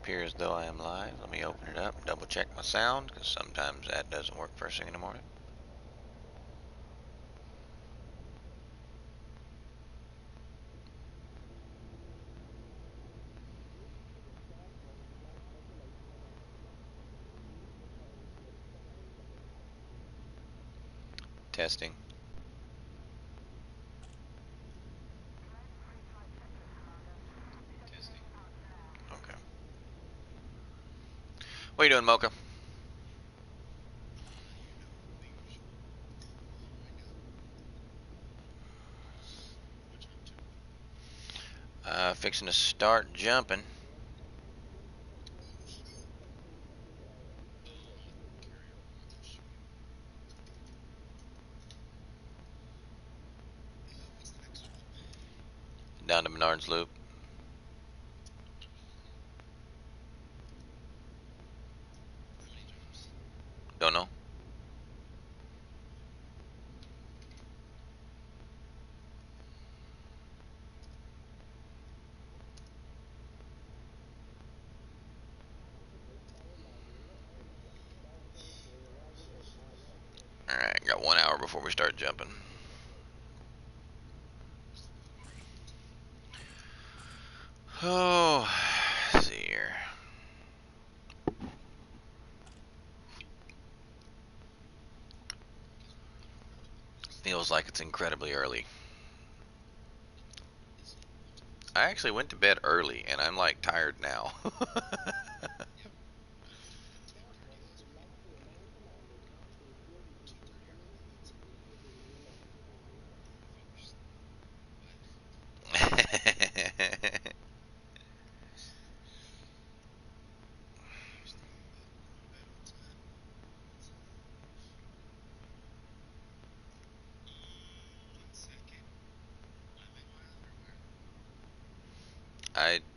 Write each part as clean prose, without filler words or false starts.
appear as though I am live. Let me open it up, double check my sound, because sometimes that doesn't work first thing in the morning. Testing. Okay. What are you doing, Mocha? Fixing to start jumping. Down to Menard's Loop. Don't know. Alright, got 1 hour before we start jumping. Oh, let's see here. Feels like it's incredibly early. I actually went to bed early, and I'm like tired now.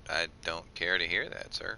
I don't care to hear that, sir.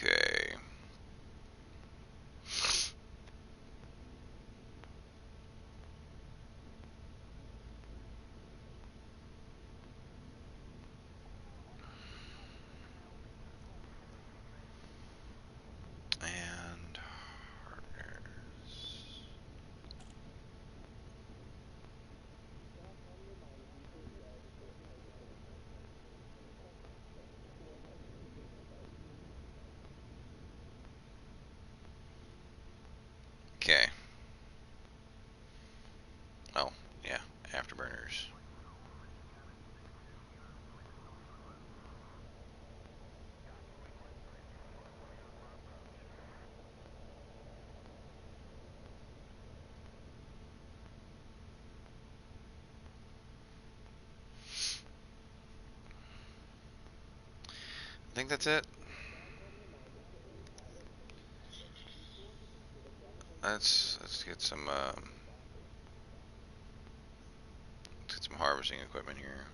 Okay. And partners. Okay. Oh, yeah, afterburners. I think that's it. Let's get some let's get some harvesting equipment here.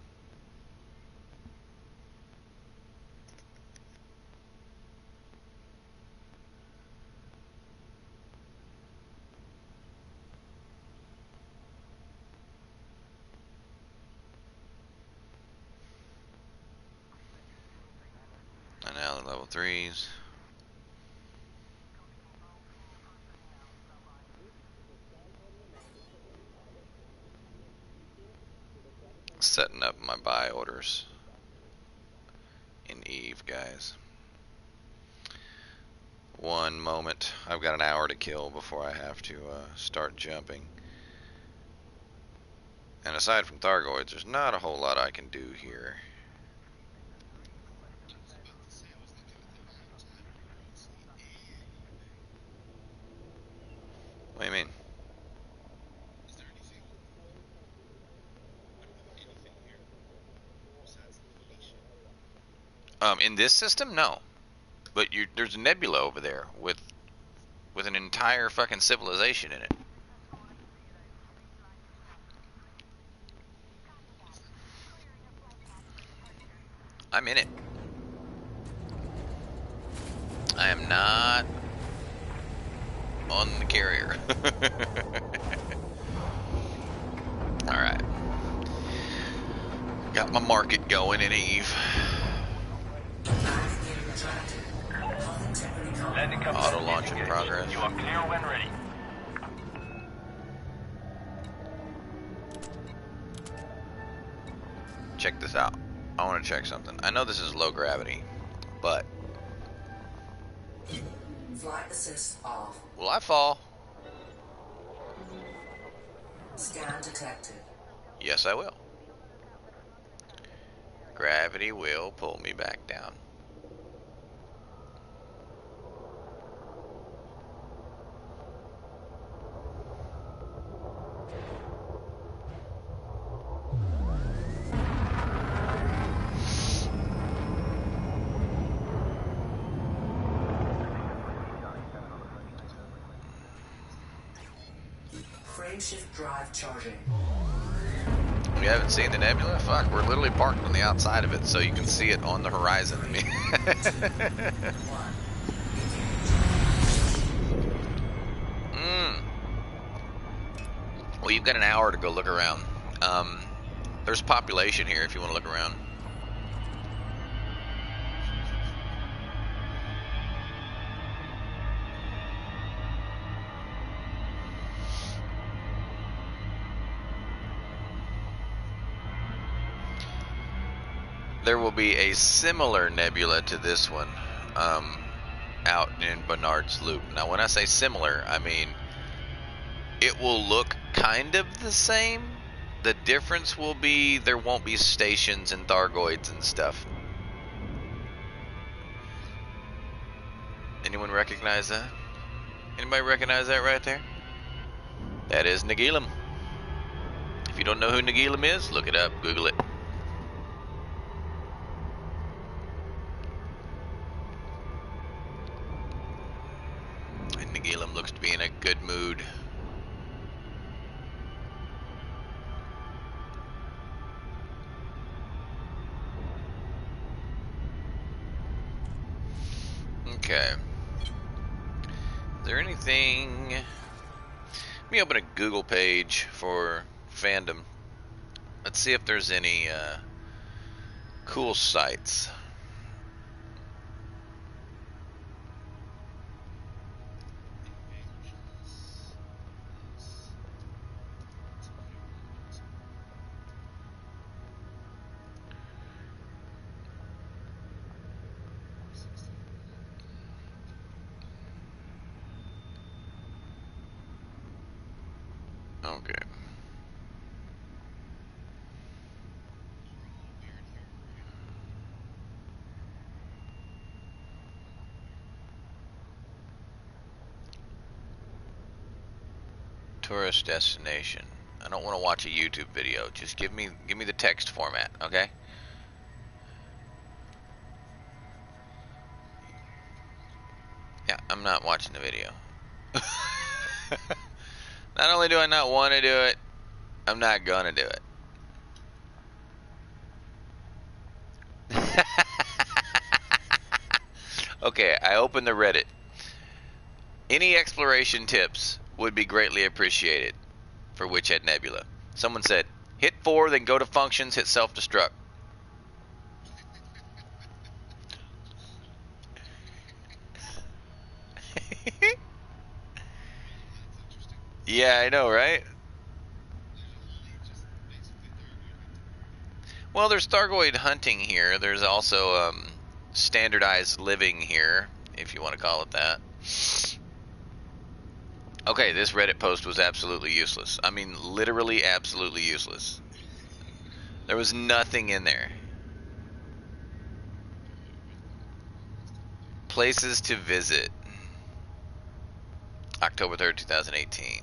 And now the level 3s. Setting up my buy orders in Eve, guys. One moment. I've got an hour to kill before I have to start jumping. And aside from Thargoids, there's not a whole lot I can do here. What do you mean? In this system, no. But there's a nebula over there with an entire fucking civilization in it. I'm in it. I am not on the carrier. Alright. Got my market going in Eve. Auto launch in progress. You are clear when ready. Check this out. I want to check something. I know this is low gravity, but flight assist off. Will I fall? Scan detected. Yes, I will. Gravity will pull me back down. Frameshift drive charging. We haven't seen the nebula? Fuck, we're literally parked on the outside of it, so you can see it on the horizon. I mean, Well, you've got an hour to go look around. There's population here if you want to look around. There will be a similar nebula to this one out in Bernard's Loop. Now, when I say similar, I mean it will look kind of the same. The difference will be there won't be stations and Thargoids and stuff. Anyone recognize that? Anybody recognize that right there? That is Nagilum. If you don't know who Nagilum is, look it up, Google it. Nagilum looks to be in a good mood. Okay. Is there anything... Let me open a Google page for fandom. Let's see if there's any cool sites. Okay. Tourist destination. I don't want to watch a YouTube video. Just give me the text format, okay? Yeah, I'm not watching the video. Not only do I not want to do it, I'm not gonna do it. Okay, I opened the Reddit. Any exploration tips would be greatly appreciated for Witchhead Nebula. Someone said, hit 4, then go to functions, hit self-destruct. Yeah, I know, right? Well, there's Thargoid hunting here. There's also standardized living here, if you want to call it that. Okay, this Reddit post was absolutely useless. I mean, literally absolutely useless. There was nothing in there. Places to visit. October 3rd, 2018.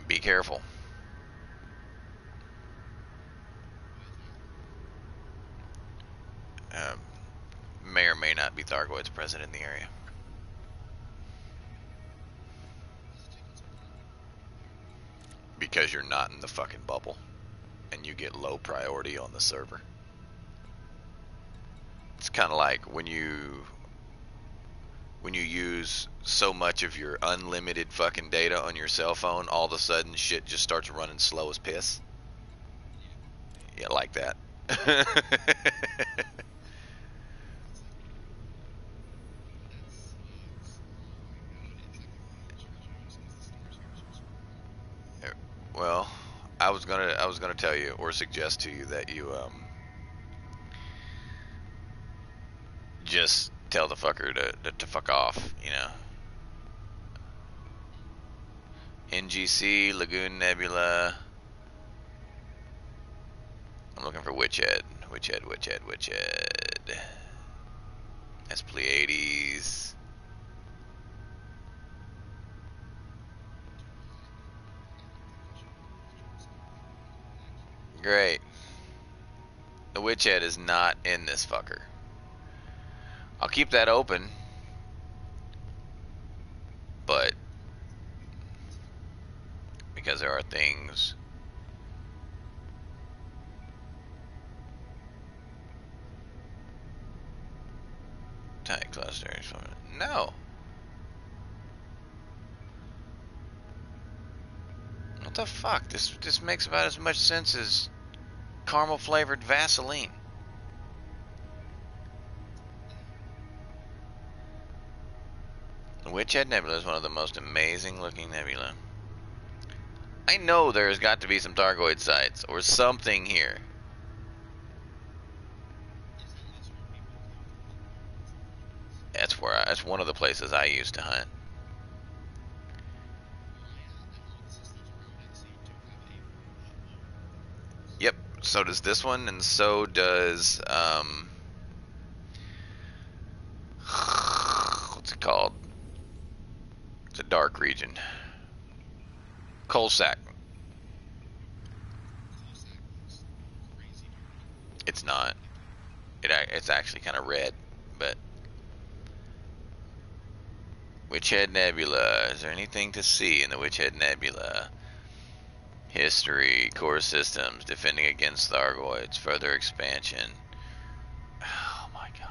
Be careful. Um, may or may not be Thargoids present in the area. Because you're not in the fucking bubble. And you get low priority on the server. It's kind of like when you use so much of your unlimited fucking data on your cell phone, all of a sudden shit just starts running slow as piss. Yeah, like that. Well, I was gonna tell you or suggest to you that you just tell the fucker to fuck off, you know. NGC, Lagoon Nebula. I'm looking for Witchhead. Witchhead. That's Pleiades. Great. The Witchhead is not in this fucker. I'll keep that open, but because there are things. Tight clusters. No. What the fuck? This makes about as much sense as caramel flavored Vaseline. The Witchhead Nebula is one of the most amazing looking nebula. I know there's got to be some Thargoid sites or something here. That's one of the places I used to hunt. Yep, so does this one, and so does what's it called? It's a dark region. Coalsack. It's not. It's actually kind of red, but Witchhead Nebula. Is there anything to see in the Witchhead Nebula? History, core systems, defending against Thargoids, further expansion. Oh my god.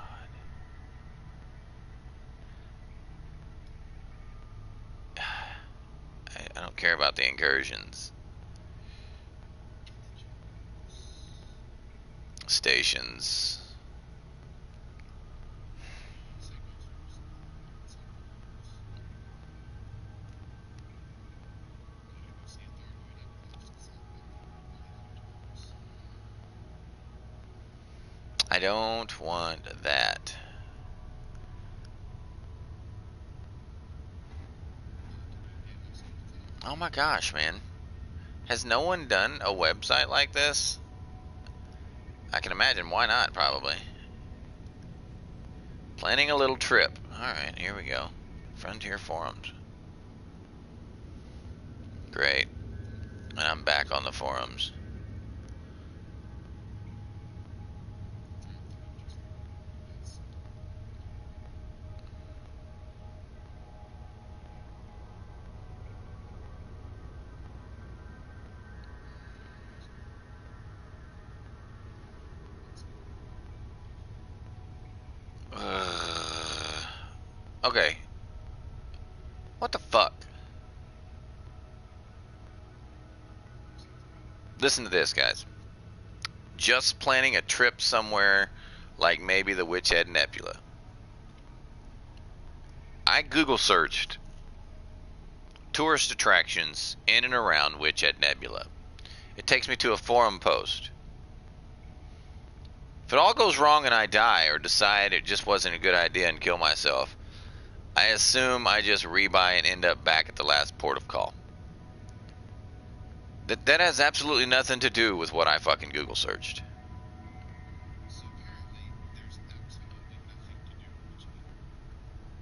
I don't care about the incursions. Stations. I don't want that. Oh my gosh, man. Has no one done a website like this? I can imagine why not, probably. Planning a little trip. Alright, here we go. Frontier Forums. Great. And I'm back on the forums. Okay. What the fuck? Listen to this, guys. Just planning a trip somewhere like maybe the Witchhead Nebula. I Google searched tourist attractions in and around Witchhead Nebula. It takes me to a forum post. If it all goes wrong and I die or decide it just wasn't a good idea and kill myself, I assume I just rebuy and end up back at the last port of call. That has absolutely nothing to do with what I fucking Google searched.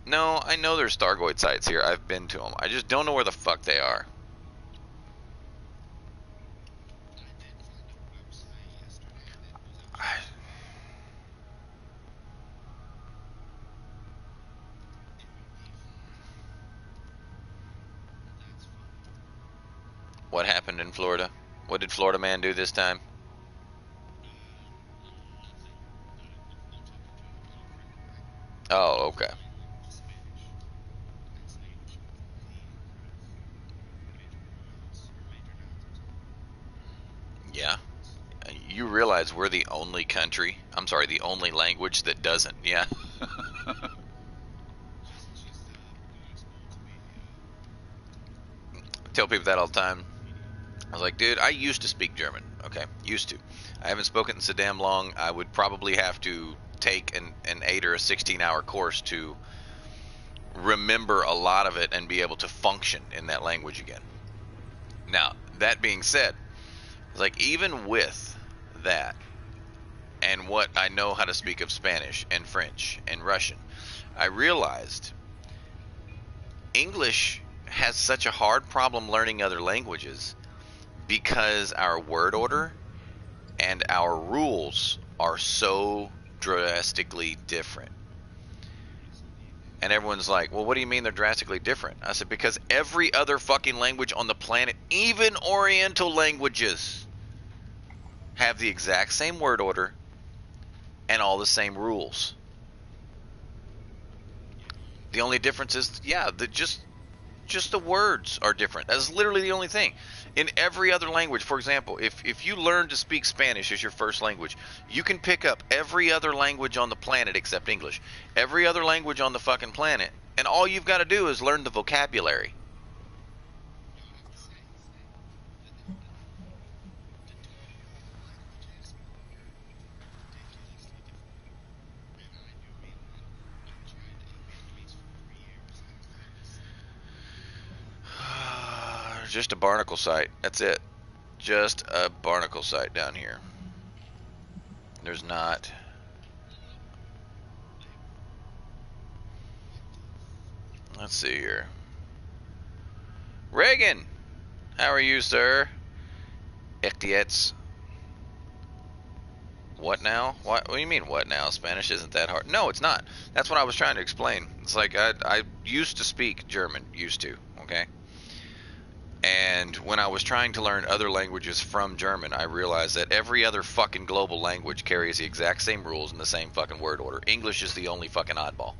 No, I know there's Stargoid sites here. I've been to them. I just don't know where the fuck they are. What happened in Florida? What did Florida man do this time? Oh, okay. Yeah. You realize we're the only country, I'm sorry, the only language that doesn't, yeah. I tell people that all the time. I was like, dude, I used to speak German. Okay, used to. I haven't spoken so damn long. I would probably have to take an 8 or a 16-hour course to remember a lot of it and be able to function in that language again. Now, that being said, like even with that and what I know how to speak of Spanish and French and Russian, I realized English has such a hard problem learning other languages because our word order and our rules are so drastically different. And everyone's like, well, what do you mean they're drastically different? I said, because every other fucking language on the planet, even Oriental languages, have the exact same word order and all the same rules. The only difference is, yeah, just the words are different. That's literally the only thing. In every other language, for example, if you learn to speak Spanish as your first language, you can pick up every other language on the planet except English. Every other language on the fucking planet. And all you've got to do is learn the vocabulary. Just a barnacle site. That's it. Just a barnacle site down here. There's not. Let's see here. Reagan! How are you, sir? Etiets. What now? What do you mean, what now? Spanish isn't that hard. No, it's not. That's what I was trying to explain. It's like I used to speak German. Used to, okay? And when I was trying to learn other languages from German, I realized that every other fucking global language carries the exact same rules and the same fucking word order. English is the only fucking oddball.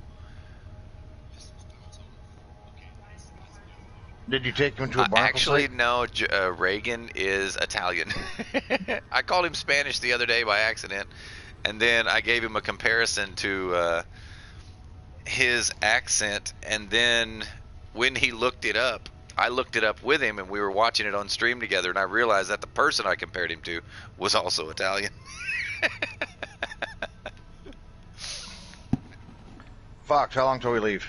Did you take him to a barnacle Actually, site? no. Reagan is Italian. I called him Spanish the other day by accident, and then I gave him a comparison to his accent, and then when he looked it up, I looked it up with him, and we were watching it on stream together, and I realized that the person I compared him to was also Italian. Fox, how long till we leave?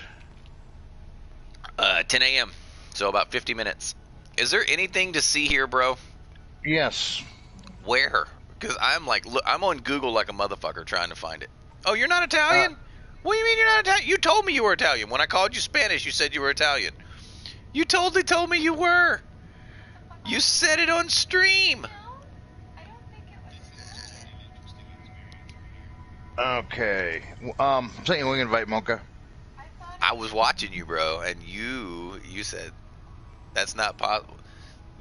10 a.m., so about 50 minutes. Is there anything to see here, bro? Yes. Where? Because I'm like, look, I'm on Google like a motherfucker trying to find it. Oh, you're not Italian? What do you mean you're not Italian? You told me you were Italian. When I called you Spanish, you said you were Italian. You totally told me you were. You said it on stream. Okay. Saying we can invite Mocha. I was watching you, bro, and you said that's not possible.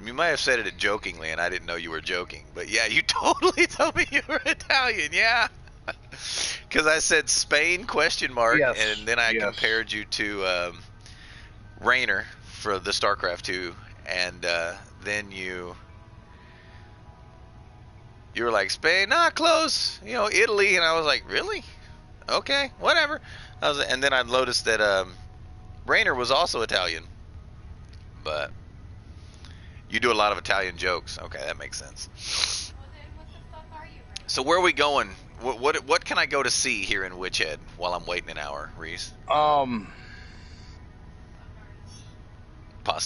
You might have said it jokingly, and I didn't know you were joking. But yeah, you totally told me you were Italian. Yeah. Because I said Spain ? Yes. And then I compared you to Rainer for the StarCraft 2, and then you were like, Spain, not close, Italy, and I was like, really? Okay, whatever. And then I noticed that Rainer was also Italian, but you do a lot of Italian jokes. Okay, that makes sense. So where are we going? What can I go to see here in Witchhead while I'm waiting an hour, Reese? Pasta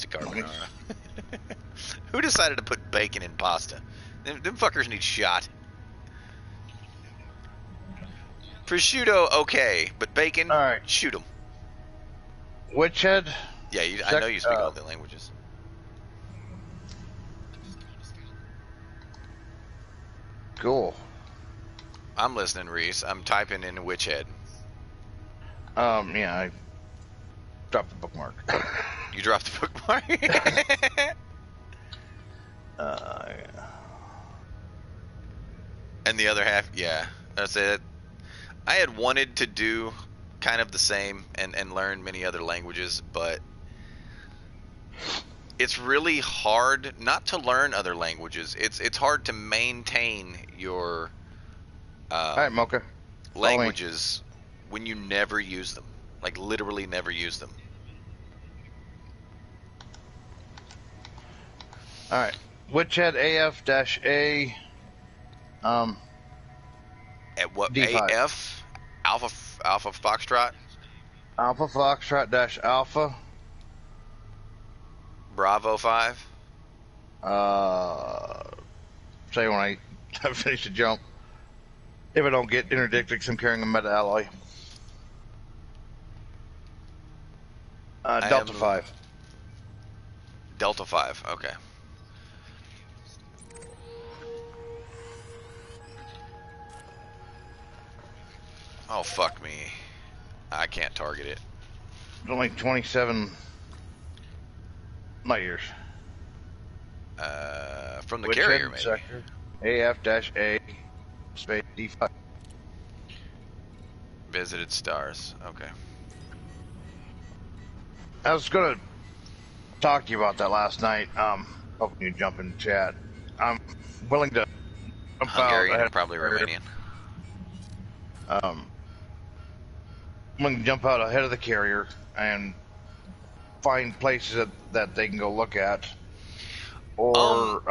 carbonara. Who decided to put bacon in pasta? Them fuckers need shot. Prosciutto, okay, but bacon, all right. shoot them. Witchhead. Yeah, I know you speak all the languages. Cool. I'm listening, Reese. I'm typing in Witchhead. Yeah, I dropped the bookmark. You dropped the bookmark? Yeah. And the other half, yeah. That's it. I had wanted to do kind of the same and learn many other languages, but it's really hard not to learn other languages. It's hard to maintain your All right, Mocha. languages when you never use them. Like literally never use them. All right. Witchhead AF-A. At what? D5. AF? Alpha Foxtrot? Alpha Foxtrot-Alpha. Bravo 5? Say when I finish the jump. If I don't get interdicted because I'm carrying a meta alloy. Delta 5. Delta 5, okay. Oh, fuck me. I can't target it. It's only 27 light years. From the Witchhead carrier, maybe. Sector. AF-A space D5. Visited stars, okay. I was going to talk to you about that last night. Hoping you jump in the chat. I'm willing to jump Hungarian out and probably Romanian. I'm going to jump out ahead of the carrier and find places that they can go look at, or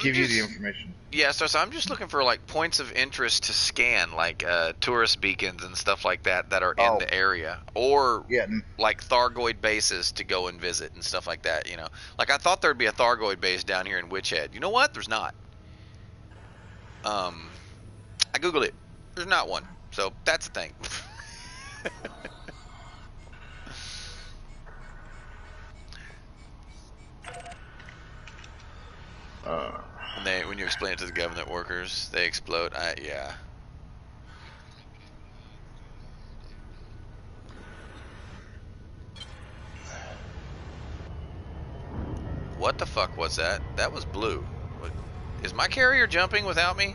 give you the information. Yeah, so I'm just looking for like points of interest to scan, like tourist beacons and stuff like that are in the area, or like Thargoid bases to go and visit and stuff like that. You know, like I thought there'd be a Thargoid base down here in Witchhead. You know what? There's not. I googled it. There's not one. So that's the thing. When you explain it to the government workers, they explode. Yeah. What the fuck was that? That was blue. Is my carrier jumping without me?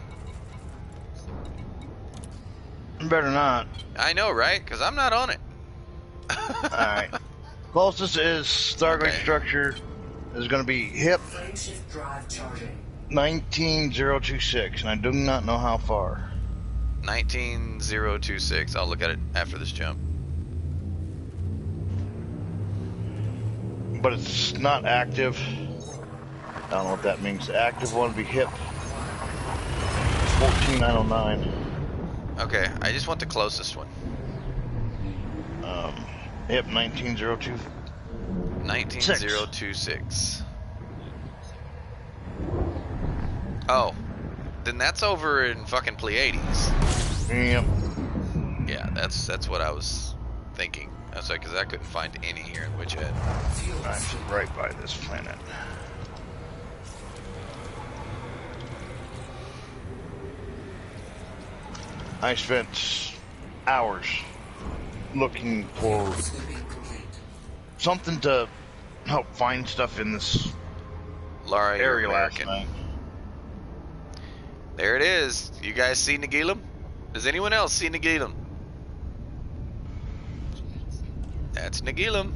Better not. I know, right? Because I'm not on it. Alright. Closest is Thargoid structure is going to be HIP Frameshift drive charging. 19026, and I do not know how far. 19026. I'll look at it after this jump. But it's not active. I don't know what that means. The active one would be HIP 14909. Okay, I just want the closest one. HIP 19026. 19026. Oh, then that's over in fucking Pleiades. Yep. Yeah, that's what I was thinking. That's like, because I couldn't find any here in Witchhead. I'm right by this planet. I spent hours looking for something to help find stuff in this Lara, you're area last American. night. There it is. You guys see Nagilum? Does anyone else see Nagilum? That's Nagilum.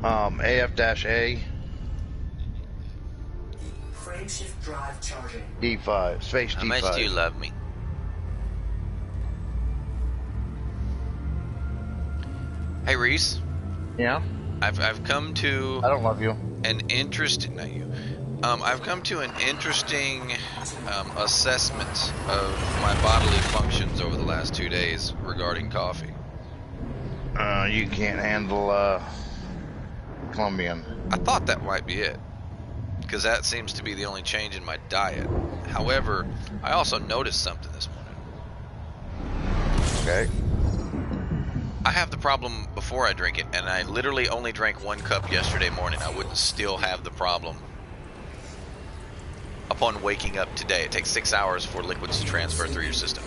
AF-A Frameshift drive charging. D5 space How D5. much do you love me? Hey Reese, Yeah. I've come to I don't love you. an interesting, not you. I've come to an interesting assessment of my bodily functions over the last 2 days regarding coffee. You can't handle Colombian. I thought that might be it, because that seems to be the only change in my diet. However, I also noticed something this morning. Okay. I have the problem before I drink it, and I literally only drank 1 cup yesterday morning. I wouldn't still have the problem upon waking up today. It takes 6 hours for liquids to transfer through your system.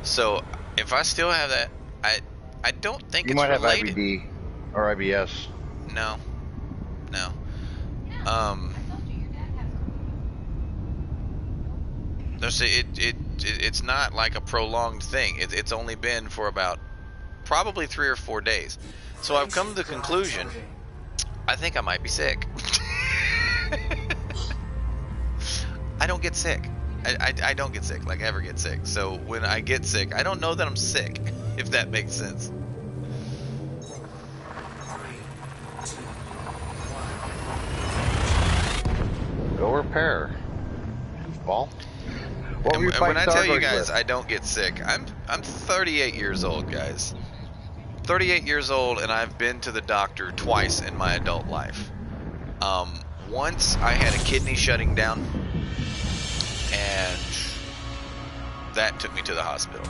So if I still have that, I don't think You it's might have related. IBD or IBS. No. No, so it's not like a prolonged thing. It's only been for about probably 3 or 4 days. So I've come to the conclusion, I think I might be sick. I don't get sick. I don't get sick, like ever get sick. So when I get sick, I don't know that I'm sick, if that makes sense. 3, 2, 1. Go repair. Goofball. What were And you when I fighting tell you Stargoid guys with? I don't get sick, I'm 38 years old, guys. 38 years old, and I've been to the doctor twice in my adult life. Once I had a kidney shutting down, and that took me to the hospital.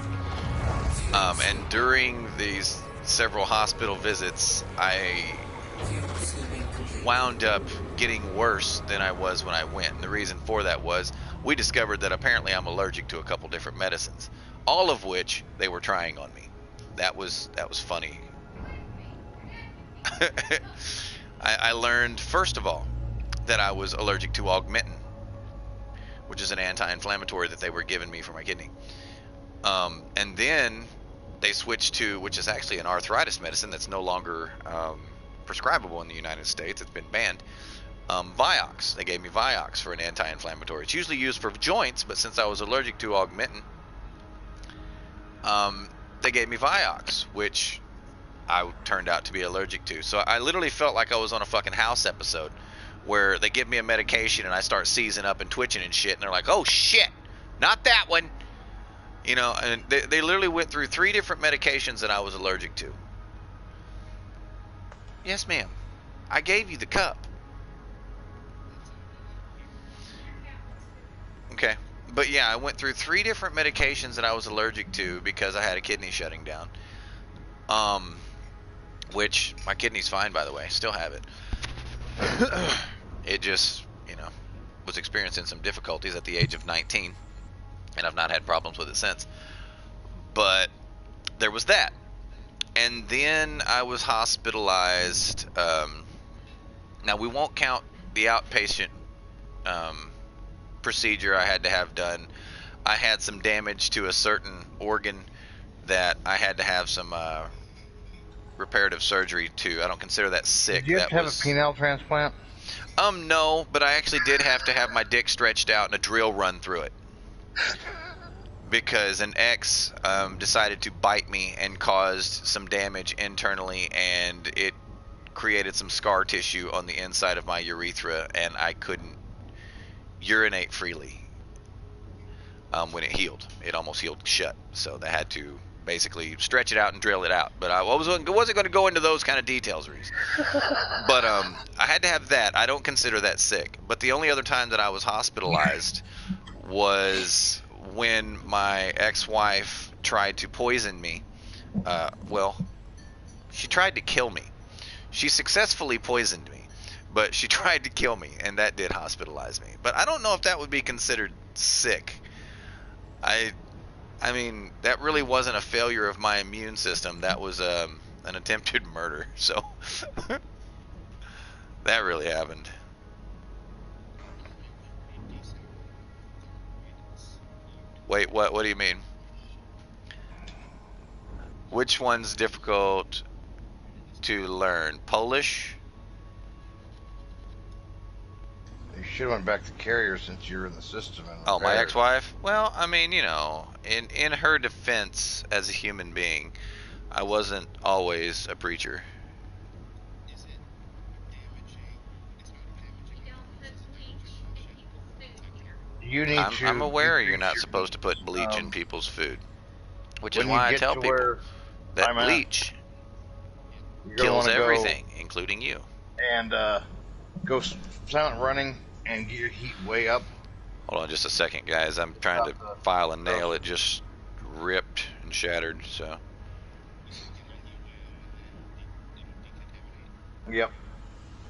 And during these several hospital visits, I wound up getting worse than I was when I went. And the reason for that was we discovered that apparently I'm allergic to a couple different medicines, all of which they were trying on me. That was funny. I learned, first of all, that I was allergic to Augmentin, which is an anti-inflammatory that they were giving me for my kidney. And then they switched to, which is actually an arthritis medicine that's no longer prescribable in the United States. It's been banned. Vioxx. They gave me Vioxx for an anti-inflammatory. It's usually used for joints, but since I was allergic to Augmentin, they gave me Vioxx, which I turned out to be allergic to. So I literally felt like I was on a fucking House episode where they give me a medication and I start seizing up and twitching and shit, and they're like, oh shit, not that one. You know, and they literally went through 3 different medications that I was allergic to. Yes, ma'am. I gave you the cup. Okay. But yeah, I went through 3 different medications that I was allergic to because I had a kidney shutting down. Which my kidney's fine, by the way. Still have it. It just, was experiencing some difficulties at the age of 19, and I've not had problems with it since. But there was that. And then I was hospitalized. Now, we won't count the outpatient procedure I had to have done. I had some damage to a certain organ that I had to have some reparative surgery to. I don't consider that sick. Did you have to have a penile transplant? No, but I actually did have to have my dick stretched out and a drill run through it. Because an ex decided to bite me and caused some damage internally, and it created some scar tissue on the inside of my urethra, and I couldn't urinate freely when it healed. It almost healed shut, so they had to basically stretch it out and drill it out. But I wasn't going to go into those kind of details, Reese. But I had to have that. I don't consider that sick. But the only other time that I was hospitalized was when my ex-wife tried to poison me. She tried to kill me. She successfully poisoned me, but she tried to kill me, and that did hospitalize me. But I don't know if that would be considered sick. I mean, that really wasn't a failure of my immune system. That was an attempted murder. So that really happened. Wait, what? What do you mean? Which one's difficult to learn? Polish? You should have went back to carrier since you're in the system. And Oh, my repaired. ex-wife? Well, I mean, in her defense as a human being, I wasn't always a preacher. You need I'm to aware you're decrease not your supposed to put bleach in um, people's food, which is when you why I get tell to people where that I'm at. bleach You're gonna kills want to go everything, including you. and go silent running and get your heat way up. Hold on just a second, guys. I'm trying Stop to the file a stuff. nail. It just ripped and shattered, so. Yep.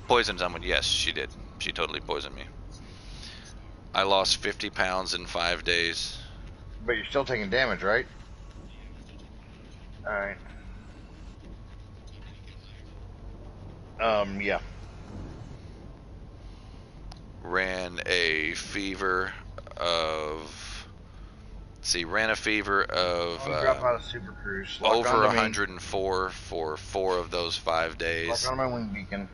Poisoned someone? Yes, she did. She totally poisoned me. I lost 50 pounds in 5 days. But you're still taking damage, right? All right. Yeah. Ran a fever of, ran a fever of I'm gonna drop out of Super Cruise. Lock over onto me. 104 for 4 of those 5 Lock days. onto my wing beacon.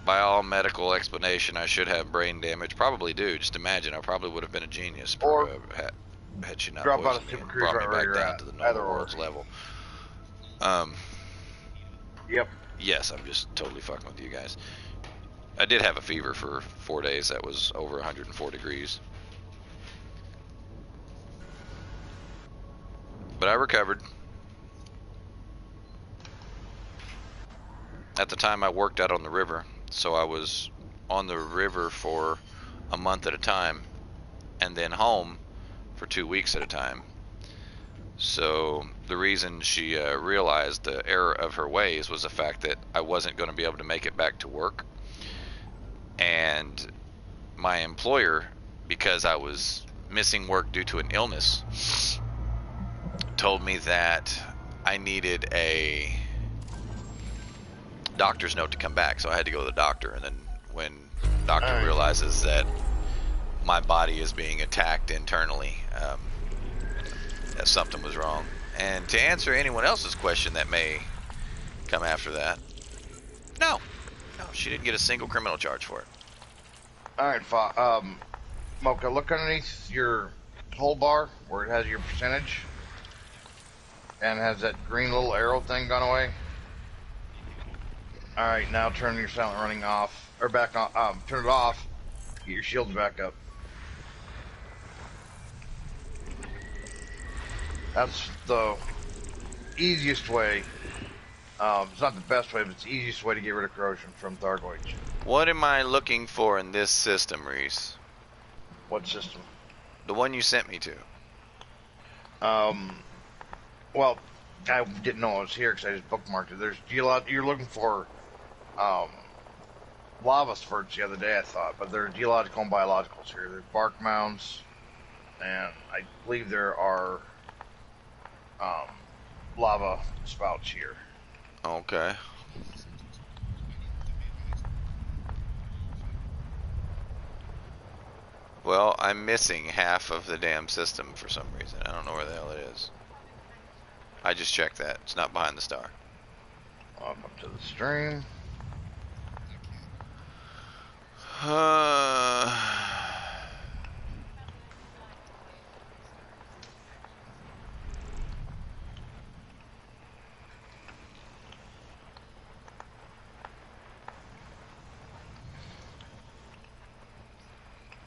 By all medical explanation, I should have brain damage. Probably do. Just imagine, I probably would have been a genius Or had she not drop out of poisoned me Super and Cruise brought right me where back you're down at. to the Either normal or. world's level. Um, Yep. yes, I'm just totally fucking with you guys. I did have a fever for 4 days that was over 104 degrees. But I recovered. At the time I worked out on the river, so I was on the river for a month at a time and then home for 2 weeks at a time. So the reason she realized the error of her ways was the fact that I wasn't going to be able to make it back to work. And my employer, because I was missing work due to an illness, told me that I needed a doctor's note to come back. So I had to go to the doctor. And then when the doctor Alright. realizes that my body is being attacked internally, that something was wrong. And to answer anyone else's question that may come after that, no, she didn't get a single criminal charge for it. Alright, Mocha, look underneath your whole bar where it has your percentage and has that green little arrow thing gone away. Alright, now turn your silent running off, or back on, turn it off, get your shields back up. That's the easiest way. It's not the best way, but it's the easiest way to get rid of corrosion from Thargoids. What am I looking for in this system, Reese? What system? The one you sent me to. Well, I didn't know it was here because I just bookmarked it. There's you're looking for lava spurts the other day, I thought, but there are geological and biologicals here. There's bark mounds, and I believe there are lava spouts here. Okay. Well, I'm missing half of the damn system for some reason. I don't know where the hell it is. I just checked that. It's not behind the star. Up to the stream.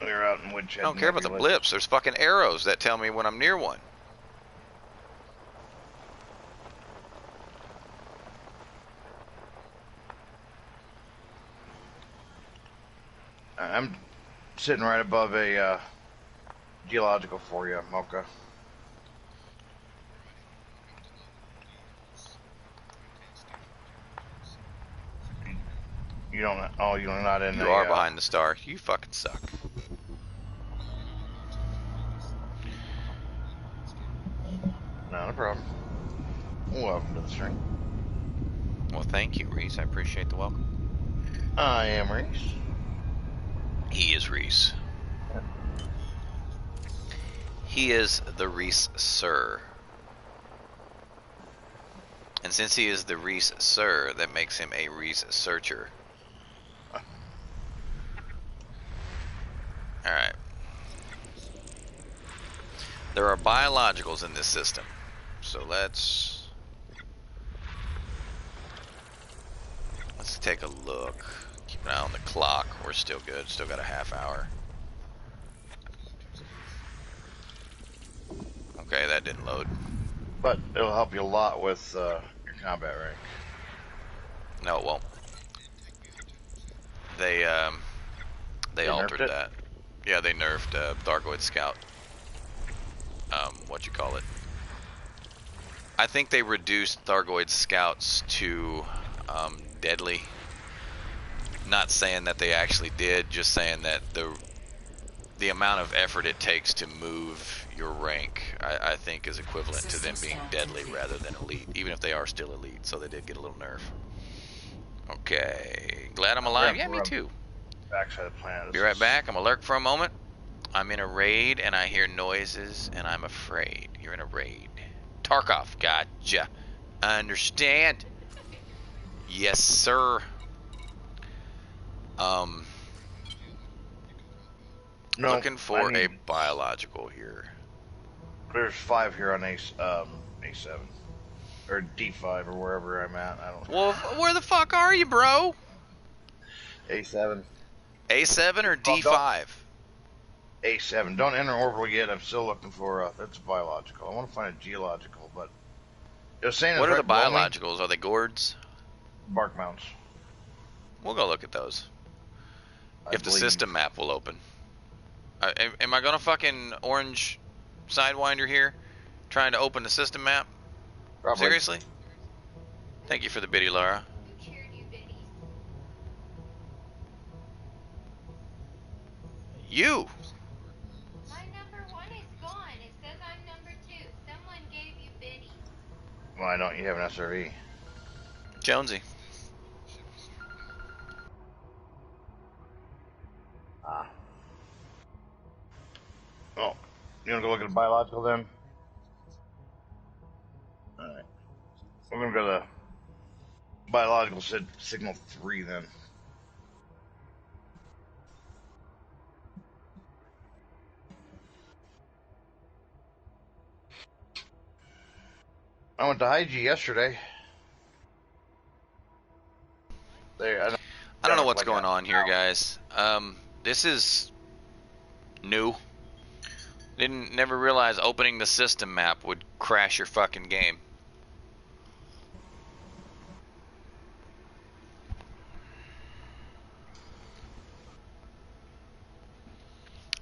We're out in Woodshed. I don't care about the blips. There's fucking arrows that tell me when I'm near one. I'm sitting right above a geological for you, Mocha. You don't. Oh, you're not in. You are behind the star. You fucking suck. Not a problem. Welcome to the stream. Well, thank you, Reese. I appreciate the welcome. I am Reese. He is Reese. He is the Reese Sir. And since he is the Reese Sir, that makes him a Reese Searcher. Alright. There are biologicals in this system. So let's take a look. Keep an eye on the clock. We're still good. Still got a half hour. Okay, that didn't load. But it'll help you a lot with your combat rank. No, it won't. They They nerfed altered it? that. Yeah, they nerfed Thargoid Scout. What you call it? I think they reduced Thargoid Scouts to deadly. Not saying that they actually did, just saying that the amount of effort it takes to move your rank, I think, is equivalent to them being deadly rather than elite, even if they are still elite. So they did get a little nerf. Okay, glad I'm alive. Yeah, me too. Backside of the planet. Be right back. I'm gonna lurk for a moment. I'm in a raid and I hear noises and I'm afraid. You're in a raid. Tarkov, gotcha. Understand? Yes, sir. No, Looking for a biological here. There's 5 here on A7 or D5 or wherever I'm at. I don't know. Well, where the fuck are you, bro? A7. A7 or D5? A7. Don't enter orbital yet. I'm still looking for that's a biological. I want to find a geological, but it was saying What are the below me. biologicals? Are they gourds? Bark mounts. We'll go look at those. If the believe. system map will open. Am I gonna fucking orange sidewinder here, trying to open the system map? Probably. Seriously? Thank you for the biddy, Laura. You. My number 1 is gone. It says I'm number 2. Someone gave you biddy. Why don't you have an SRV? Jonesy. Oh, you want to go look at the biological then? Alright. We're going to go to biological signal 3 then. I went to Hygie yesterday. I don't know what's going on here, guys. This is new. Never realized opening the system map would crash your fucking game.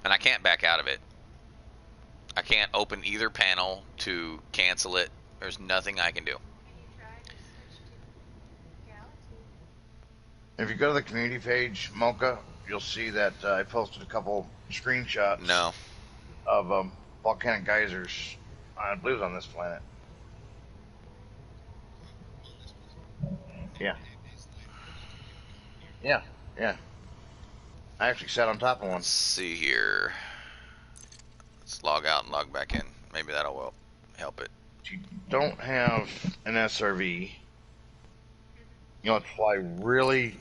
And I can't back out of it. I can't open either panel to cancel it. There's nothing I can do. If you go to the community page, Mocha, you'll see that I posted a couple screenshots. No. Of volcanic geysers. I believe on this planet. Yeah. Yeah. Yeah. I actually sat on top of one. Let's see here. Let's log out and log back in. Maybe that'll help it. If you don't have an SRV, you'll have to fly really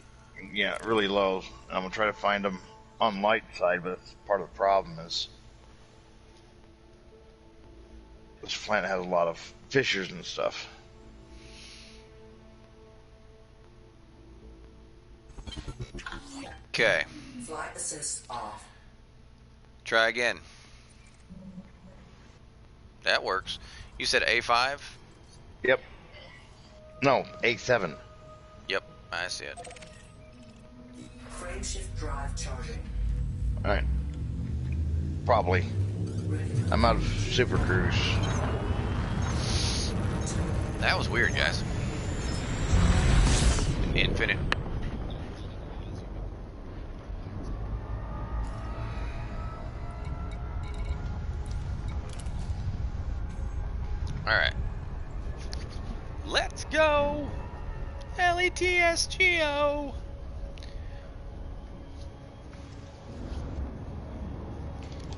low. I'm gonna try to find them on light side, but part of the problem is this planet has a lot of fissures and stuff. Okay. Flight assist off. Try again. That works. You said A5? Yep. No, A7. Yep, I see it. Frameshift drive charging. Alright. Probably. I'm out of Super Cruise. That was weird, guys. Infinite. Alright. Let's go! LETSGO!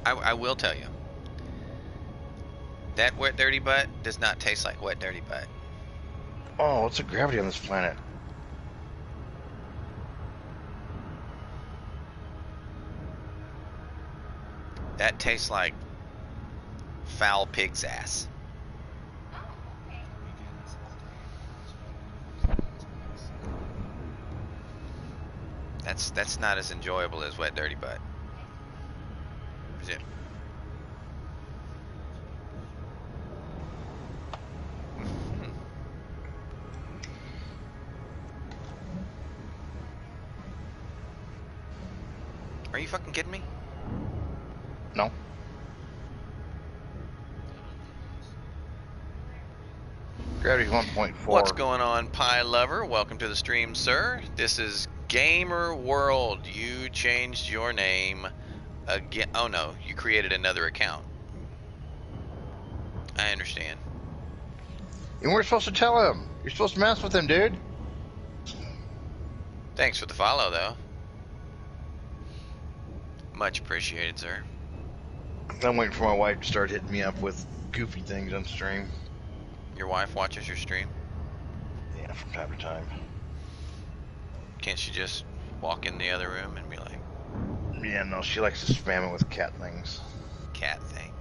I will tell you. That wet dirty butt does not taste like wet dirty butt. Oh, what's the gravity on this planet? That tastes like foul pig's ass. That's not as enjoyable as wet dirty butt. Is it? Are you fucking kidding me? No. Gravity's 1.4. What's going on, Pie Lover? Welcome to the stream, sir. This is Gamer World. You changed your name again. Oh no, you created another account. I understand. And we're supposed to tell him. You're supposed to mess with him, dude. Thanks for the follow, though. Much appreciated, sir. I'm waiting for my wife to start hitting me up with goofy things on stream. Your wife watches your stream? Yeah, from time to time. Can't she just walk in the other room and be like, Yeah, no, she likes to spam it with cat things. cat things?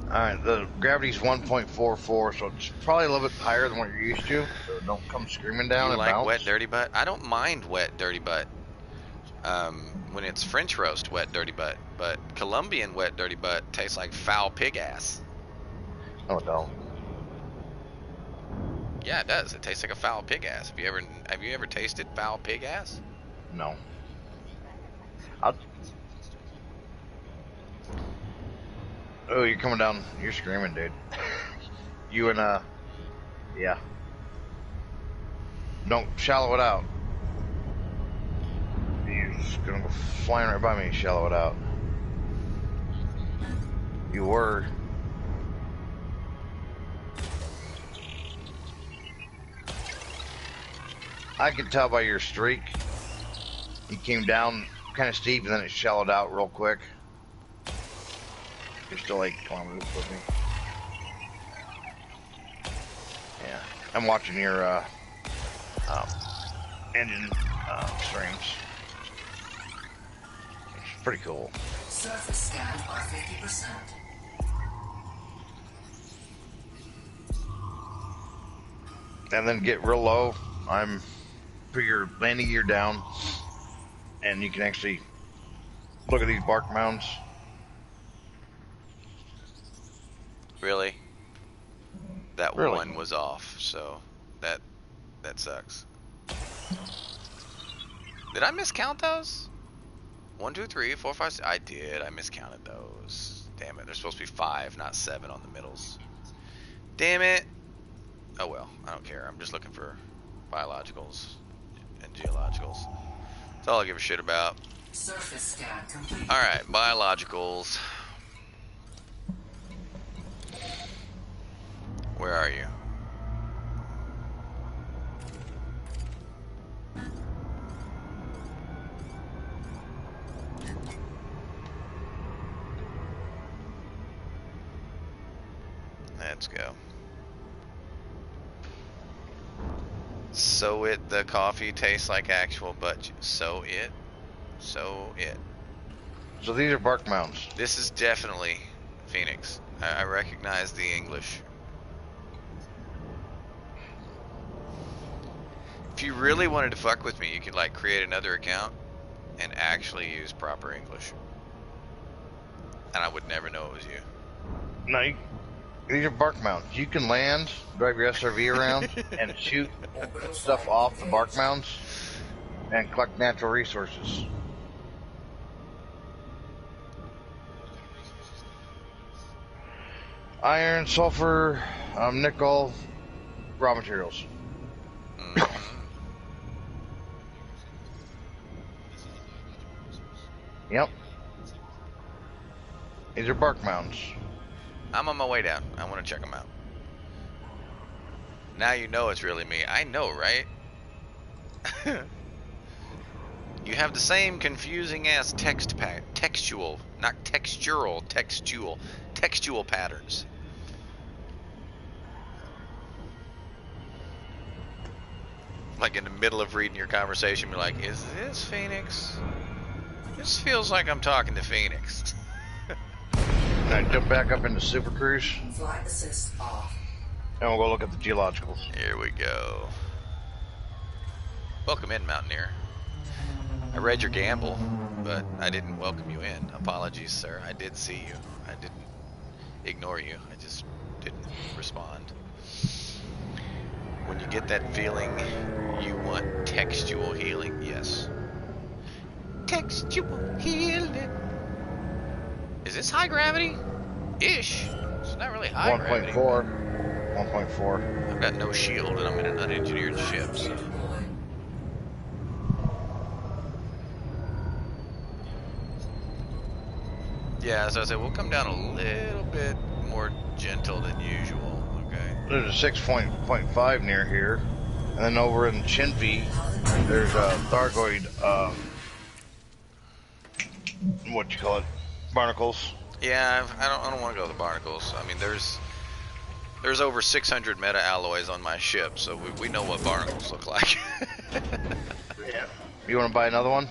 Alright, the gravity's 1.44, so it's probably a little bit higher than what you're used to. So don't come screaming down You and like bounce. wet, dirty butt? I don't mind wet, dirty butt. When it's French roast wet, dirty butt. But Colombian wet, dirty butt tastes like foul pig ass. Oh, no. Yeah, it does. It tastes like a foul pig ass. Have you ever tasted foul pig ass? No. Oh, you're coming down. You're screaming, dude. You and, yeah. Don't shallow it out. You're just gonna go flying right by me, shallow it out. You were. I can tell by your streak. You came down kind of steep and then it shallowed out real quick. You're still 8 kilometers with me. Yeah, I'm watching your engine streams. It's pretty cool. Surface scan by 50%. And then get real low. Put your landing gear down, and you can actually look at these bark mounds. Really? That Really? one was off, so that sucks. Did I miscount those? 1, 2, 3, 4, 5, 6. I did. I miscounted those. Damn it. There's supposed to be 5, not 7 on the middles. Damn it. Oh well. I don't care. I'm just looking for biologicals and geologicals. That's all I give a shit about. Surface scan complete. Alright, biologicals. Where are you? Let's go. So the coffee tastes like actual butt. So it. So these are bark mounds. This is definitely Phoenix. I recognize the English. If you really wanted to fuck with me, you could like create another account and actually use proper English. And I would never know it was you. No, these are bark mounds. You can land, drive your SRV around, and shoot stuff off the bark mounds and collect natural resources. Iron, sulfur, nickel, raw materials. Yep. These are bark mounds. I'm on my way down. I want to check them out. Now you know it's really me. I know, right? You have the same confusing ass textual, not textural, textual patterns. Like in the middle of reading your conversation, you're like, is this Phoenix? This feels like I'm talking to Phoenix. Now jump back up into Super Cruise, Flight assist off. and we'll go look at the geologicals. Here we go. Welcome in, Mountaineer. I read your gamble, but I didn't welcome you in. Apologies, sir. I did see you. I didn't ignore you. I just didn't respond. When you get that feeling you want textual healing, yes. Textual healing. Is this high gravity? Ish. It's not really high gravity. 1.4. 1.4. I've got no shield and I'm in an unengineered ship, so. Yeah, so I said we'll come down a little bit more gentle than usual, okay? There's a 6.5 near here. And then over in Chinpy, there's a Thargoid, what you call it? Barnacles. Yeah, I don't want to go to the barnacles. I mean, there's over 600 meta alloys on my ship, so we know what barnacles look like. Yeah. You want to buy another one?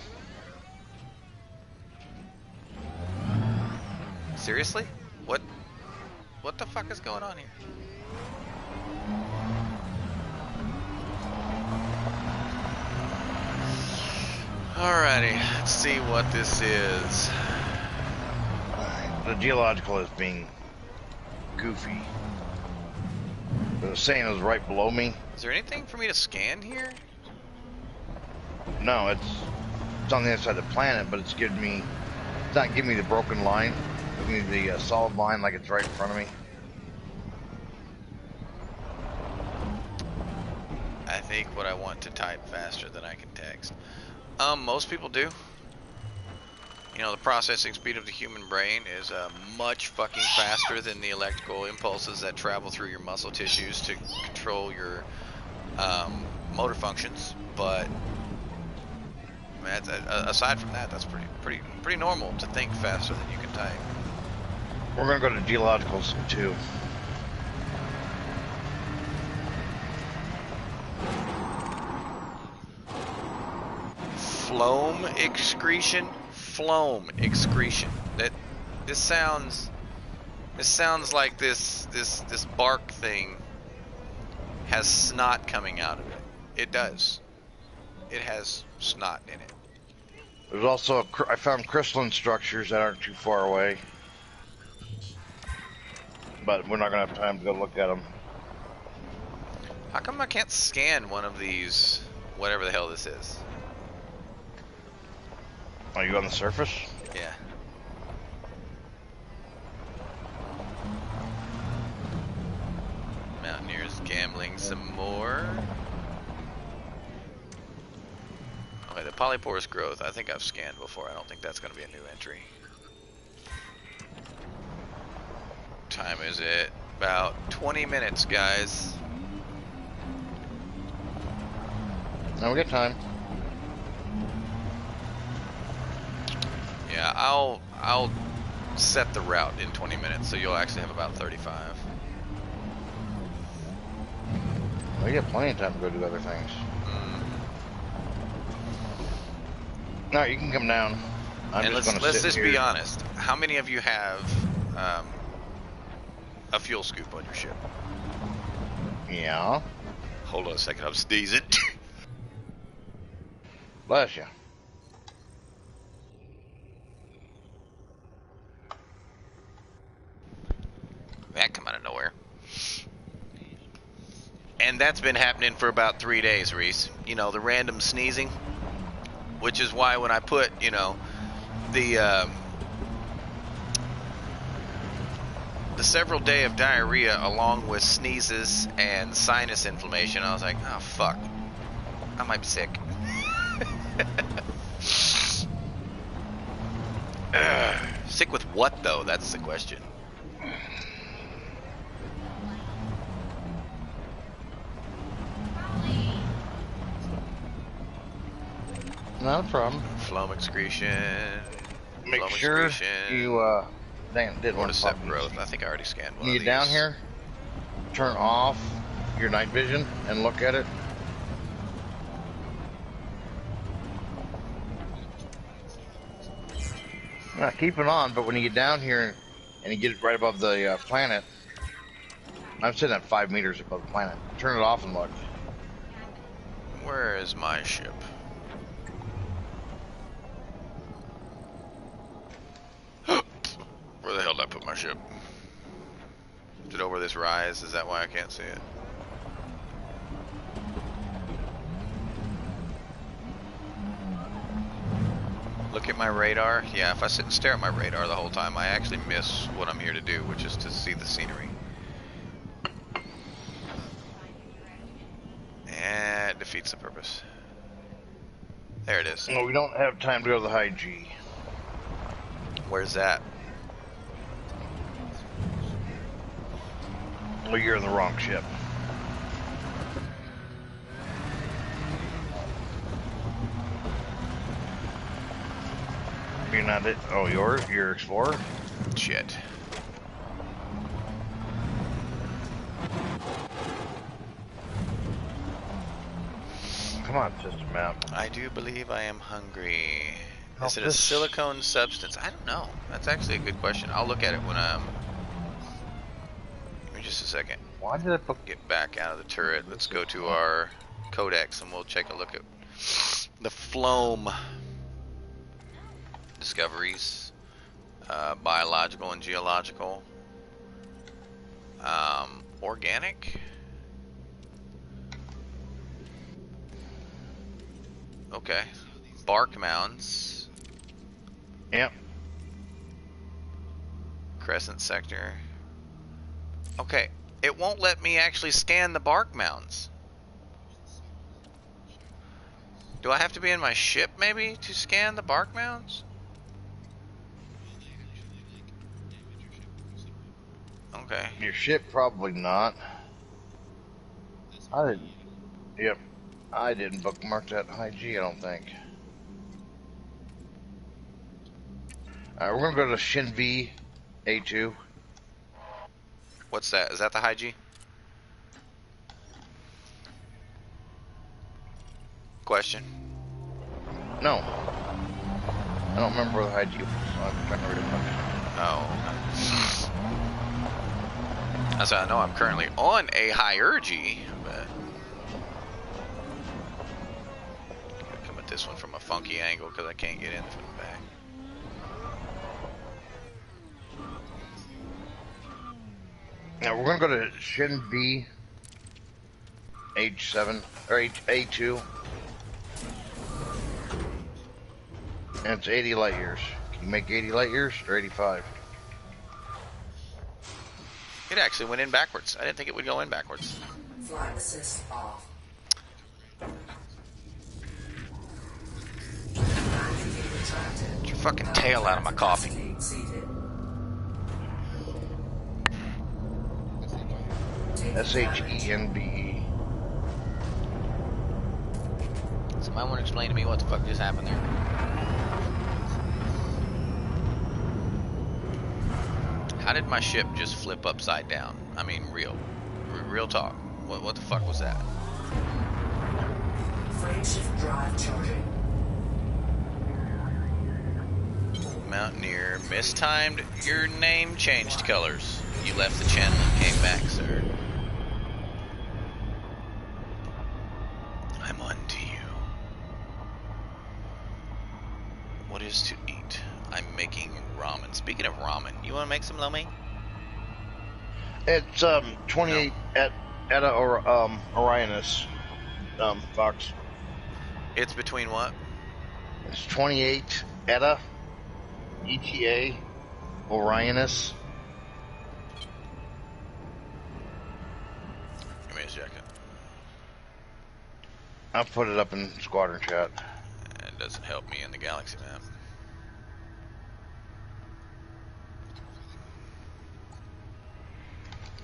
Seriously? What the fuck is going on here? Alrighty, let's see what this is. The geological is being goofy. It was saying it was right below me. Is there anything for me to scan here? No, it's on the other side of the planet, but it's giving me, it's not giving me the broken line. It's giving me the solid line like it's right in front of me. I think what I want to type faster than I can text. Most people do. You know, the processing speed of the human brain is much fucking faster than the electrical impulses that travel through your muscle tissues to control your motor functions. But man, aside from that, that's pretty normal to think faster than you can type. We're gonna go to geologicals too. Phloem excretion. Phloem excretion. This sounds like this bark thing has snot coming out of it. It does. It has snot in it. There's also I found crystalline structures that aren't too far away, but we're not gonna have time to go look at them. How come I can't scan one of these? Whatever the hell this is. Are you on the surface? Yeah. Mountaineers gambling some more. Okay, the polyporous growth, I think I've scanned before. I don't think that's going to be a new entry. Time is it? About 20 minutes, guys. No, we got time. Yeah, I'll set the route in 20 minutes, so you'll actually have about 35. We got plenty of time to go do other things. No, you can come down. And let's just be honest. How many of you have a fuel scoop on your ship? Yeah. Hold on a second, I'm sneezing. Bless you. That come out of nowhere. And that's been happening for about 3 days, Reese. You know, the random sneezing. Which is why when I put, you know, the several day of diarrhea along with sneezes and sinus inflammation, I was like, oh fuck, I might be sick. Sick with what though? That's the question. No problem. Phloem excretion. Make sure you did one step growth. I think I already scanned one. You of these. down here, turn off your night vision and look at it. Now, keep it on, but when you get down here and you get it right above the planet, I'm sitting at 5 meters above the planet. Turn it off and look. Where is my ship? Where the hell did I put my ship? Is it over this rise? Is that why I can't see it? look at my radar, yeah, if I sit and stare at my radar the whole time, I actually miss what I'm here to do, which is to see the scenery. And it defeats the purpose. There it is. No, we don't have time to go to the high G. Where's that? Well, you're in the wrong ship. You're not it. Oh, you're Explorer? Shit. Come on, system map. I do believe I am hungry. Oh, Is it a this- silicone substance? I don't know. That's actually a good question. I'll look at it when I'm... Give me just a second. Why did I book? Get back out of the turret. Let's go to our codex and we'll take a look at the Floam discoveries. Biological and geological. Organic. Okay. Bark mounds. Yep. Crescent sector. Okay. It won't let me actually scan the bark mounds. Do I have to be in my ship maybe to scan the bark mounds? Okay. Your ship probably not. I didn't. Yep. I didn't bookmark that high G, I don't think. Alright, we're gonna go to Shin V A2. What's that? Is that the high G? Question. No. I don't remember where the high G was, so I'm trying to read it. Oh. As I know, I'm currently on a higher G, but gotta come at this one from a funky angle because I can't get in from the back. Now we're gonna go to Shin B H7 or A2. And it's 80 light years. Can you make 80 light years or 85? It actually went in backwards. I didn't think it would go in backwards. Flight assist off. Manually retracted. Get your fucking tail out of my coffee. Capacity exceeded. SHENBE. Somebody want to explain to me what the fuck just happened there? How did my ship just flip upside down? I mean, real talk. What the fuck was that? Frameshift drive charging. Mountaineer, mistimed. Your name changed colors. You left the channel and came back, sir. I'm on to you. What is to eat? I'm making ramen. Speaking of ramen, you want to make some lo mein? It's 28 Eta or Orionis, Fox. It's between what? It's 28 Eta, ETA, Orionis. Give me a second. I'll put it up in squadron chat. It doesn't help me in the galaxy map.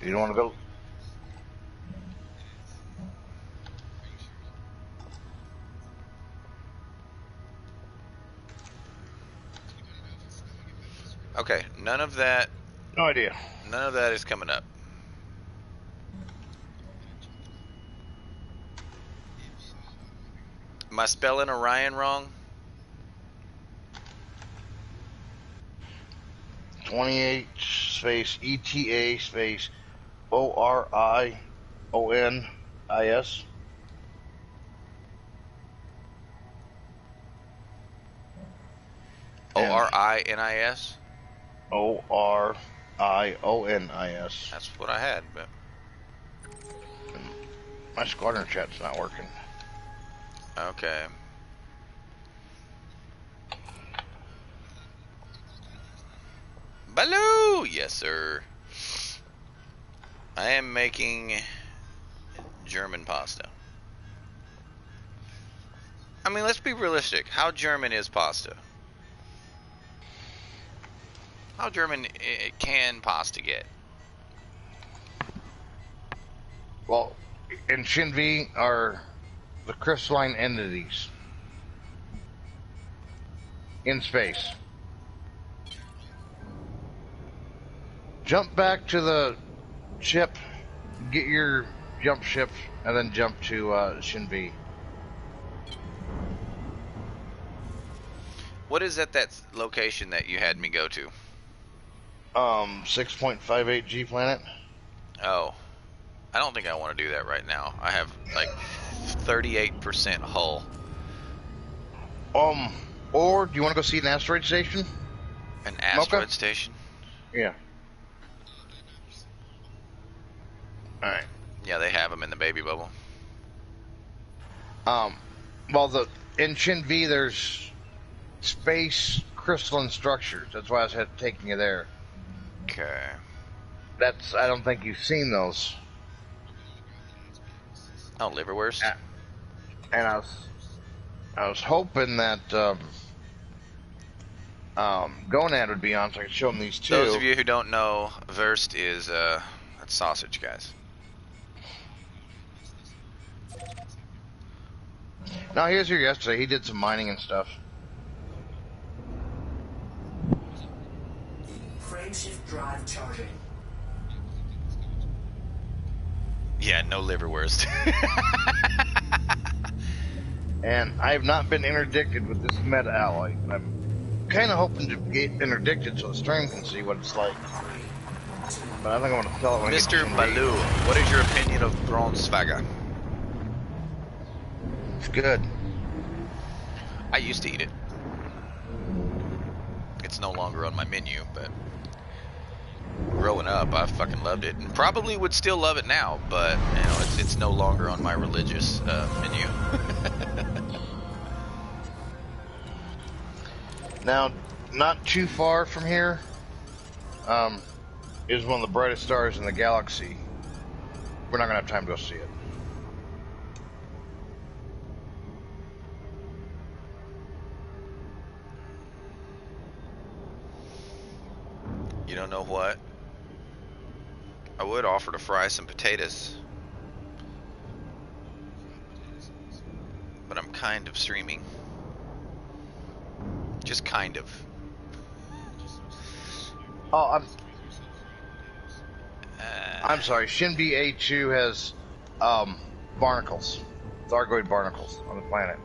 You don't want to go? Okay, none of that No idea. is coming up. Am I spelling Orion wrong? 28 space ETA space ORIONIS. ORINIS? ORIONIS. That's what I had, but My squadron chat's not working. okay. Baloo! Yes, sir. I am making German pasta. I mean, let's be realistic. How German is pasta? How German can pasta get? Well, in Shinvi are the crystalline entities in space. Jump back to the ship, get your jump ship, and then jump to Shinvi. What is at that location that you had me go to? 6.58 G planet. Oh, I don't think I want to do that right now. I have like 38% hull. Or do you want to go see an asteroid station? An asteroid Mocha? station? Yeah. All right. Yeah, they have them in the baby bubble. Well, in Shinvi there's space crystalline structures. That's why I was taking you there. Okay. I don't think you've seen those. Oh, liverwurst? And I was hoping that Gonad would be on so I could show him these two. Those of you who don't know, Wurst is that's sausage, guys. No, he was here yesterday. He did some mining and stuff. Frameshift drive charging. Yeah, no liverwurst. And I have not been interdicted with this meta alloy. I'm kind of hoping to get interdicted so the stream can see what it's like. But I think I want to tell it when Mr. I get to Baloo, what is your opinion of Braunschweiger? It's good. I used to eat it. It's no longer on my menu, but growing up, I fucking loved it, and probably would still love it now. But you know, it's no longer on my religious menu. Now, not too far from here, is one of the brightest stars in the galaxy. We're not gonna have time to go see it. You don't know what? I would offer to fry some potatoes, but I'm kind of streaming. Just kind of. Oh, I'm sorry. Shinbi A2 has barnacles, Thargoid barnacles on the planet.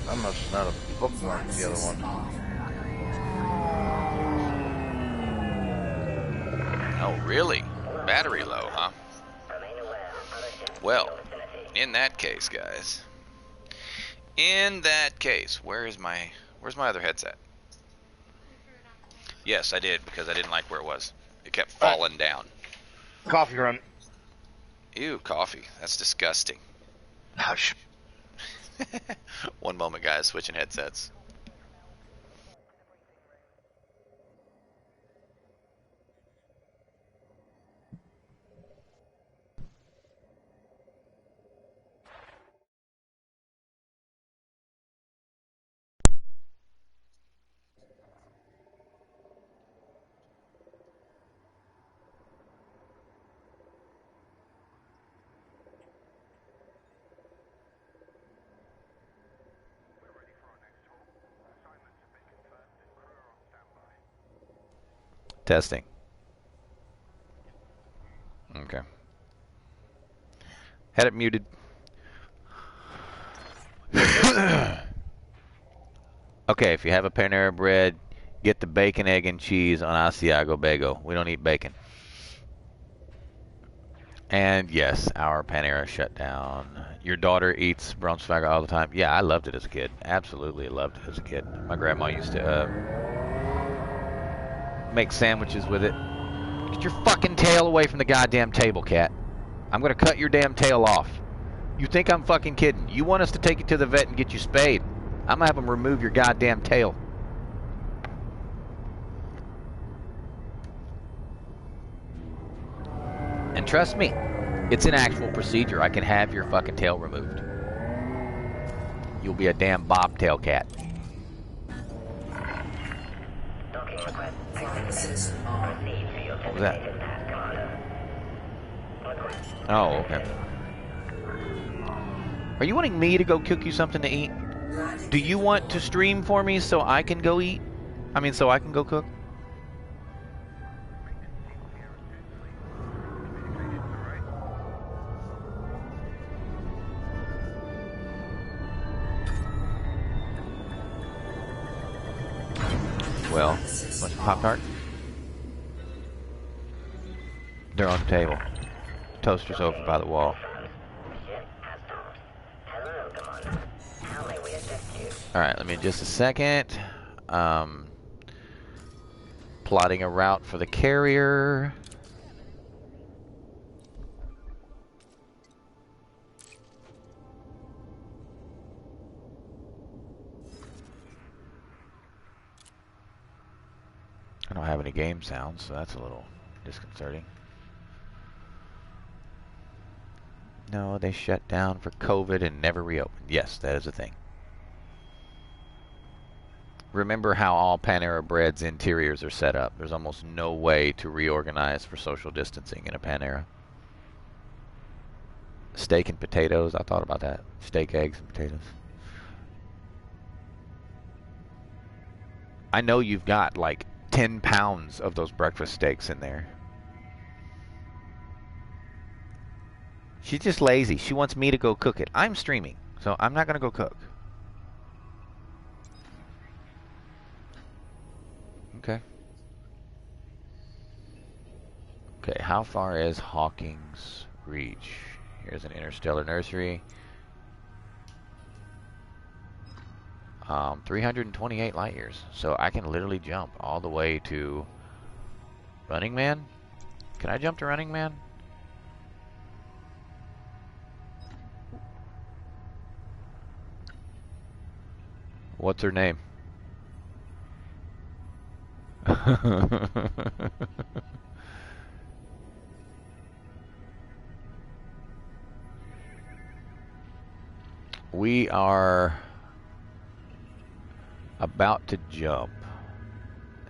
I must not have bookmarked the other one. Oh, really? Battery low, huh? Well, in that case, guys. In that case, where's my other headset? Yes, I did, because I didn't like where it was. It kept falling down. Coffee run. Ew, coffee. That's disgusting. Hush. One moment, guys. Switching headsets. Testing. Okay. Had it muted. Okay, if you have a Panera Bread, get the bacon, egg, and cheese on Asiago Bagel. We don't eat bacon. And yes, our Panera shut down. Your daughter eats Braunschweiger all the time. Yeah, I loved it as a kid. Absolutely loved it as a kid. My grandma used to make sandwiches with it. Get your fucking tail away from the goddamn table, cat. I'm gonna cut your damn tail off. You think I'm fucking kidding? You want us to take you to the vet and get you spayed? I'm gonna have them remove your goddamn tail. And trust me, it's an actual procedure. I can have your fucking tail removed. You'll be a damn bobtail cat. What was that? Oh, okay. Are you wanting me to go cook you something to eat? Do you want to stream for me so I can go eat? I mean, so I can go cook? Well, what's Pop-Tart? They're on the table. Toaster's over by the wall. Alright, let me just a second. Plotting a route for the carrier. I don't have any game sounds, so that's a little disconcerting. No, they shut down for COVID and never reopened. Yes, that is a thing. Remember how all Panera Bread's interiors are set up. There's almost no way to reorganize for social distancing in a Panera. Steak and potatoes, I thought about that. Steak, eggs, and potatoes. I know you've got like 10 pounds of those breakfast steaks in there. She's just lazy. She wants me to go cook it. I'm streaming, so I'm not going to go cook. Okay. Okay, how far is Hawking's Reach? Here's an interstellar nursery. 328 light years. So I can literally jump all the way to Running Man. Can I jump to Running Man? What's her name? We are about to jump.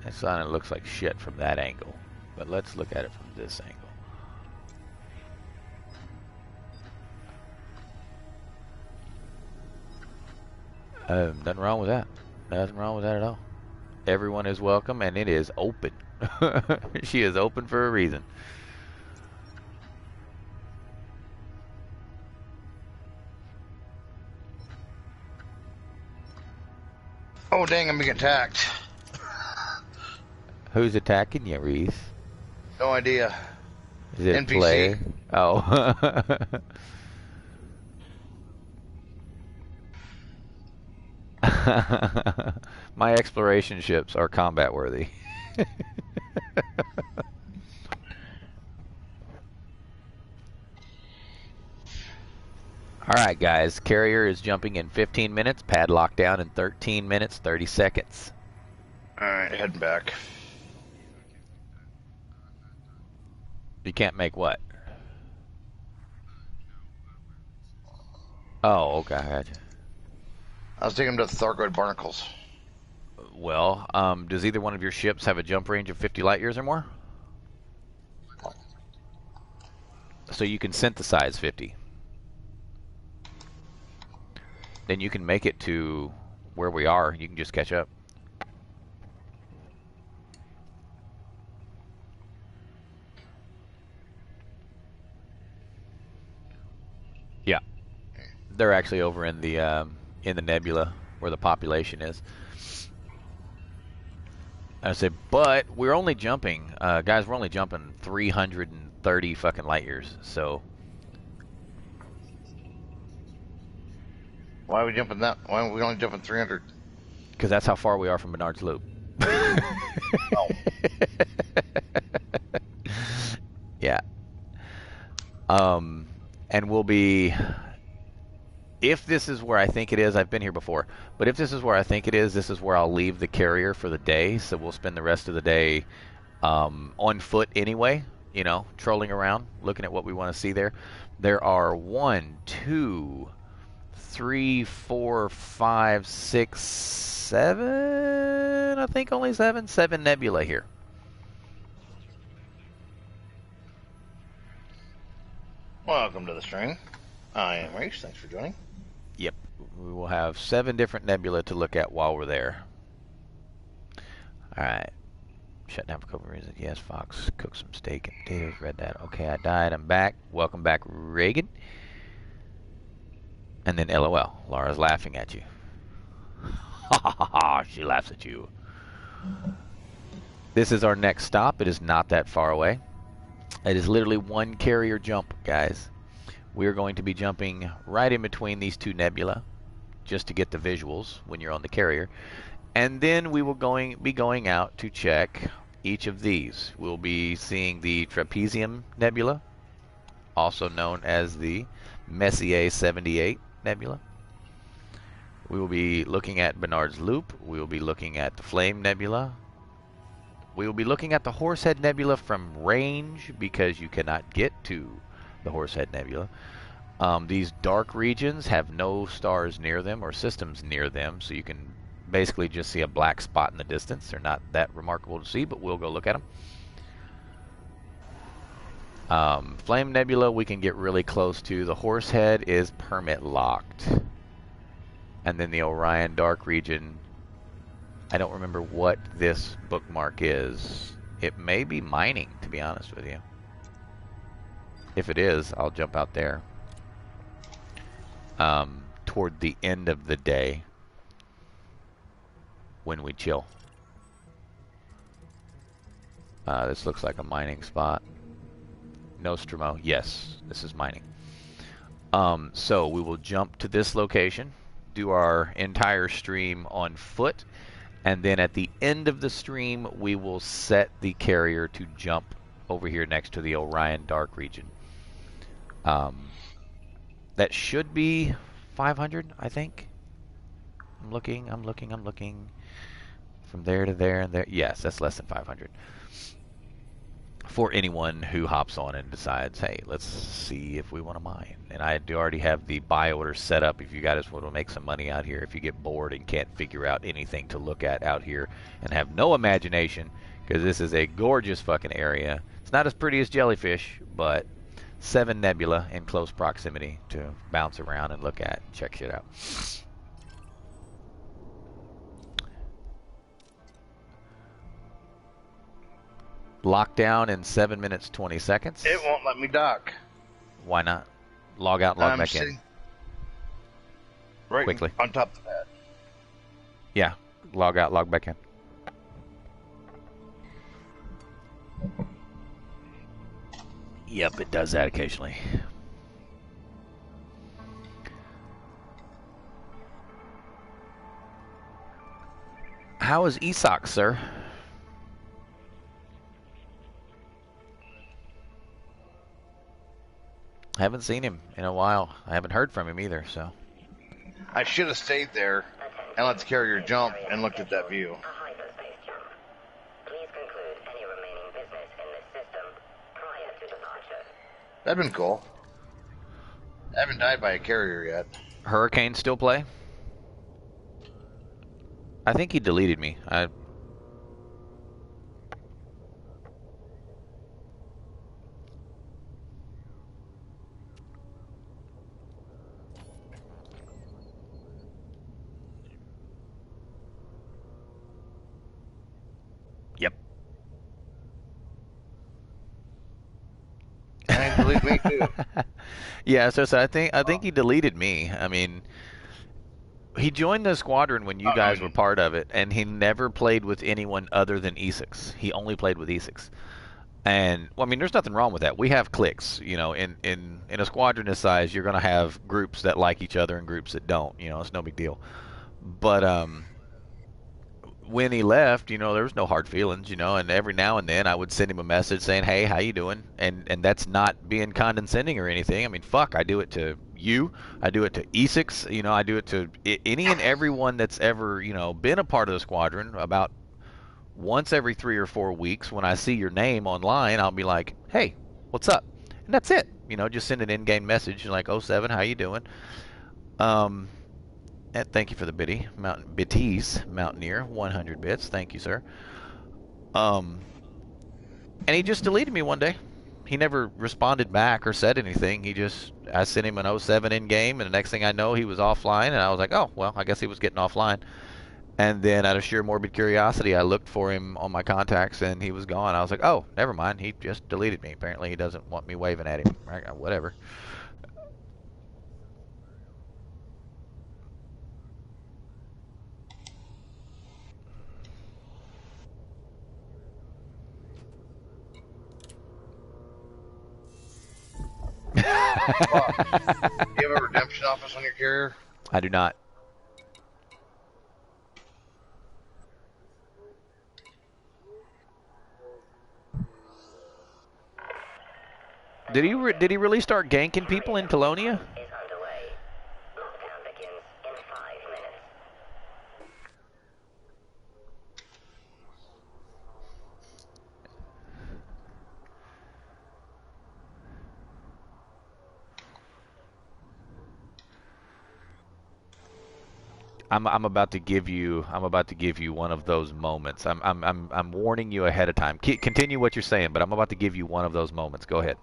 It looks like shit from that angle, but let's look at it from this angle. Nothing wrong with that. Nothing wrong with that at all. Everyone is welcome, and it is open. She is open for a reason. Oh, dang, I'm being attacked. Who's attacking you, Reese? No idea. Is it NPC. player? Oh. My exploration ships are combat worthy. Alright guys, carrier is jumping in 15 minutes, padlock down in 13 minutes, 30 seconds. Alright, heading back. You can't make what? Oh, okay, I gotcha. I was taking them to the Thargoid Barnacles. Well, does either one of your ships have a jump range of 50 light years or more? So you can synthesize 50. Then you can make it to where we are. You can just catch up. Yeah, they're actually over in the nebula where the population is. I said, but we're only jumping, guys. We're only jumping 300 and 30 fucking light years. So Why are we jumping that? Why are we only jumping 300? because that's how far we are from Bernard's Loop. Oh. Yeah. And we'll be, if this is where I think it is, I've been here before, but if this is where I think it is, this is where I'll leave the carrier for the day. So we'll spend the rest of the day on foot anyway, you know, trolling around, looking at what we want to see there. There are 1, 2, 3, 4, 5, 6, 7, I think only 7 nebula here. Welcome to the stream. I am Reese. Thanks for joining. Yep. We will have 7 different nebula to look at while we're there. Alright. Shut down for COVID reasons. Yes, Fox. Cook some steak and potatoes. Read that. Okay, I died. I'm back. Welcome back, Reagan. And then LOL. Laura's laughing at you. Ha ha ha ha. She laughs at you. This is our next stop. It is not that far away. It is literally 1 carrier jump, guys. We're going to be jumping right in between these 2 nebula just to get the visuals when you're on the carrier. And then we will be going out to check each of these. We'll be seeing the Trapezium Nebula, also known as the Messier 78 Nebula. We will be looking at Bernard's Loop. We will be looking at the Flame Nebula. We will be looking at the Horsehead Nebula from range because you cannot get to the Horsehead Nebula. These dark regions have no stars near them or systems near them, so you can basically just see a black spot in the distance. They're not that remarkable to see, but we'll go look at them. Flame Nebula we can get really close to. The Horsehead is permit locked. And then the Orion Dark region, I don't remember what this bookmark is. It may be mining, to be honest with you. If it is, I'll jump out there. Toward the end of the day when we chill. This looks like a mining spot. Nostromo, yes, this is mining. So we will jump to this location, do our entire stream on foot, and then at the end of the stream we will set the carrier to jump over here next to the Orion Dark region. That should be 500, I think. I'm looking from there to there and there. Yes, that's less than 500. For anyone who hops on and decides, hey, let's see if we want to mine. And I do already have the buy order set up if you guys want to make some money out here. If you get bored and can't figure out anything to look at out here and have no imagination, because this is a gorgeous fucking area. It's not as pretty as Jellyfish, but 7 nebula in close proximity to bounce around and look at and check shit out. Lockdown in 7 minutes 20 seconds. It won't let me dock. Why not? Log out, log back in. Right quickly on top of that. Yeah, log out, log back in. Yep, it does that occasionally. How is Isak, sir? Haven't seen him in a while. I haven't heard from him either, so. I should have stayed there and let the carrier jump and looked at that view. That'd been cool. I haven't died by a carrier yet. Hurricane still play? I think he deleted me. Yep. And he deleted me too. Yeah, so I think he deleted me. I mean, he joined the squadron when you guys were part of it, and he never played with anyone other than E6. He only played with E6. And well, I mean, there's nothing wrong with that. We have cliques, you know. In a squadron this size, you're going to have groups that like each other and groups that don't. You know, it's no big deal. But when he left, you know, there was no hard feelings, you know, and every now and then I would send him a message saying, "Hey, how you doing?" And that's not being condescending or anything. I mean, fuck, I do it to you, I do it to E6, you know, I do it to any and everyone that's ever, you know, been a part of the squadron. About once every 3 or 4 weeks, when I see your name online, I'll be like, "Hey, what's up?" And that's it. You know, just send an in-game message like, "Oh, 07, how you doing?" Um, and thank you for the Bitties Mountaineer, 100 bits. Thank you, sir. And he just deleted me one day. He never responded back or said anything. I sent him an 07 in game, and the next thing I know, he was offline, and I was like, oh, well, I guess he was getting offline. And then out of sheer morbid curiosity, I looked for him on my contacts, and he was gone. I was like, oh, never mind. He just deleted me. Apparently, he doesn't want me waving at him. Right? Whatever. Do you have a redemption office on your carrier? I do not. Did he really start ganking people in Colonia? I'm about to give you one of those moments. I'm warning you ahead of time. Continue what you're saying, but I'm about to give you one of those moments. Go ahead.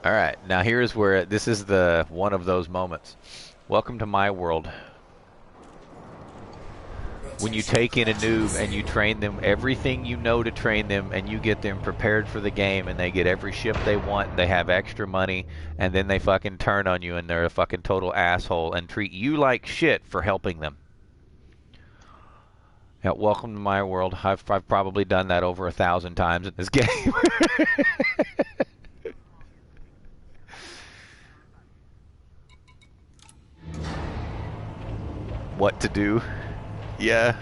All right, now here's where this is the one of those moments. Welcome to my world. When you take in a noob and you train them everything you know to train them, and you get them prepared for the game, and they get every ship they want, and they have extra money, and then they fucking turn on you and they're a fucking total asshole and treat you like shit for helping them. Yeah, welcome to my world. I've probably done that over 1,000 times in this game. What to do? Yeah.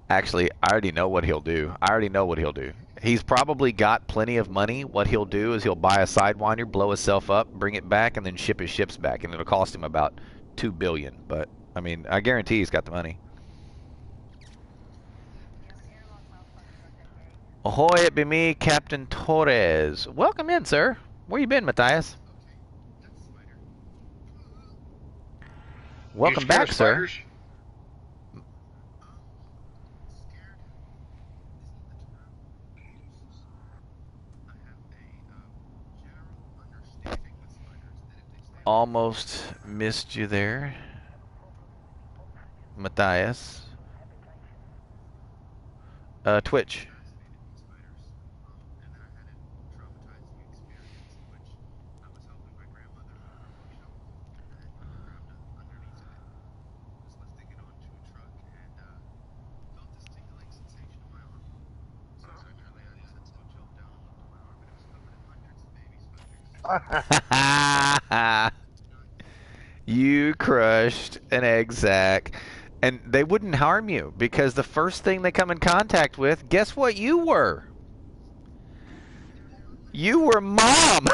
Actually, I already know what he'll do. He's probably got plenty of money. What he'll do is he'll buy a Sidewinder, blow himself up, bring it back, and then ship his ships back. And it'll cost him about $2 billion. But, I mean, I guarantee he's got the money. Ahoy, it be me, Captain Torres. Welcome in, sir. Where you been, Matthias? Welcome back, sir. Almost missed you there, Matthias. Twitch. You crushed an egg sack. And they wouldn't harm you because the first thing they come in contact with, guess what you were? You were mom.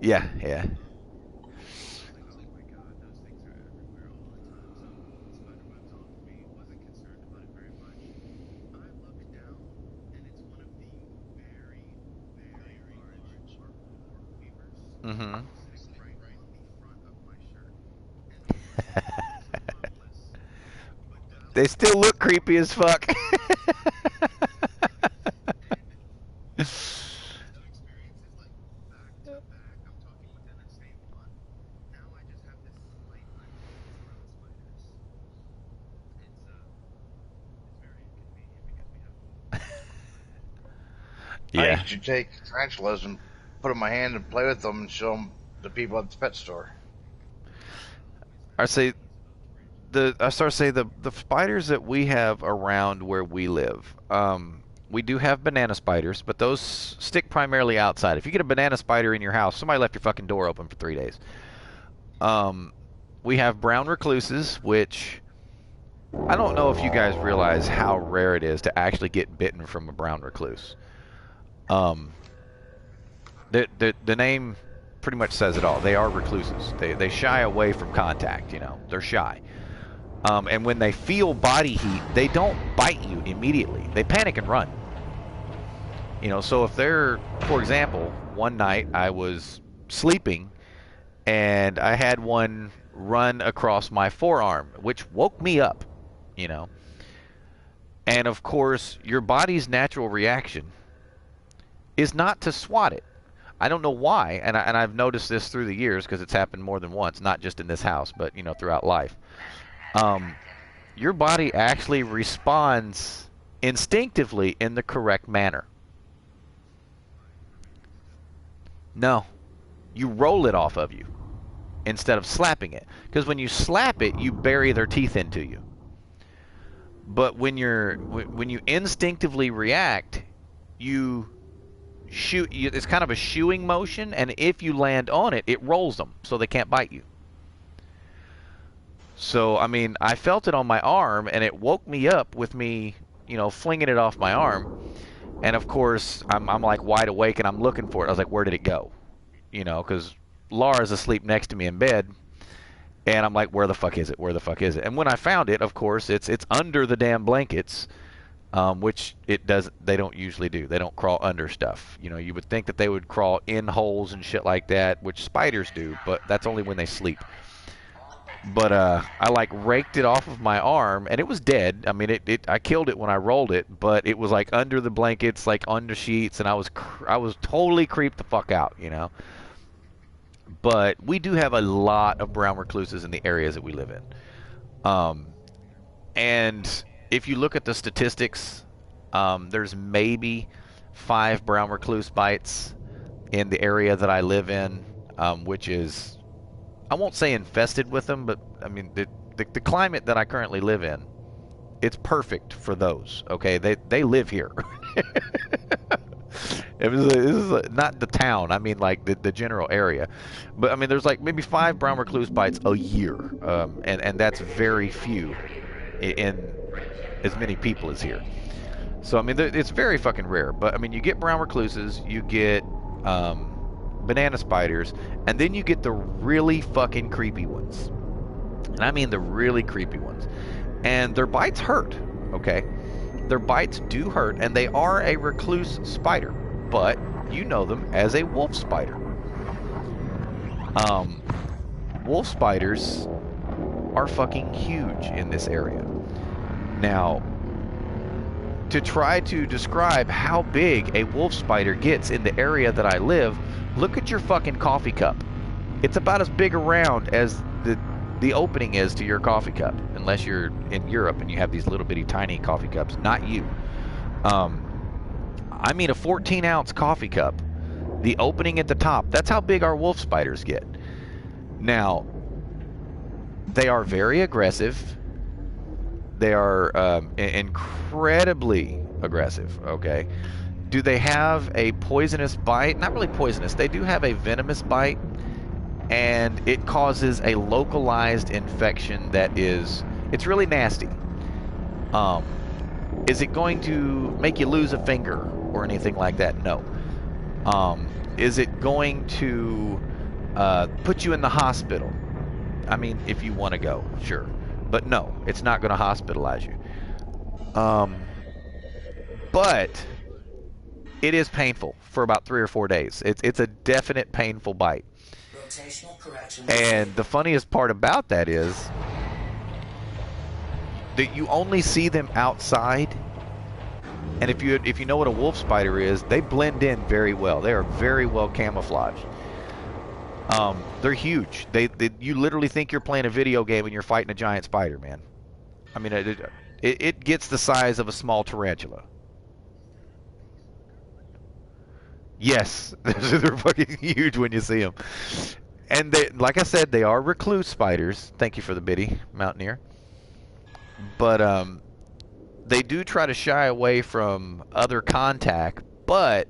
Yeah, yeah. Mm-hmm. They still look creepy as fuck. I Yeah. used to take tarantulas and put them in my hand and play with them and show them to people at the pet store. I say I start to say the spiders that we have around where we live. We do have banana spiders, but those stick primarily outside. If you get a banana spider in your house, somebody left your fucking door open for 3 days. Um, we have brown recluses, which I don't know if you guys realize how rare it is to actually get bitten from a brown recluse. Um, the name pretty much says it all. They are recluses. They shy away from contact. You know, they're shy. And when they feel body heat, they don't bite you immediately. They panic and run. You know, so if they're, for example, one night I was sleeping and I had one run across my forearm, which woke me up, you know. And of course, your body's natural reaction is not to swat it. I don't know why, and I've noticed this through the years because it's happened more than once, not just in this house, but, you know, throughout life. Your body actually responds instinctively in the correct manner. No, you roll it off of you instead of slapping it. Because when you slap it, you bury their teeth into you. But when you instinctively react, you shoot. It's kind of a shooing motion, and if you land on it, it rolls them so they can't bite you. So, I mean, I felt it on my arm, and it woke me up with me, you know, flinging it off my arm. And of course, I'm like wide awake, and I'm looking for it. I was like, where did it go? You know, because Laura's asleep next to me in bed, and I'm like, where the fuck is it? Where the fuck is it? And when I found it, of course, it's under the damn blankets, which it does. They don't usually do. They don't crawl under stuff. You know, you would think that they would crawl in holes and shit like that, which spiders do, but that's only when they sleep. But I like raked it off of my arm, and it was dead. I mean, I killed it when I rolled it, but it was like under the blankets, like under sheets, and I was totally creeped the fuck out, you know. But we do have a lot of brown recluses in the areas that we live in, and if you look at the statistics, there's maybe 5 brown recluse bites in the area that I live in, which is, I won't say infested with them, but I mean the climate that I currently live in, it's perfect for those. Okay, they live here. This is not the town. I mean, like the general area. But I mean, there's like maybe 5 brown recluse bites a year, and that's very few in as many people as here. So I mean, it's very fucking rare. But I mean, you get brown recluses, you get banana spiders, and then you get the really fucking creepy ones. And I mean the really creepy ones. And their bites hurt, okay? Their bites do hurt, and they are a recluse spider, but you know them as a wolf spider. Wolf spiders are fucking huge in this area. Now, to try to describe how big a wolf spider gets in the area that I live, look at your fucking coffee cup. It's about as big around as the opening is to your coffee cup, unless you're in Europe and you have these little bitty tiny coffee cups. Not you. I mean a 14-ounce coffee cup. The opening at the top, that's how big our wolf spiders get. Now, they are very aggressive. They are incredibly aggressive, okay? Do they have a poisonous bite? Not really poisonous. They do have a venomous bite, and it causes a localized infection that it's really nasty. Is it going to make you lose a finger or anything like that? No. Is it going to put you in the hospital. I mean, if you want to go, sure. But no, it's not going to hospitalize you. But it is painful for about 3 or 4 days. It's a definite painful bite. Rotational correction. And the funniest part about that is that you only see them outside. And if you know what a wolf spider is, they blend in very well. They are very well camouflaged. They're huge. You literally think you're playing a video game and you're fighting a giant spider, man. I mean, it gets the size of a small tarantula. Yes, they're fucking huge when you see them. And they, like I said, they are recluse spiders. Thank you for the biddy, Mountaineer. But they do try to shy away from other contact, but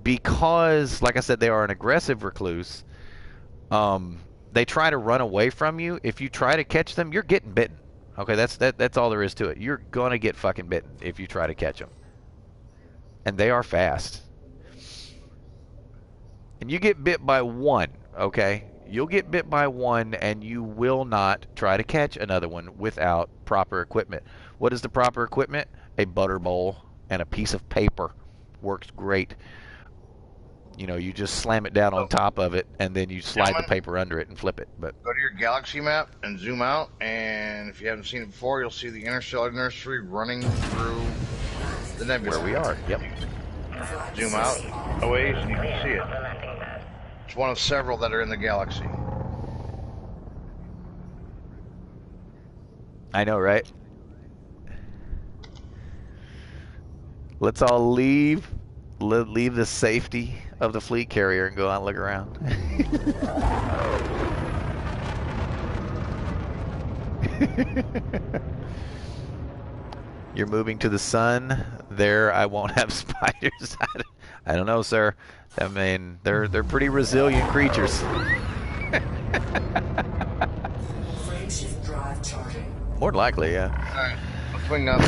because, like I said, they are an aggressive recluse, they try to run away from you. If you try to catch them, you're getting bitten. Okay, that's all there is to it. You're gonna get fucking bitten if you try to catch them. And they are fast. And you get bit by one, okay? You'll get bit by one, and you will not try to catch another one without proper equipment. What is the proper equipment? A butter bowl and a piece of paper. Works great. You know, you just slam it down on top of it, and then you slide the paper under it and flip it. But go to your galaxy map and zoom out, and if you haven't seen it before, you'll see the interstellar nursery running through the nebula. Where we are, yep. Zoom out a ways, and you can see it. It's one of several that are in the galaxy. I know, right? Let's all leave the safety of the fleet carrier and go out and look around. You're moving to the sun. There, I won't have spiders. I don't know, sir. I mean, they're pretty resilient creatures. Frameshift drive charging. More than likely, yeah. Alright, let's swing up.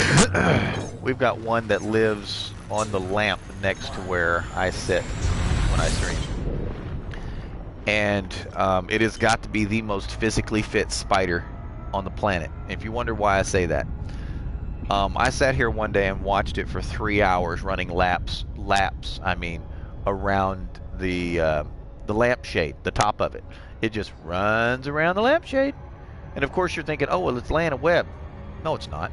We've got one that lives on the lamp next to where I sit when I stream. And it has got to be the most physically fit spider on the planet. If you wonder why I say that, I sat here one day and watched it for 3 hours running laps, I mean, around the lampshade, the top of it. It just runs around the lampshade. And of course you're thinking, oh, well, it's laying a web. No, it's not.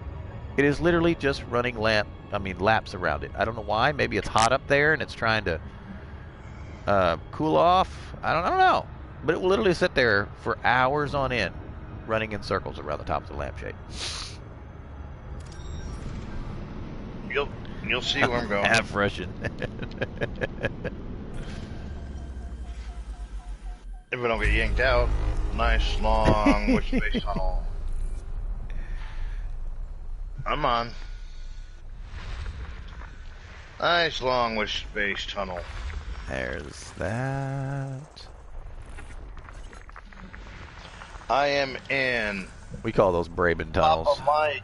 It is literally just running laps around it. I don't know why. Maybe it's hot up there and it's trying to cool off. I don't know. But it will literally sit there for hours on end, running in circles around the top of the lampshade. You'll see where I'm going. Half Russian. If we don't get yanked out, nice long witch space tunnel. I'm on. Nice long witch space tunnel. There's that. I am in. We call those Braben tunnels. Papa Mike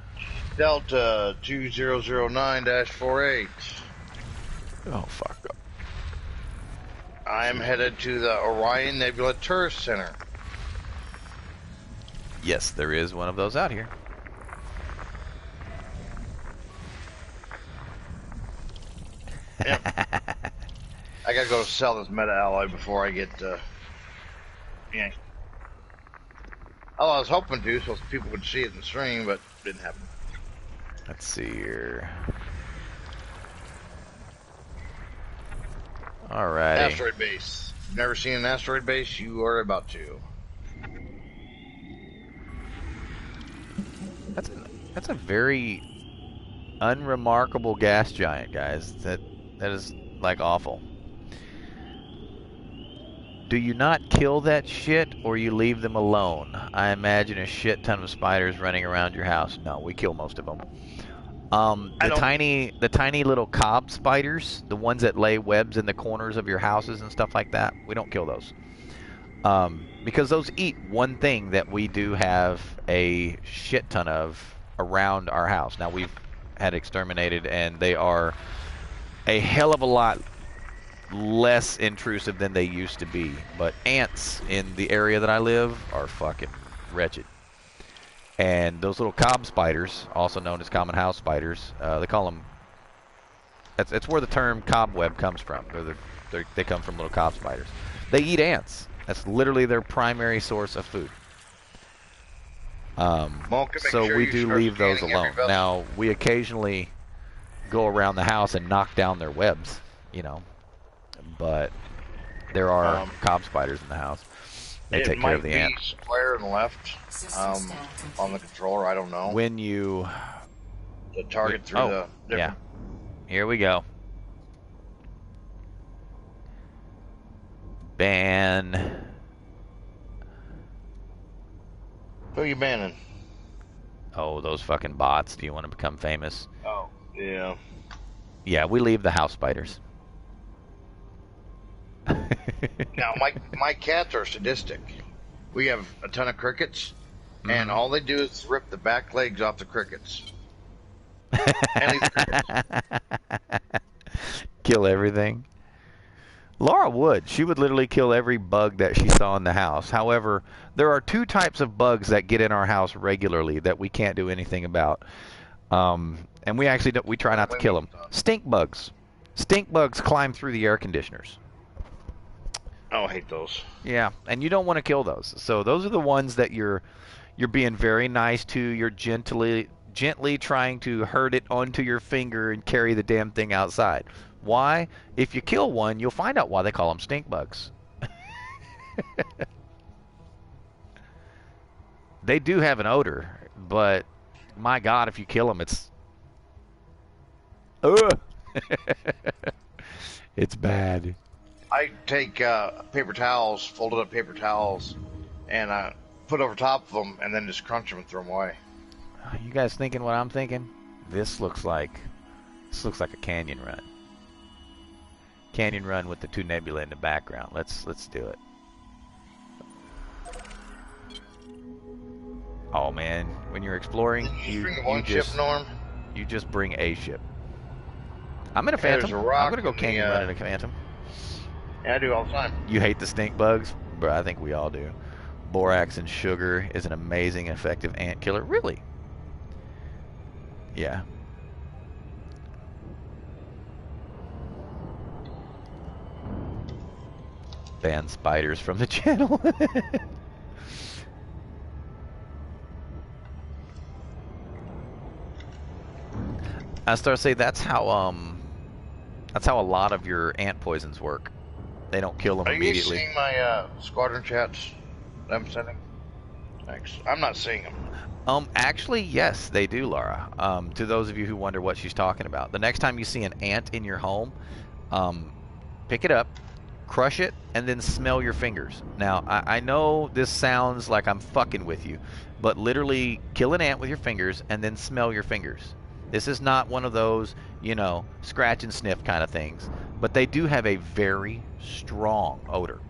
Delta 2009-48. Oh, fuck up. I am headed to the Orion Nebula Tourist Center. Yes, there is one of those out here. Yep. I gotta go sell this meta alloy before I get yanked. Oh, I was hoping to, so people could see it in the stream, but didn't happen. Let's see here. Alrighty. Asteroid base. If you've never seen an asteroid base, you are about to. That's a very unremarkable gas giant, guys. That is like awful. Do you not kill that shit, or you leave them alone? I imagine a shit ton of spiders running around your house. No, we kill most of them. The tiny little cob spiders, the ones that lay webs in the corners of your houses and stuff like that, we don't kill those. Because those eat one thing that we do have a shit ton of around our house. Now, we've had exterminated, and they are a hell of a lot less intrusive than they used to be. But ants in the area that I live are fucking wretched. And those little cob spiders, also known as common house spiders, they call them. That's where the term cobweb comes from. They come from little cob spiders. They eat ants. That's literally their primary source of food. So sure we do leave those alone. Now, we occasionally go around the house and knock down their webs, you know. But there are cob spiders in the house. They take care of the ant. Square and left on the controller. I don't know. When you the target through the yeah. Here we go. Ban. Who are you banning? Oh, those fucking bots. Do you want to become famous? Oh, yeah. Yeah, we leave the house spiders. Now, my cats are sadistic. We have a ton of crickets, and all they do is rip the back legs off the crickets. Kill everything. Laura would. She would literally kill every bug that she saw in the house. However, there are two types of bugs that get in our house regularly that we can't do anything about. And we actually we try not to kill them. Stink bugs. Stink bugs climb through the air conditioners. Oh, I hate those. Yeah, and you don't want to kill those. So those are the ones that you're being very nice to. You're gently trying to herd it onto your finger and carry the damn thing outside. Why? If you kill one, you'll find out why they call them stink bugs. They do have an odor, but my God, if you kill them, it's it's bad. I take paper towels, folded up paper towels, and put over top of them, and then just crunch them and throw them away. You guys thinking what I'm thinking? This looks like a canyon run. Canyon run with the two nebula in the background. Let's do it. Oh man, when you're exploring, you just bring a ship. I'm in a Phantom. I'm gonna go canyon run in a Phantom. Yeah, I do all the time. You hate the stink bugs, but I think we all do. Borax and sugar is an amazing and effective ant killer. Really? Yeah. Ban spiders from the channel. I start to say that's how a lot of your ant poisons work. They don't kill them immediately. Are you seeing my squadron chats that I'm sending? Thanks. I'm not seeing them. Actually, yes, they do, Laura. To those of you who wonder what she's talking about, the next time you see an ant in your home, pick it up, crush it, and then smell your fingers. Now, I know this sounds like I'm fucking with you, but literally kill an ant with your fingers and then smell your fingers. This is not one of those, you know, scratch and sniff kind of things, but they do have a very strong odor.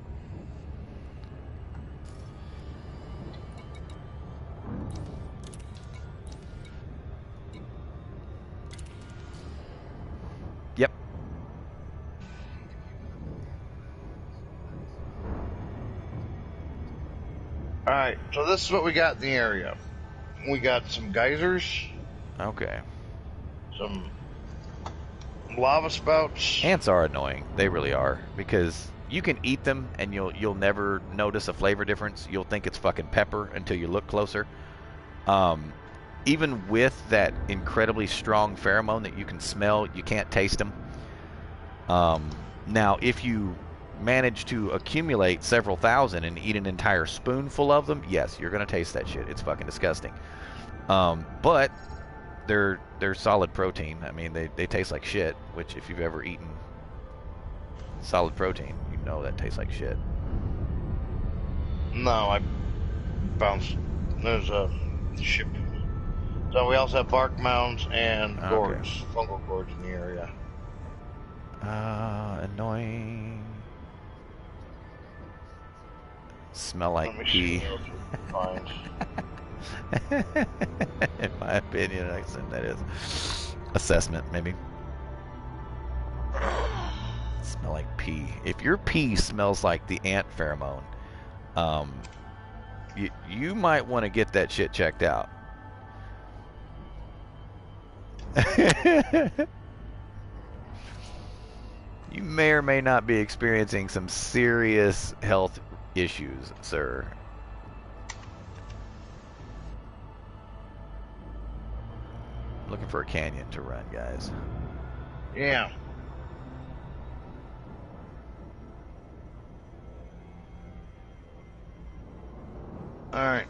Yep. Alright, so this is what we got in the area. We got some geysers. Okay. Some lava spouts. Ants are annoying. They really are, because you can eat them and you'll never notice a flavor difference. You'll think it's fucking pepper until you look closer. Even with that incredibly strong pheromone that you can smell, you can't taste them. Now, if you manage to accumulate several thousand and eat an entire spoonful of them, yes, you're gonna taste that shit. It's fucking disgusting. But they're solid protein. I mean, they taste like shit, which if you've ever eaten solid protein, you know that tastes like shit. No, I bounced. There's a ship. So we also have bark mounds and gourds, fungal gourds in the area. Annoying. Smell like pee. In my opinion, I assume that is assessment, maybe. Smell smell like pee. If your pee smells like the ant pheromone, you might want to get that shit checked out. You may or may not be experiencing some serious health issues, sir. Looking for a canyon to run, guys. Yeah. All right.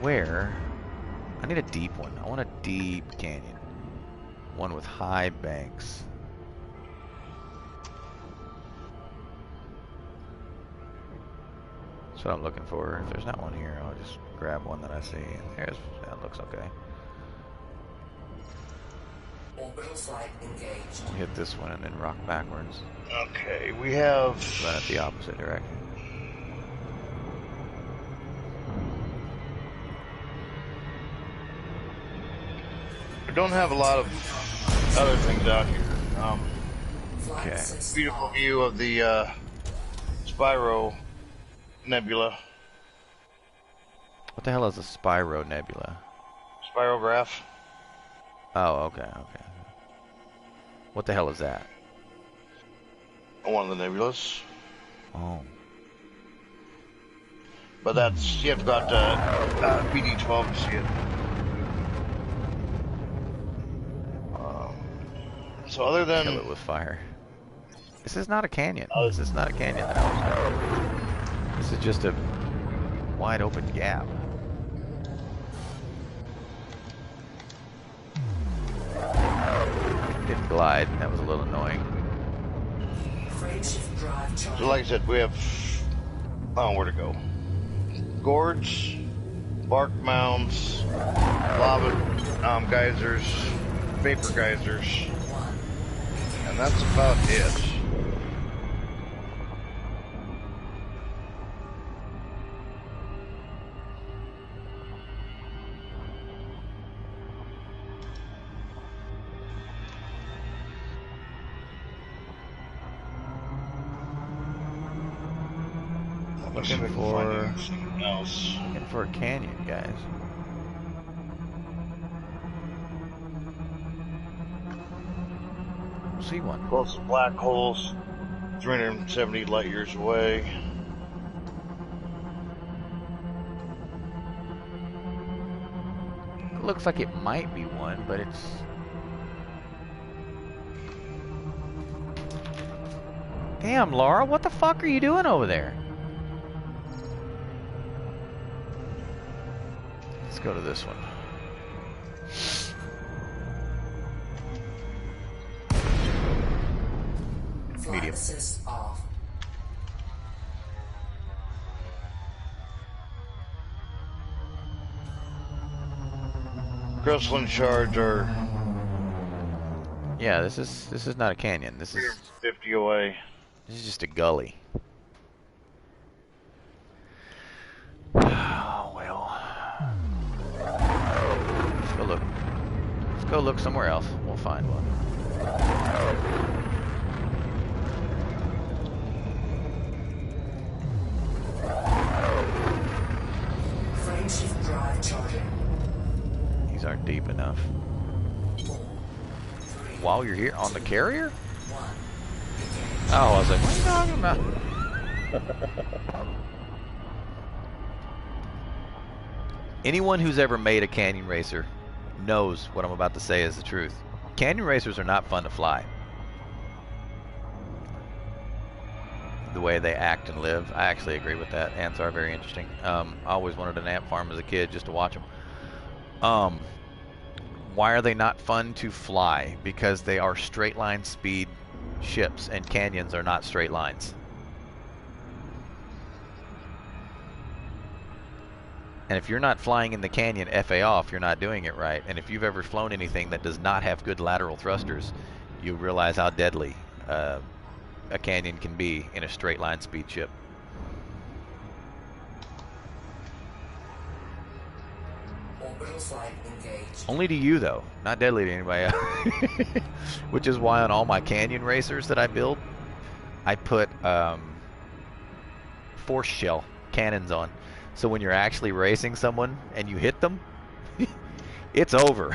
Where? I need a deep one. I want a deep canyon. One with high banks. That's what I'm looking for. If there's not one here, I'll just grab one that I see. That looks okay. Orbital flight engaged. We'll hit this one and then rock backwards. Okay, we have... Run it the opposite direction. We don't have a lot of other things out here. Okay. Beautiful view of the Spyro Nebula. What the hell is a Spyro Nebula? Spirograph. Oh, okay. What the hell is that? One of the nebulas. Oh. But that's, you have got BD12 to see it. So other than... Kill it with fire. This is not a canyon. This is not a canyon that I was. This is just a wide open gap. Didn't glide. That was a little annoying. Frameshift drive charging. So like I said, we have... Oh, where to go? Gourds, bark mounds, lava geysers, vapor geysers, and that's about it. Looking for a canyon, guys. See one. Close to black holes, 370 light years away. It looks like it might be one, but it's... Damn, Laura, what the fuck are you doing over there? Let's go to this one. Medium. Assist off. Crystalline shards are... Yeah, this is not a canyon. This is 50 away. This is just a gully. Oh, well. Let's go look. Let's go look somewhere else. We'll find one. Frameshift drive charging. These aren't deep enough. While you're here on the carrier? Oh, I was like, what are you talking about? Anyone who's ever made a canyon racer knows what I'm about to say is the truth. Canyon racers are not fun to fly. The way they act and live, I actually agree with that. Ants are very interesting. I always wanted an ant farm as a kid just to watch them. Why are they not fun to fly? Because they are straight line speed ships, and canyons are not straight lines. And if you're not flying in the canyon, FA off, you're not doing it right. And if you've ever flown anything that does not have good lateral thrusters, you realize how deadly a canyon can be in a straight line speed ship. Orbital flight engaged. Only to you, though. Not deadly to anybody else. Which is why on all my canyon racers that I build, I put force shell cannons on. So when you're actually racing someone and you hit them, it's over.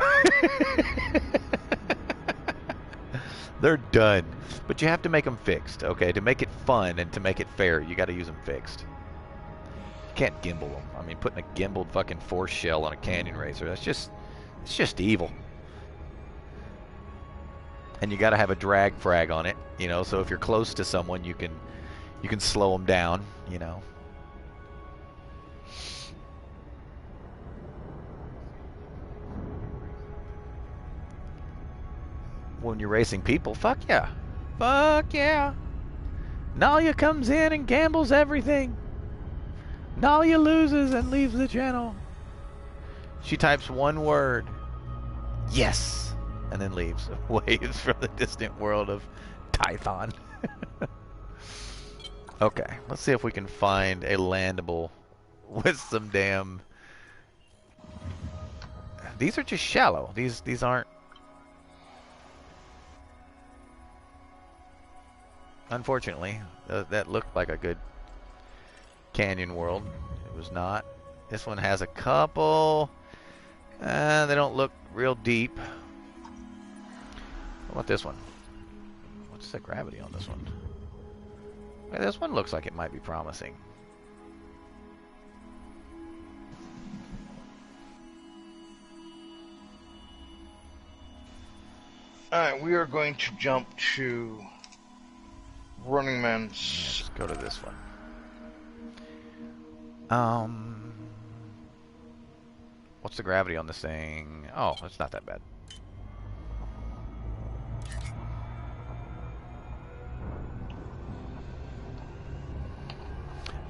They're done. But you have to make them fixed, okay? To make it fun and to make it fair, you got to use them fixed. You can't gimbal them. I mean, putting a gimbaled fucking force shell on a canyon racer, it's just evil. And you got to have a drag frag on it, you know, so if you're close to someone, you can slow them down, you know. When you're racing people, fuck yeah. Fuck yeah. Nalia comes in and gambles everything. Nalia loses and leaves the channel. She types one word. Yes. And then leaves. Waves from the distant world of Tython. Okay, let's see if we can find a landable with some damn... These are just shallow. These aren't... Unfortunately, that looked like a good canyon world. It was not. This one has a couple. They don't look real deep. What about this one? What's the gravity on this one? Hey, this one looks like it might be promising. Alright, we are going to jump to Running Man's. Let's go to this one. What's the gravity on this thing? Oh, it's not that bad.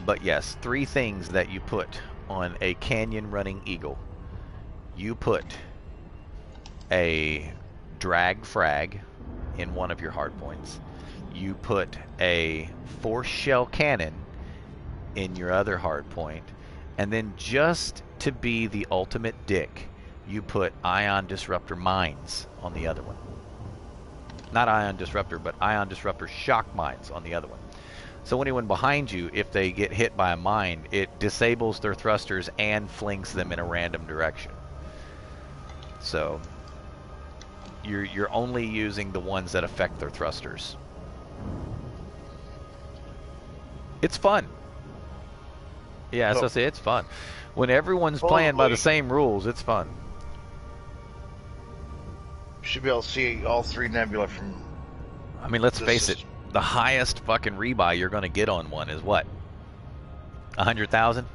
But yes, 3 things that you put on a canyon running eagle. You put a drag frag in one of your hard points. You put a force shell cannon in your other hard point. And then just to be the ultimate dick, you put ion disruptor mines on the other one. Not ion disruptor, but ion disruptor shock mines on the other one. So anyone behind you, if they get hit by a mine, it disables their thrusters and flings them in a random direction. So you're only using the ones that affect their thrusters. It's fun. Yeah, as I say, it's fun. When everyone's playing by the same rules, it's fun. You should be able to see all 3 nebula from... I mean, let's face it. The highest fucking rebuy you're going to get on one is what? 100,000?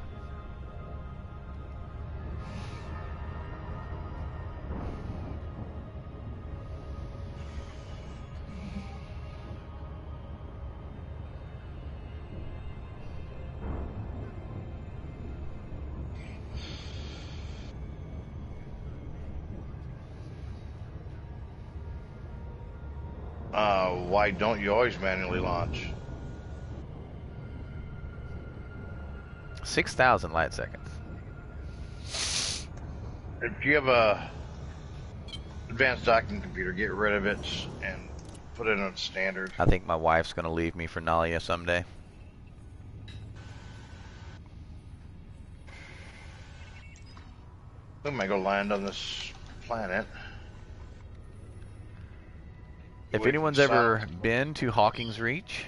Why don't you always manually launch? 6,000 light seconds. If you have a advanced docking computer, get rid of it and put it on standard. I think my wife's going to leave me for Nalia someday. We might go land on this planet. If anyone's ever been to Hawking's Reach,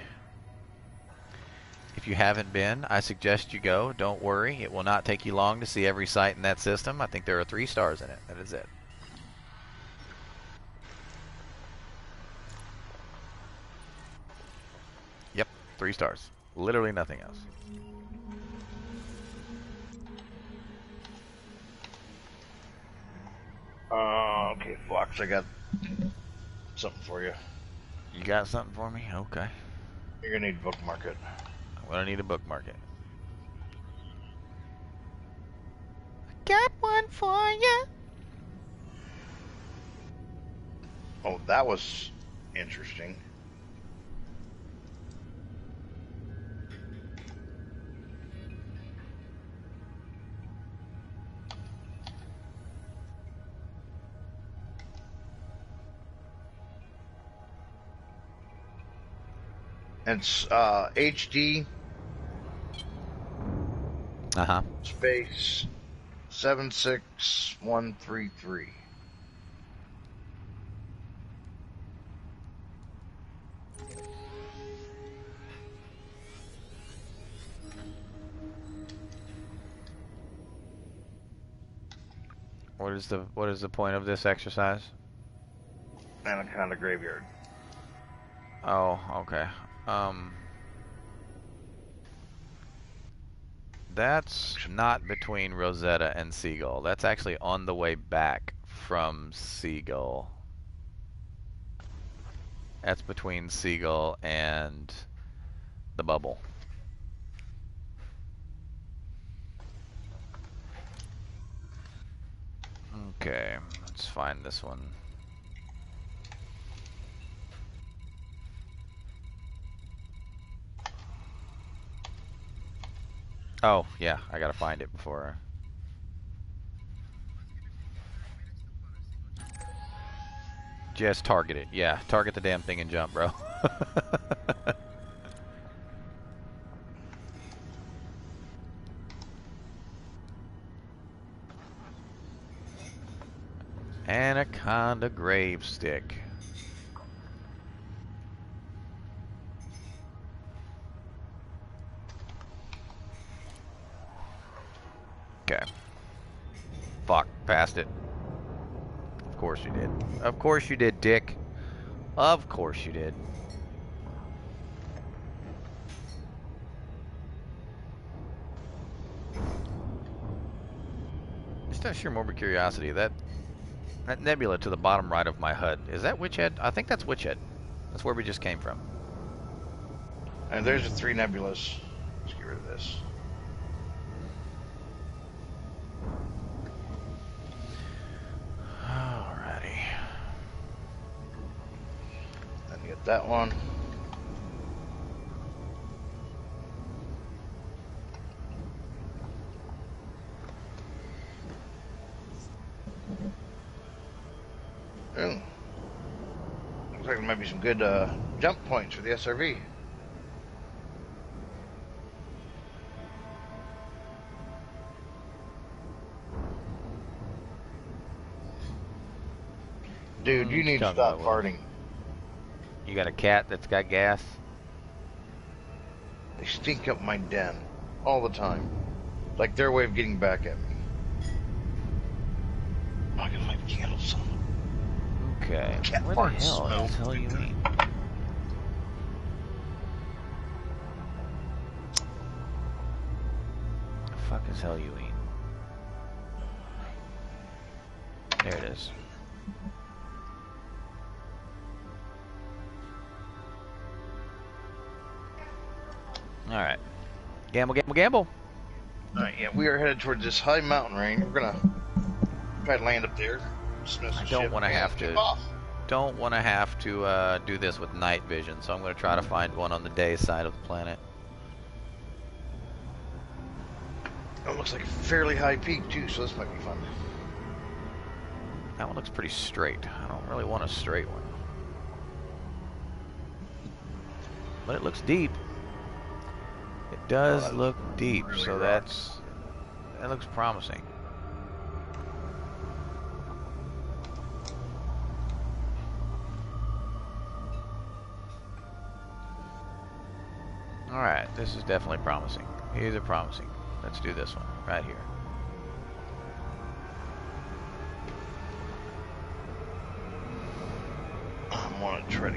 if you haven't been, I suggest you go. Don't worry. It will not take you long to see every site in that system. I think there are 3 stars in it. That is it. Yep, 3 stars. Literally nothing else. Okay, Fox, I got something for you. You got something for me? Okay. You're gonna need to bookmark it. I'm gonna need a bookmark it. Got one for you. Oh, that was interesting. It's HD space 76133. What is the point of this exercise? Anaconda Graveyard. Oh, okay. That's not between Rosetta and Seagull. That's actually on the way back from Seagull. That's between Seagull and the bubble. Okay, let's find this one. Oh, yeah, I gotta find it before. Just target it. Yeah, target the damn thing and jump, bro. Anaconda Gravestick. Okay. Fuck, passed it. Of course you did. Of course you did, dick. Of course you did. Just out of sheer morbid curiosity, that nebula to the bottom right of my HUD, is that Witch Head? I think that's Witch Head. That's where we just came from. And there's the 3 nebulas. Let's get rid of this. Alrighty. Then get that one. Ooh. Looks like there might be some good jump points for the SRV. Dude, you need to stop farting. You got a cat that's got gas? They stink up my den all the time. Like their way of getting back at me. Oh, I got my candles on. Okay. Cat Where the farts hell smell. is hell you mean? The fuck is hell you mean? There it is. Alright. Gamble, gamble, gamble. Alright, yeah, we are headed towards this high mountain range. We're gonna try to land up there. I don't want to have to. Don't want to have to do this with night vision, so I'm going to try to find one on the day side of the planet. It looks like a fairly high peak too, so this might be fun. That one looks pretty straight. I don't really want a straight one. But it looks deep. It does look deep, really so that looks promising. Alright, this is definitely promising. These are promising. Let's do this one, right here.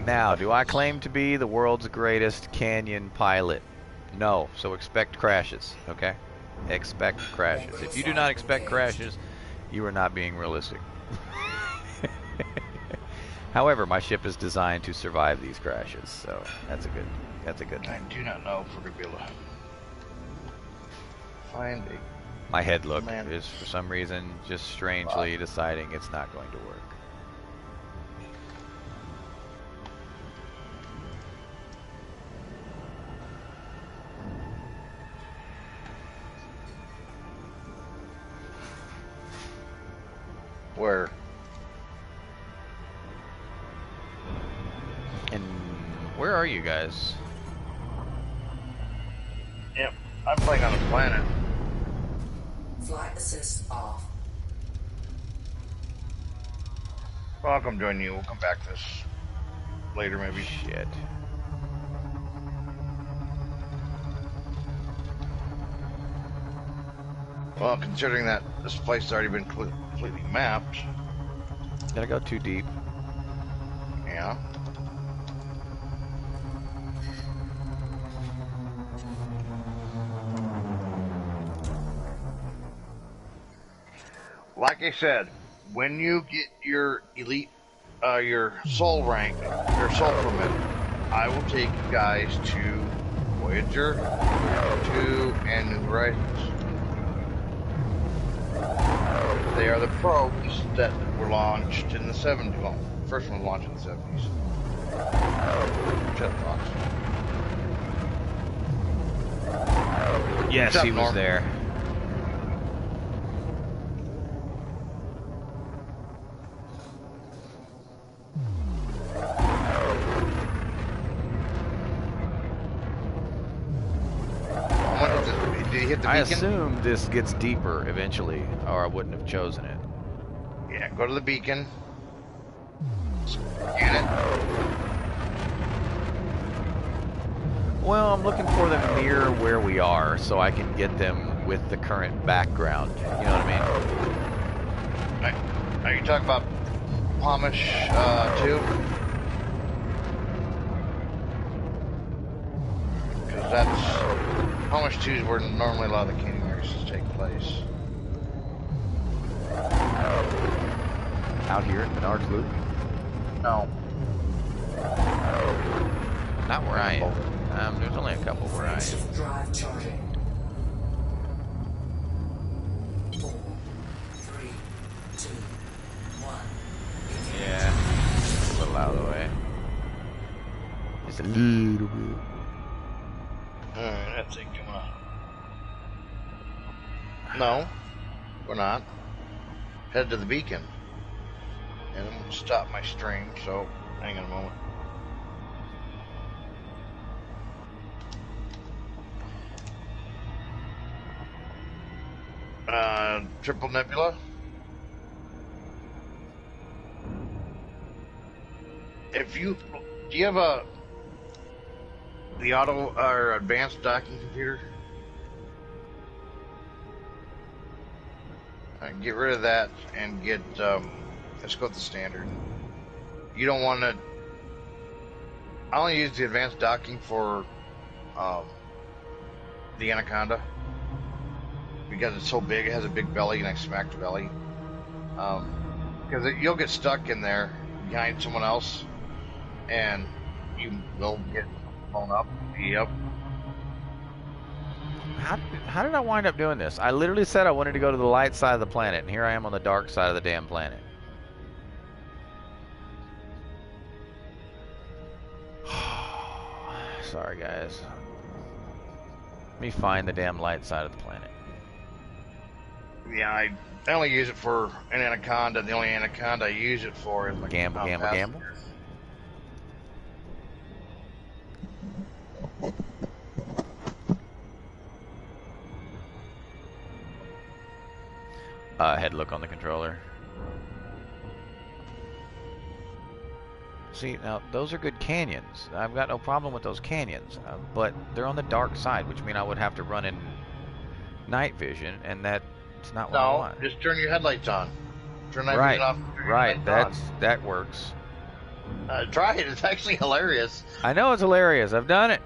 Now, do I claim to be the world's greatest canyon pilot? No, so expect crashes, okay? Expect crashes. If you do not expect crashes, you are not being realistic. However, my ship is designed to survive these crashes, so that's a good thing. I do not know if we're gonna be able to find a... My head look is for some reason just strangely deciding it's not going to work. Where? And where are you guys? I'm playing on a planet. Flight assist off. Well, I'll come join you. We'll come back to this later, maybe. Shit. Well, considering that this place has already been completely mapped. Gotta go too deep. Yeah. Like I said, when you get your elite, your soul rank, your soul permit, I will take you guys to Voyager 2 and New Horizons. They are the probes that were launched in the 70s. Well, the first one was launched in the 70s. Shut up, Fox. Yes, he was Norm? there. Did he hit the I beacon? assume this gets deeper eventually, or I wouldn't have chosen it. Yeah, go to the beacon. Scan it. Well, I'm looking for them near where we are, so I can get them with the current background. You know what I mean? Are you talking about Pomish 2? Because that's Pomish 2 is where normally a lot of the canyon races take place. Out here at Menard's Loop? No. Not where I am. There's only a couple where I am. Frameshift drive charging. 4, 3, 2, 1. Yeah. A little out of the way. Just a little bit. Alright, that's it. Come on. No, we're not. Head to the beacon. And I'm going to stop my stream, so hang on a moment. Triple Nebula. Do you have the auto or advanced docking computer? Get rid of that and get, let's go with the standard. You don't want to, I only use the advanced docking for, the Anaconda. Because it's so big, it has a big belly, and I smack the belly. Because you'll get stuck in there behind someone else, and you will get blown up. Yep. How did I wind up doing this? I literally said I wanted to go to the light side of the planet, and here I am on the dark side of the damn planet. Sorry, guys. Let me find the damn light side of the planet. Yeah, I only use it for an Anaconda. The only Anaconda I use it for is like Gamble. Head look on the controller. See, now those are good canyons. I've got no problem with those canyons, but they're on the dark side, which means I would have to run in night vision, and that's not what I want. Just turn your headlights on. Turn night vision off. That works. Try it. It's actually hilarious. I know it's hilarious. I've done it.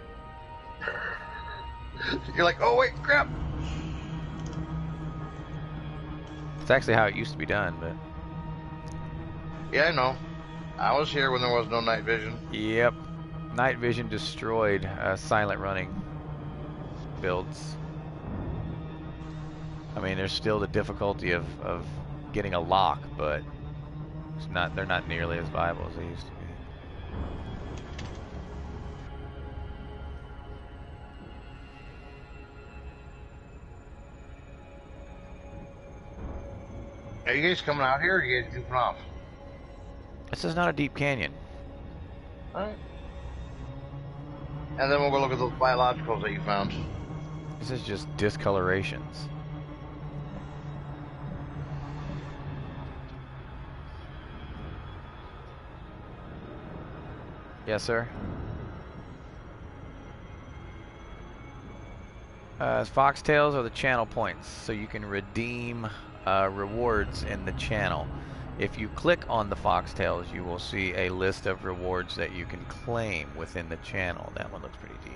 You're like, oh wait, crap. It's actually how it used to be done, but yeah, I know. I was here when there was no night vision. Yep. Night vision destroyed silent running builds. I mean, there's still the difficulty of getting a lock, but they're not nearly as viable as they used to be. Are you guys coming out here, or are you guys goofing off? This is not a deep canyon. Alright. And then we'll go look at those biologicals that you found. This is just discolorations. Yes, sir. Foxtails are the channel points, so you can redeem rewards in the channel. If you click on the foxtails, you will see a list of rewards that you can claim within the channel. That one looks pretty deep.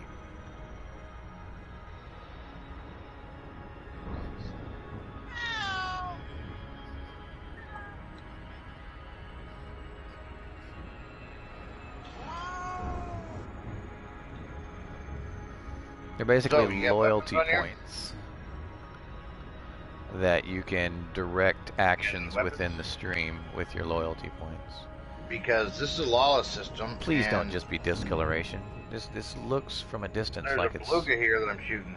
They're basically So, you got loyalty weapons on here? points that you can direct actions Weapons? within the stream with your loyalty points. Because this is a lawless system. Please don't and just be discoloration. This looks from a distance there's like a it's... beluga here that I'm shooting.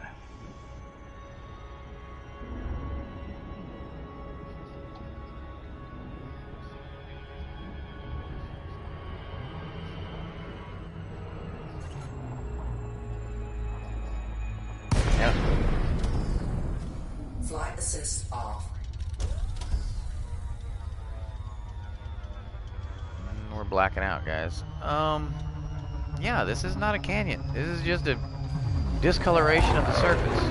Yeah. Flight assist off. We're blacking out, guys. Yeah, this is not a canyon. This is just a discoloration of the surface.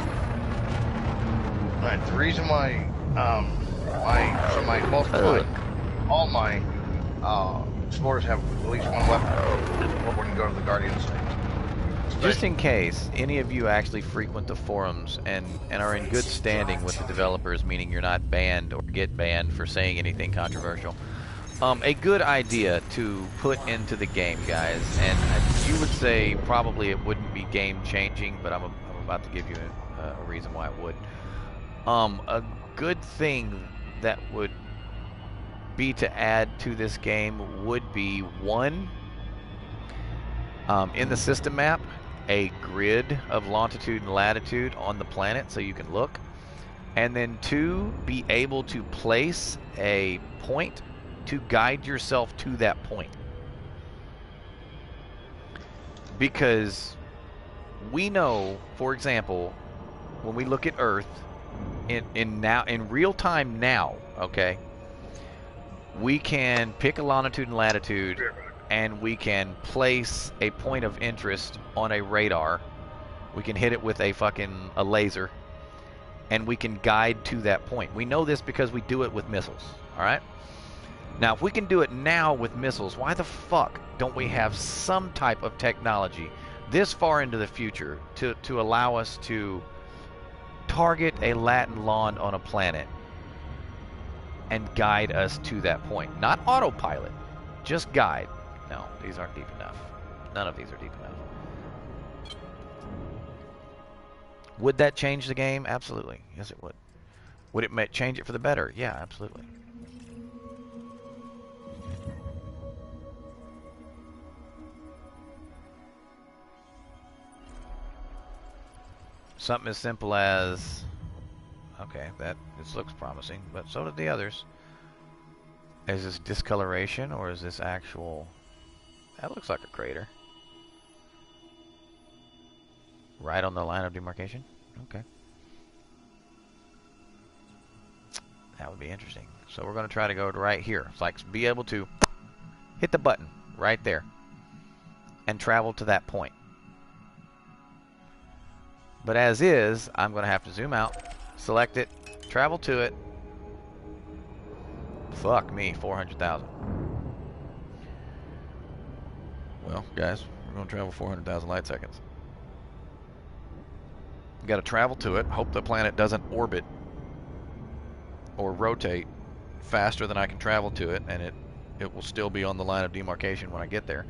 Right. The reason why, all my explorers have at least one weapon when you go to the Guardian site. Just in case any of you actually frequent the forums and are in good standing with the developers, meaning you're not banned or get banned for saying anything controversial. A good idea to put into the game, guys, and you would say probably it wouldn't be game changing, but I'm about to give you a reason why it would. A good thing that would be to add to this game would be, one, in the system map, a grid of longitude and latitude on the planet so you can look, and then two, be able to place a point to guide yourself to that point. Because we know, for example, when we look at Earth in real time now, okay, we can pick a longitude and latitude and we can place a point of interest on a radar. We can hit it with a laser and we can guide to that point. We know this because we do it with missiles, all right? Now, if we can do it now with missiles, why the fuck don't we have some type of technology this far into the future to allow us to target a Latin lawn on a planet and guide us to that point? Not autopilot, just guide. No, these aren't deep enough. None of these are deep enough. Would that change the game? Absolutely. Yes, it would. Would it change it for the better? Yeah, absolutely. Something as simple as, okay, this looks promising, but so did the others. Is this discoloration or is this actual? That looks like a crater. Right on the line of demarcation? Okay. That would be interesting. So we're going to try to go to right here. It's like be able to hit the button right there and travel to that point. But as is, I'm going to have to zoom out, select it, travel to it. Fuck me, 400,000. Well, guys, we're going to travel 400,000 light seconds. Got to travel to it, hope the planet doesn't orbit or rotate faster than I can travel to it, and it will still be on the line of demarcation when I get there.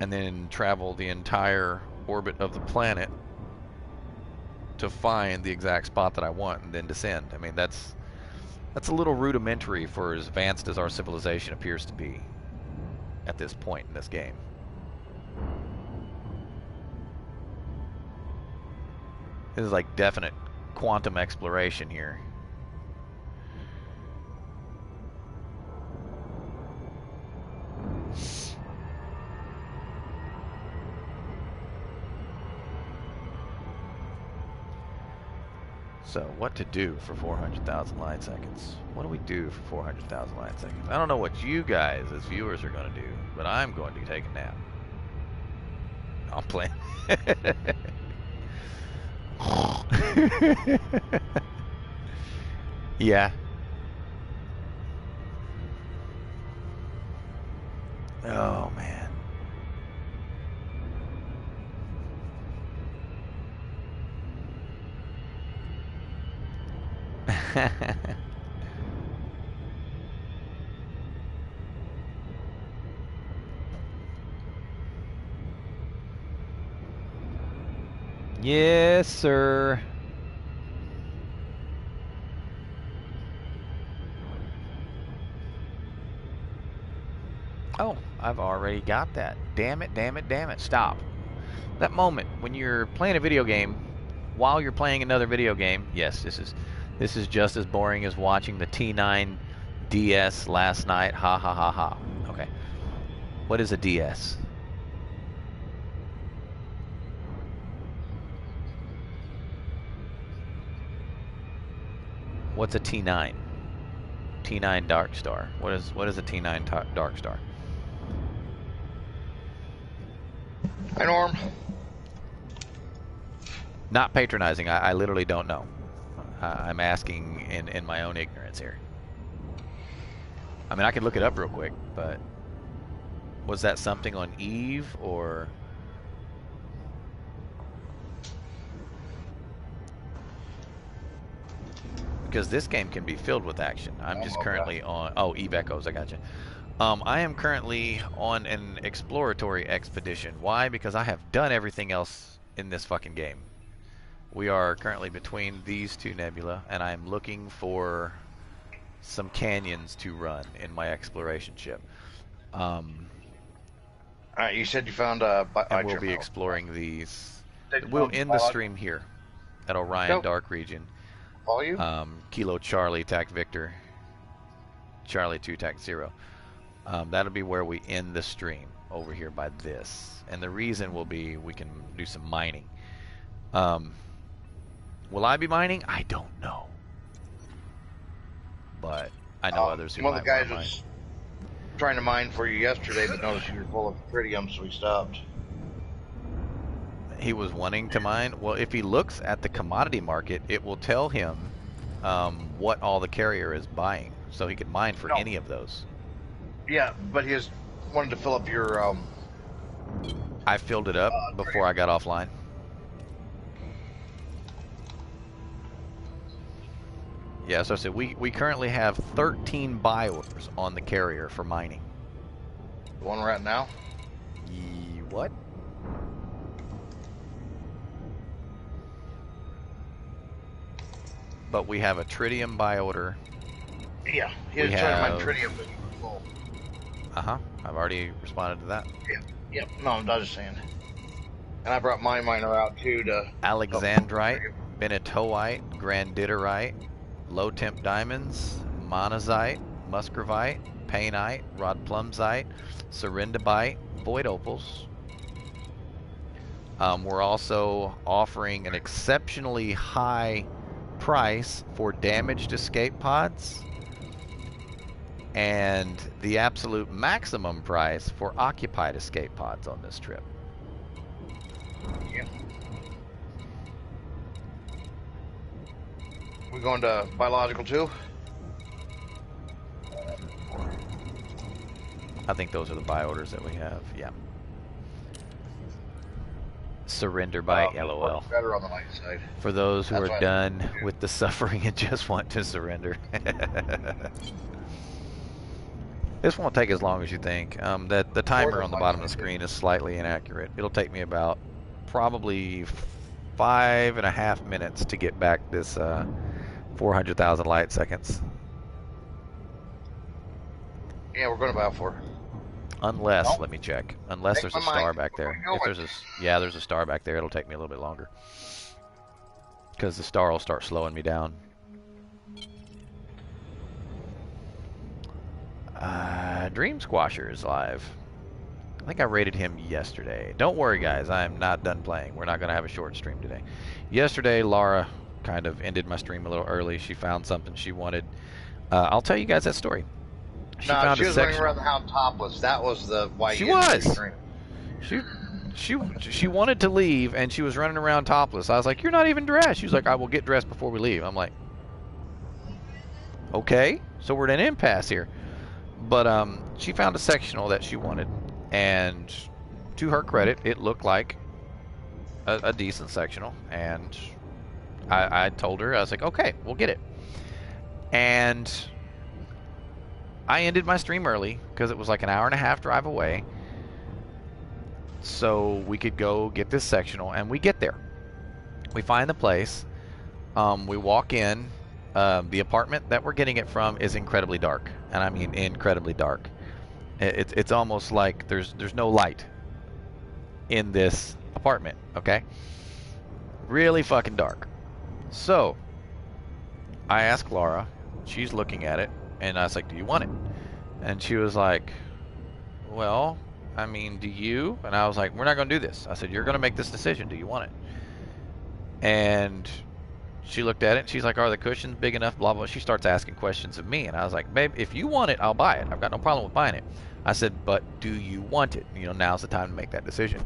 And then travel the entire orbit of the planet to find the exact spot that I want and then descend. I mean, that's a little rudimentary for as advanced as our civilization appears to be at this point in this game. This is like definite quantum exploration here. So, what to do for 400,000 light seconds? What do we do for 400,000 light seconds? I don't know what you guys as viewers are going to do, but I'm going to take a nap. I'm playing. Yeah. Oh, man. Yes, sir. Oh, I've already got that. Damn it, damn it, damn it. Stop. That moment when you're playing a video game while you're playing another video game. Yes, this is just as boring as watching the T9 DS last night. Ha ha ha ha. Okay. What is a DS? What's a T9? T9 Dark Star. What is a T9 Dark Star? Hi, Norm. Not patronizing. I literally don't know. I'm asking in my own ignorance here. I mean, I can look it up real quick, but was that something on Eve or? Because this game can be filled with action. I'm just currently on. Oh, Eve Echoes. I got you. I am currently on an exploratory expedition. Why? Because I have done everything else in this fucking game. We are currently between these two nebula, and I'm looking for some canyons to run in my exploration ship. Alright, you said you found and we'll be exploring these. We'll end the stream here at Orion Dark Region. Kilo Charlie TAC Victor, Charlie 2 TAC 0. That'll be where we end the stream, over here by this. And the reason will be we can do some mining. Will I be mining? I don't know. But I know others who might want to mine. One of the guys was trying to mine for you yesterday, but noticed you were full of tritium, so he stopped. He was wanting to mine? Well, if he looks at the commodity market, it will tell him what all the carrier is buying. So he could mine for any of those. Yeah, but he just wanted to fill up your... I filled it up before I got offline. Yeah, so I said we currently have 13 buy orders on the carrier for mining. The one we're at now? What? But we have a tritium buy order. Yeah, he was trying to mine tritium. Uh-huh. I've already responded to that. Yeah. Yep. No, I'm just saying. And I brought my miner out too to... Alexandrite, Benitoite, Granditerite, low temp diamonds, monazite, muscovite, painite, rodplumzite, serendibite, void opals. We're also offering an exceptionally high price for damaged escape pods and the absolute maximum price for occupied escape pods on this trip. Yep. We going to biological too? I think those are the buy orders that we have. Yeah. Surrender by LOL. Better on the light side. For those who are done with the suffering and just want to surrender. This won't take as long as you think. The timer on the bottom of the screen is slightly inaccurate. It'll take me about probably 5.5 minutes to get back this 400,000 light seconds. Yeah, we're going to Balfour. Unless, let me check. Unless there's a star back there. If there's a, yeah, there's a star back there. It'll take me a little bit longer. Because the star will start slowing me down. Dream Squasher is live. I think I rated him yesterday. Don't worry, guys. I am not done playing. We're not going to have a short stream today. Yesterday, Laura kind of ended my stream a little early. She found something she wanted. I'll tell you guys that story. She No, found she a was running section. around the house topless. That was the why She you didn't was. stream. She wanted to leave, and she was running around topless. I was like, "You're not even dressed." She was like, "I will get dressed before we leave." I'm like, "Okay." So we're at an impasse here. But she found a sectional that she wanted, and to her credit, it looked like a decent sectional. And I told her, I was like, "Okay, we'll get it." And I ended my stream early because it was like an hour and a half drive away, so we could go get this sectional. And we get there, we find the place, we walk in. The apartment that we're getting it from is incredibly dark, and I mean incredibly dark. It's almost like there's no light in this apartment. Okay, really fucking dark. So I asked Laura, she's looking at it, and I was like, "Do you want it?" And she was like, "Well, I mean, do you?" And I was like, "We're not going to do this." I said, "You're going to make this decision. Do you want it?" And she looked at it, and she's like, "Are the cushions big enough?" Blah, blah. She starts asking questions of me, and I was like, "Babe, if you want it, I'll buy it. I've got no problem with buying it." I said, "But do you want it? You know, now's the time to make that decision."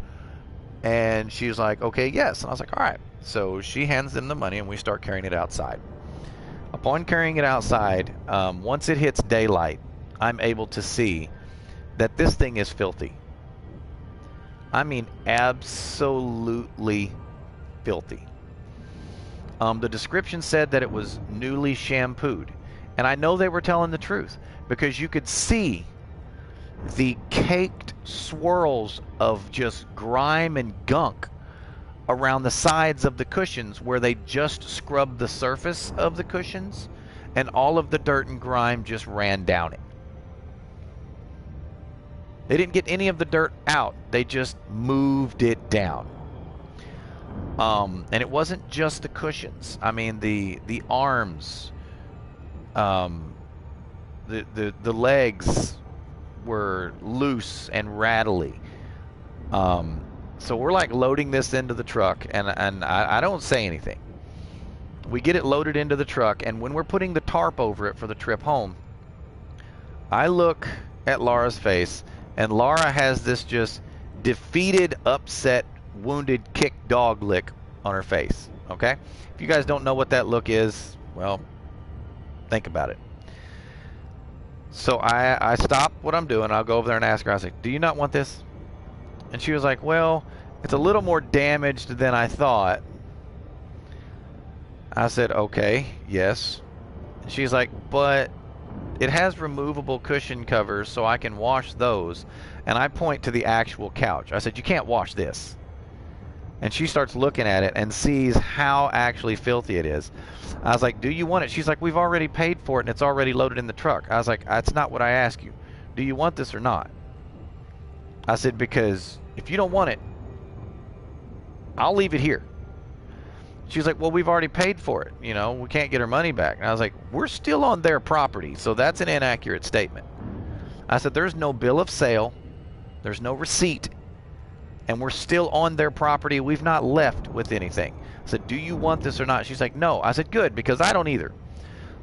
And she was like, "Okay, yes." And I was like, "All right." So she hands them the money, and we start carrying it outside. Upon carrying it outside, once it hits daylight, I'm able to see that this thing is filthy. I mean, absolutely filthy. The description said that it was newly shampooed. And I know they were telling the truth, because you could see the caked swirls of just grime and gunk around the sides of the cushions where they just scrubbed the surface of the cushions, and all of the dirt and grime just ran down it. They didn't get any of the dirt out. They just moved it down. And it wasn't just the cushions. I mean, the arms, the legs were loose and rattly. So we're like loading this into the truck, and I don't say anything. We get it loaded into the truck, and when we're putting the tarp over it for the trip home, I look at Laura's face, and Laura has this just defeated, upset, wounded, kicked dog lick on her face. Okay? If you guys don't know what that look is, well, think about it. So I stop what I'm doing. I'll go over there and ask her. I was like, "Do you not want this?" And she was like, "Well, it's a little more damaged than I thought." I said, "Okay, yes." And she's like, "But it has removable cushion covers, so I can wash those." And I point to the actual couch. I said, "You can't wash this." And she starts looking at it and sees how actually filthy it is. I was like, "Do you want it?" She's like, "We've already paid for it, and it's already loaded in the truck." I was like, "That's not what I asked you. Do you want this or not?" I said, "Because if you don't want it, I'll leave it here." She's like, "Well, we've already paid for it. You know, we can't get our money back." And I was like, "We're still on their property, so that's an inaccurate statement." I said, "There's no bill of sale. There's no receipt. And we're still on their property. We've not left with anything." I said, "Do you want this or not?" She's like, "No." I said, "Good, because I don't either."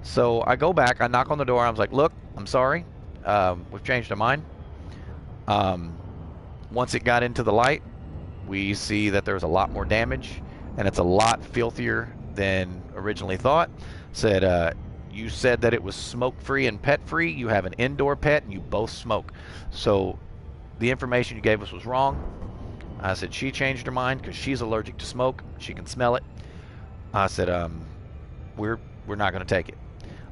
So I go back. I knock on the door. I was like, "Look, I'm sorry. We've changed our mind." Once it got into the light, we see that there's a lot more damage, and it's a lot filthier than originally thought. Said, "You said that it was smoke-free and pet-free. You have an indoor pet, and you both smoke. So the information you gave us was wrong." I said, "She changed her mind because she's allergic to smoke. She can smell it." I said, we're not going to take it."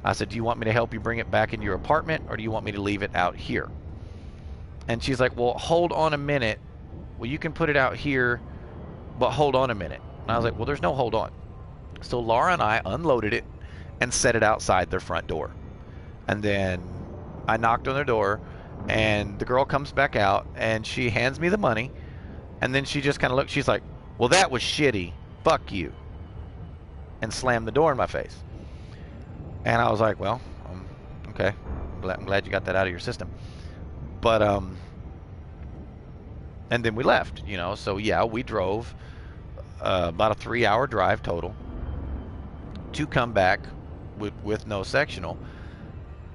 I said, "Do you want me to help you bring it back in your apartment, or do you want me to leave it out here?" And she's like, "Well, hold on a minute. Well, you can put it out here, but hold on a minute." And I was like, "Well, there's no hold on." So Laura and I unloaded it and set it outside their front door. And then I knocked on their door, and the girl comes back out, and she hands me the money. And then she just kind of looked. She's like, "Well, that was shitty. Fuck you." And slammed the door in my face. And I was like, "Well, okay. I'm glad you got that out of your system." But, and then we left, you know. So, yeah, we drove about a 3-hour drive total. to come back with no sectional.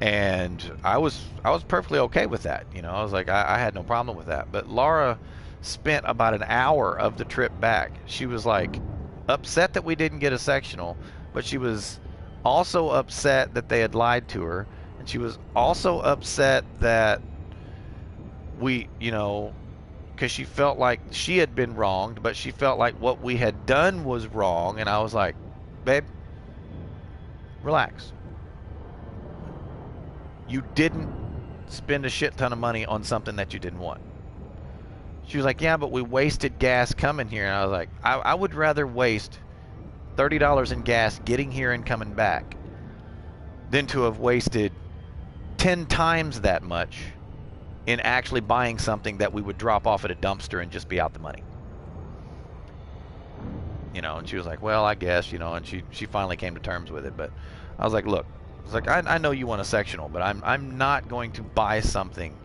And I was perfectly okay with that. You know, I was like, I had no problem with that. But Laura spent about an hour of the trip back. She was like upset that we didn't get a sectional, but she was also upset that they had lied to her, and she was also upset that we, you know, because she felt like she had been wronged, but she felt like what we had done was wrong. And I was like, babe, relax. You didn't spend a shit ton of money on something that you didn't want. She was like, yeah, but we wasted gas coming here. And I was like, I would rather waste $30 in gas getting here and coming back than to have wasted 10 times that much in actually buying something that we would drop off at a dumpster and just be out the money. You know, and she was like, well, I guess, you know, and she finally came to terms with it. But I was like, look, it's like, I know you want a sectional, but I'm not going to buy something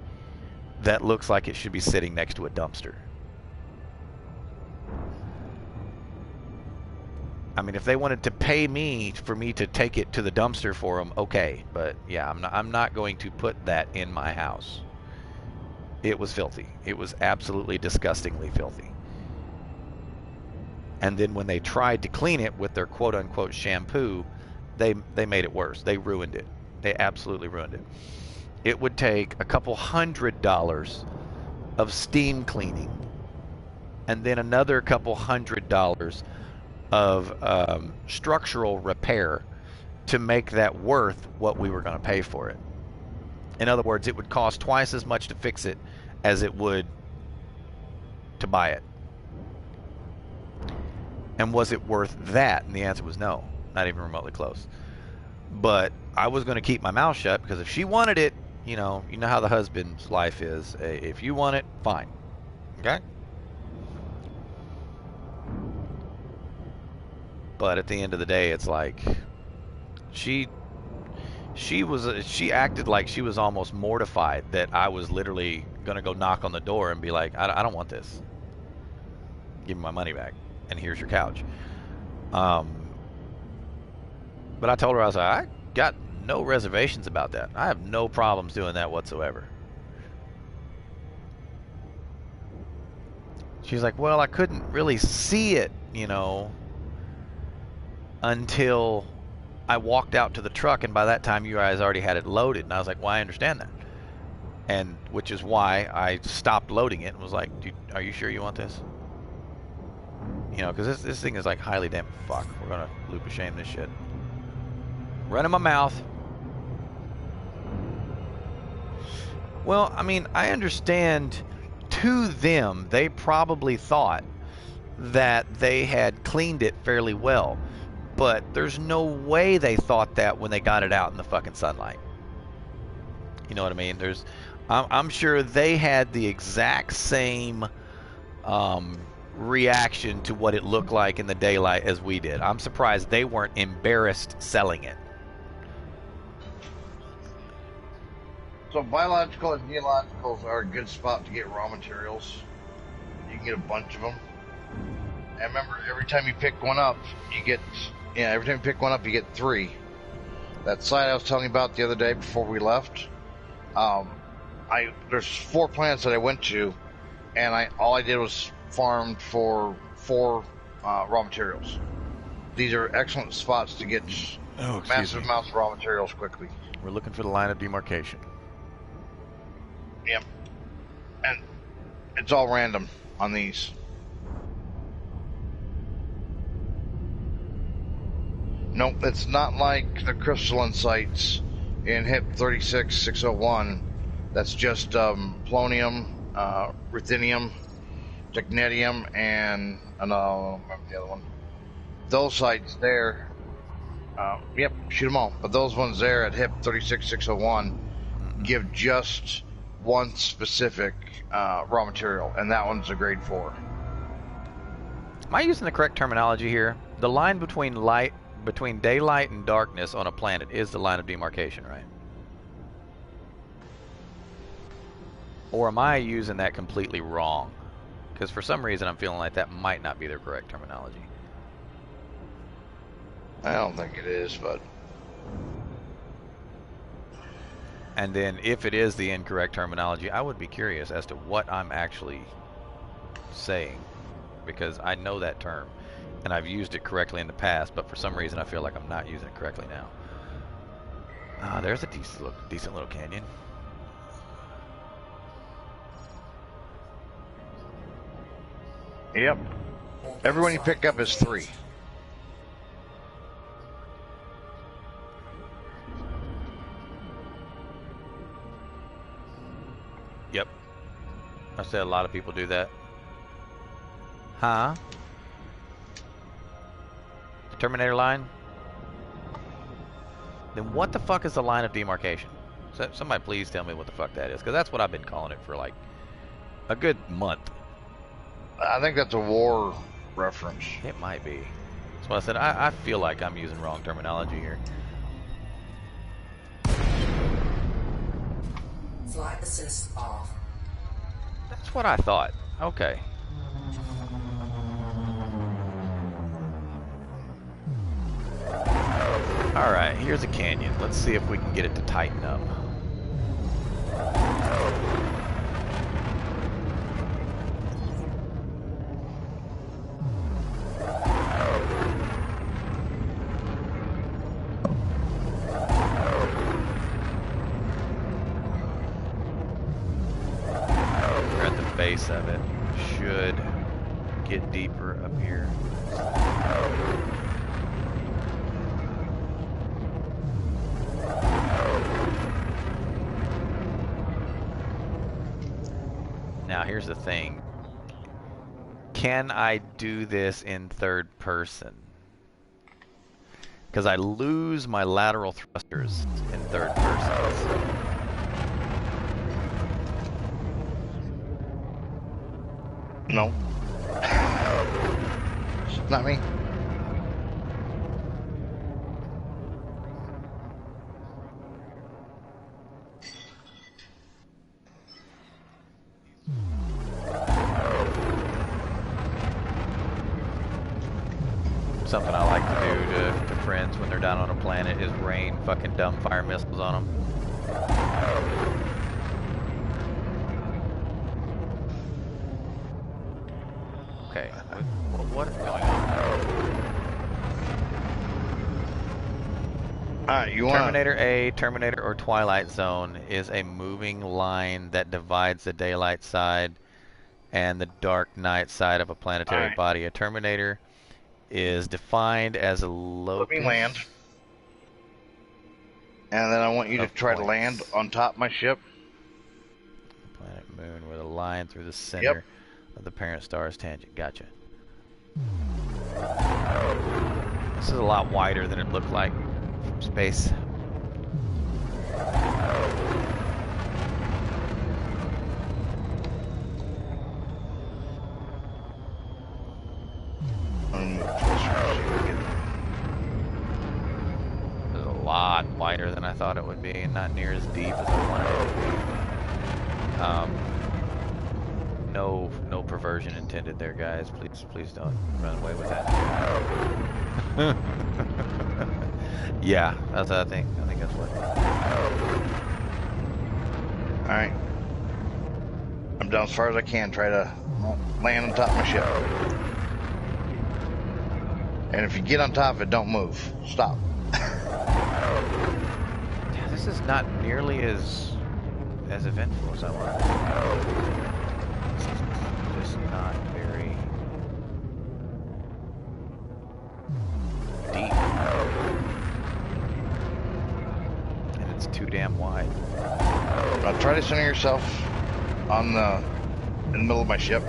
that looks like it should be sitting next to a dumpster. I mean, if they wanted to pay me for me to take it to the dumpster for them, okay. But yeah, I'm not going to put that in my house. It was filthy. It was absolutely disgustingly filthy. And then when they tried to clean it with their quote-unquote shampoo, they made it worse. They ruined it. They absolutely ruined it. It would take a couple $100 of steam cleaning and then another couple $100 of structural repair to make that worth what we were going to pay for it. In other words, it would cost twice as much to fix it as it would to buy it. And was it worth that? And the answer was no, not even remotely close. But I was going to keep my mouth shut because if she wanted it, you know how the husband's life is. If you want it, fine. Okay? But at the end of the day, it's like she acted like she was almost mortified that I was literally going to go knock on the door and be like, I don't want this. Give me my money back. And here's your couch. But I told her, I was like, I got no reservations about that. I have no problems doing that whatsoever. She's like, well, I couldn't really see it, you know, until I walked out to the truck, and by that time you guys already had it loaded. And I was like, well, I understand that. And which is why I stopped loading it and was like, dude, are you sure you want this? You know, because this thing is like highly damn... Fuck, we're going to loop of shame this shit. Running my mouth. Well, I mean, I understand to them, they probably thought that they had cleaned it fairly well. But there's no way they thought that when they got it out in the fucking sunlight. You know what I mean? I'm sure they had the exact same reaction to what it looked like in the daylight as we did. I'm surprised they weren't embarrassed selling it. So biological and neologicals are a good spot to get raw materials. You can get a bunch of them. And remember, every time you pick one up, you get... Yeah, every time you pick one up, you get 3. That site I was telling you about the other day before we left, there's 4 plants that I went to, and all I did was farmed for 4 raw materials. These are excellent spots to get massive amounts of raw materials quickly. We're looking for the line of demarcation. Yep. And it's all random on these. Nope, it's not like the crystalline sites in HIP 36601. That's just polonium, ruthenium, technetium, and I don't remember the other one. Those sites there, yep, shoot them all. But those ones there at HIP 36601 give just one specific raw material, and that one's a grade 4. Am I using the correct terminology here? The line between daylight and darkness on a planet is the line of demarcation, right? Or am I using that completely wrong? Because for some reason I'm feeling like that might not be the correct terminology. I don't think it is, but And then if it is the incorrect terminology, I would be curious as to what I'm actually saying, because I know that term and I've used it correctly in the past, but for some reason I feel like I'm not using it correctly now. There's a decent little canyon. yep. Everyone you pick up is 3. Yep. I said a lot of people do that. Huh? The Terminator line? Then what the fuck is the line of demarcation? So, somebody please tell me what the fuck that is, because that's what I've been calling it for like a good month. I think that's a war reference. It might be. That's what I said. I feel like I'm using wrong terminology here. Flight assist off. That's what I thought. Okay. Alright, here's a canyon. Let's see if we can get it to tighten up. We're at the base of it. Should get deeper up here. Now here's the thing. Can I do this in third person? Because I lose my lateral thrusters in third person. No. Not me. Something I like to do to friends when they're down on a planet is rain fucking dumb fire missiles on them. Okay, what is going on? You want Terminator A, Terminator or Twilight Zone is a moving line that divides the daylight side and the dark night side of a planetary body. A Terminator is defined as a locus. Let me land. And then I want you to try to land on top of my ship. Planet Moon with a line through the center of the parent star's tangent. Gotcha. This is a lot wider than it looked like from space. It's a lot wider than I thought it would be, and not near as deep as I wanted it to be. No perversion intended there, guys. Please don't run away with that. Yeah, that's what I think. I think that's what. All right. I'm down as far as I can. Try to land on top of my ship. And if you get on top of it, don't move. Stop. Yeah, this is not nearly as eventful as I wanted. It's just not very deep, and it's too damn wide. Now try to center yourself on in the middle of my ship.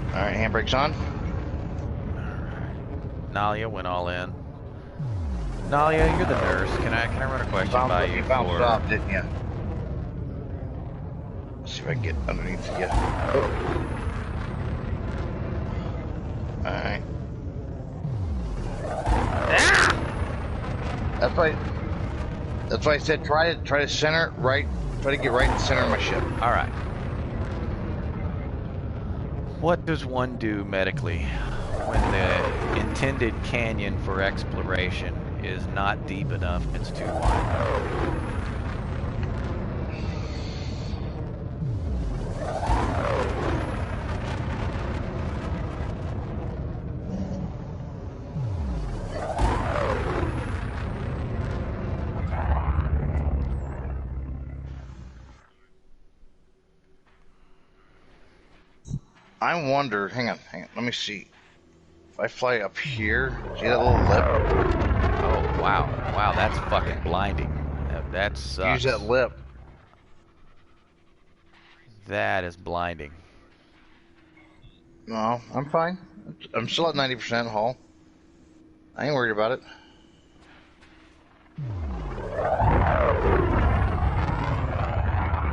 All right, handbrake's on. Nalia went all in. Nalia, you're the nurse. Can I run a question by you? You bounced off, didn't you? Let's see if I can get underneath you. Oh. All right. Ah! That's why I said try to center right. Try to get right in the center of my ship. All right. What does one do medically when the intended canyon for exploration is not deep enough, it's too wide? I wonder, hang on, let me see. If I fly up here, see that little lip? Oh, wow, that's fucking blinding. That sucks. Use that lip. That is blinding. No, I'm fine. I'm still at 90% hull. I ain't worried about it.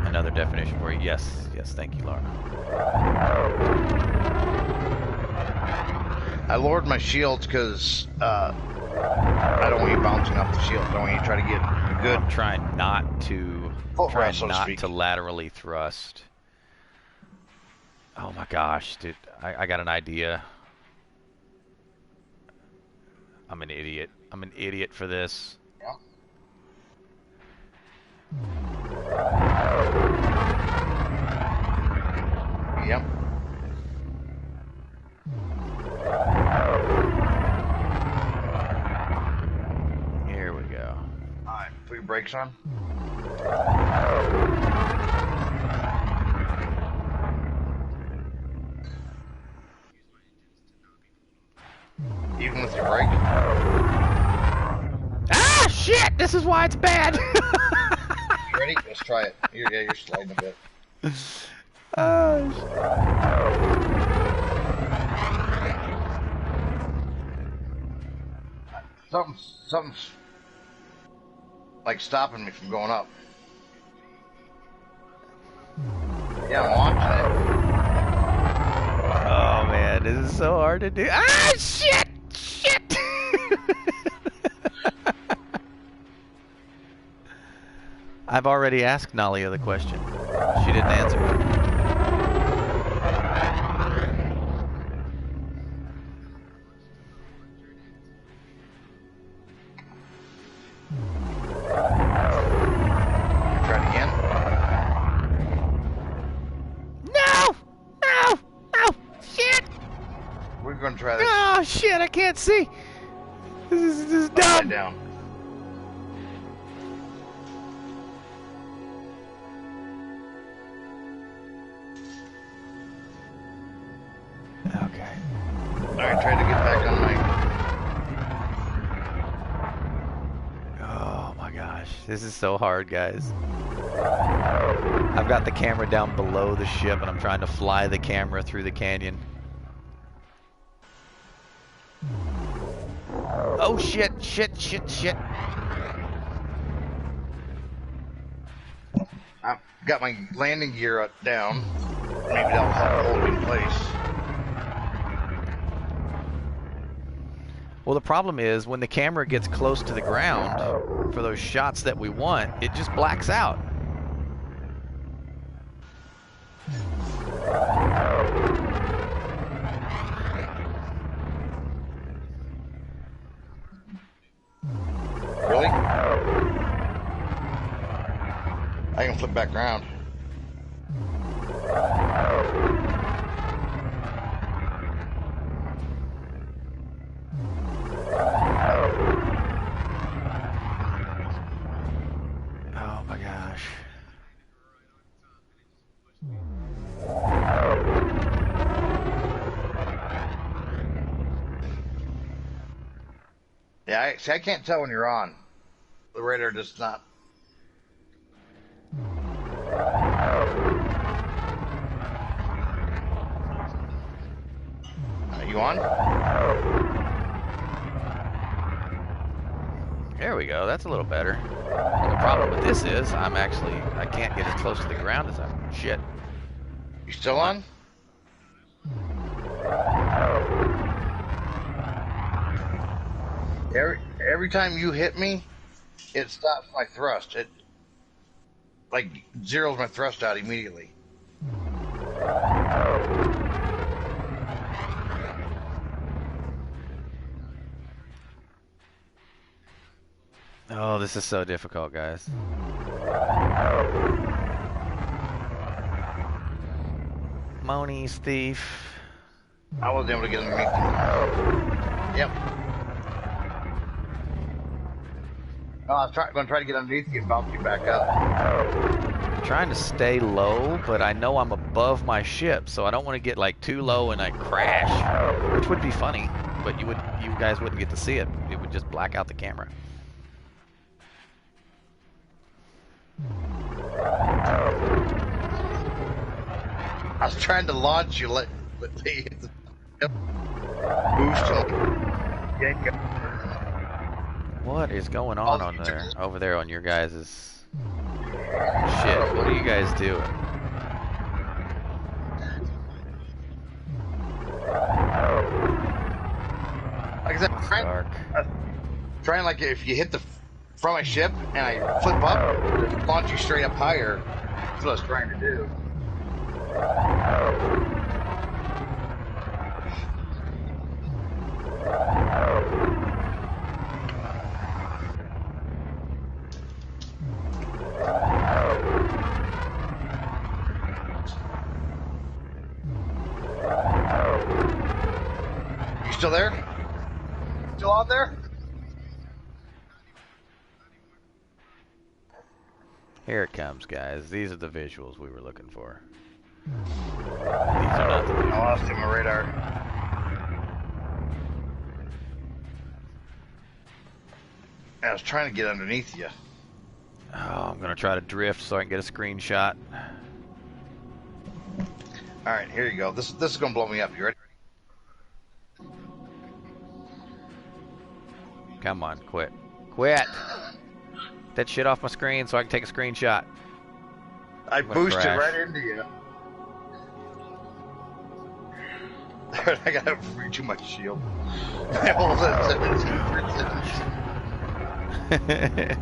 Another definition for you. Yes, thank you, Laura. I lowered my shields because I don't want you bouncing off the shield. I don't want you to try to get good. I'm trying not to to laterally thrust. Oh my gosh, dude! I got an idea. I'm an idiot. I'm an idiot for this. Yep. Here we go. Alright, put your brakes on. Even with your brake? Ah, shit! This is why it's bad! You ready? Let's try it. You're sliding a bit. Something's like stopping me from going up. Yeah, I'm watching it. Oh man, this is so hard to do. Ah, shit! Shit! I've already asked Nalia the question. She didn't answer. Try it again. No! No! No! Shit! We're gonna try this. Oh shit! I can't see. This is dumb. Upside down. Okay. Alright, try to get back on my... Oh my gosh, this is so hard, guys. I've got the camera down below the ship and I'm trying to fly the camera through the canyon. Oh shit, shit, shit, shit. I've got my landing gear up, down. Maybe that'll help hold me in place. Well, the problem is when the camera gets close to the ground for those shots that we want, it just blacks out. Really? I can flip back around. Oh my gosh. Yeah, I can't tell when you're on. The radar does not. Are you on? There we go, that's a little better. The problem with this is I can't get as close to the ground as I shit. You still on? Every time you hit me, it stops my thrust. It like zeroes my thrust out immediately. this is so difficult, guys. Moni's thief. I wasn't able to get underneath you. Yep. No, I was going to try to get underneath you and bounce you back up. I'm trying to stay low, but I know I'm above my ship, so I don't want to get like too low and I crash, which would be funny, but you guys wouldn't get to see it. It would just black out the camera. I was trying to launch you, but they hit the boost. What is going on there? Over there on your guys' shit. What are you guys doing? Like I said, trying like if you hit the front of my ship and I flip up, just launch you straight up higher. That's what I was trying to do. You still there? Still out there? Here it comes, guys. These are the visuals we were looking for. These are not the visuals. I lost him on radar. I was trying to get underneath you. Oh, I'm gonna try to drift so I can get a screenshot. All right, here you go. This is gonna blow me up. You ready? Come on, quit. Quit! That shit off my screen so I can take a screenshot. I boosted crash. right into you. I gotta reach my shield. My hole's at 17%.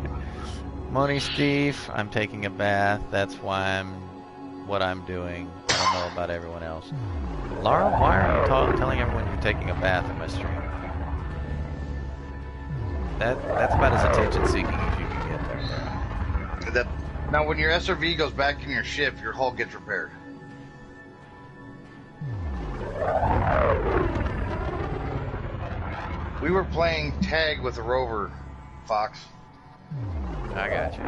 Moni Steve, I'm taking a bath. That's why what I'm doing. I don't know about everyone else. Laura, why are you telling everyone you're taking a bath in my stream? That's about as attention-seeking as you can get there. Now, when your SRV goes back in your ship, your hull gets repaired. We were playing tag with a rover, Fox. I got you.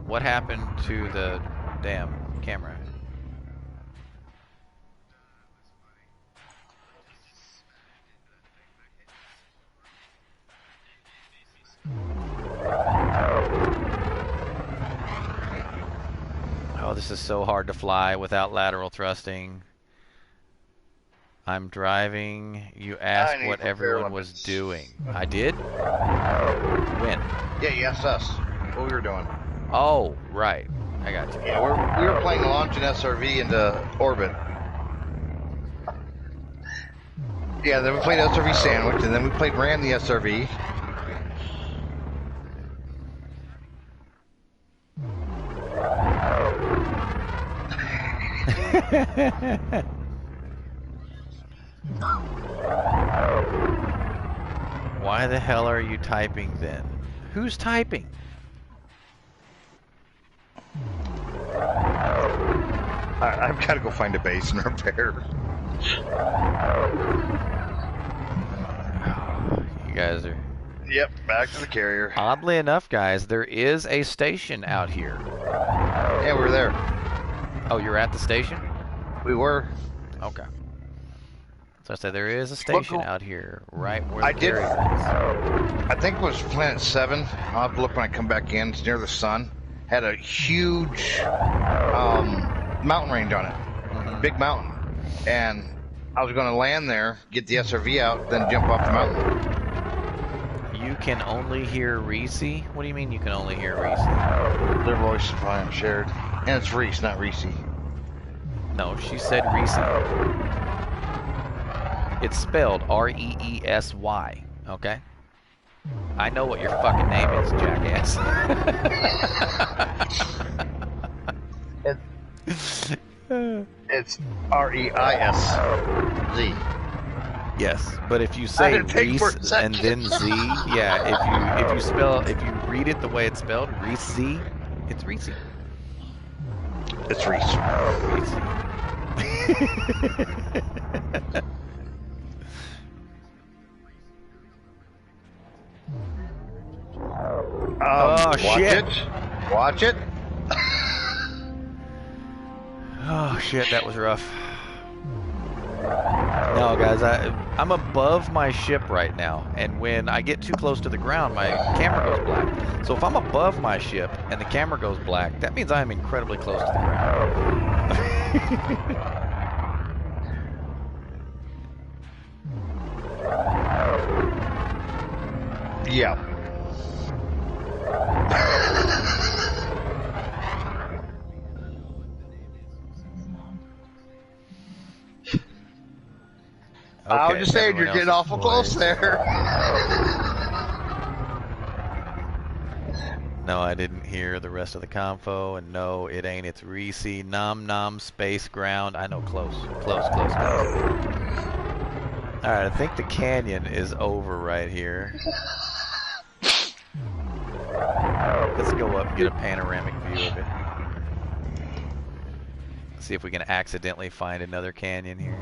What happened to the damn camera? Oh, this is so hard to fly without lateral thrusting. I'm driving. You asked what everyone was doing. I did? When? Yeah, you asked us what we were doing. Oh, right. I got you. Yeah, we were playing launch an SRV into orbit. Yeah, then we played SRV Sandwich, and then we played Rant the SRV. Why the hell are you typing then? Who's typing? I've got to go find a base and repair. You guys are... Yep, back to the carrier. Oddly enough, guys, there is a station out here. Yeah, we were there. Oh, you're at the station? We were. Okay. So I said there is a station out here, right where the carrier is. I think it was Planet 7. I'll have to look when I come back in. It's near the sun. Had a huge mountain range on it. Big mountain. And I was going to land there, get the SRV out, then jump off the mountain. You can only hear Reese? What do you mean you can only hear Reese? Their voice is probably shared. And it's Reese, not Reese. No, she said Reese. It's spelled R-E-E-S-Y, okay? I know what your fucking name is, jackass. It's R-E-I-S-Z. Yes, but if you I say had to think for Reese a second. and then Z, yeah, if you read it the way it's spelled, Reese Z, it's Reese. It's Reese. Reese. Oh Watch shit! it. Watch it. Oh shit, that was rough. No, guys, I'm above my ship right now, and when I get too close to the ground, my camera goes black. So if I'm above my ship and the camera goes black, that means I'm incredibly close to the ground. Yeah. I was Okay, just saying, everyone you're getting else is awful close poised. there. No, I didn't hear the rest of the confo, and no, it ain't. It's Reese, nom nom, space ground. I know, close, close, close, close. All right, I think the canyon is over right here. Let's go up and get a panoramic view of it. See if we can accidentally find another canyon here.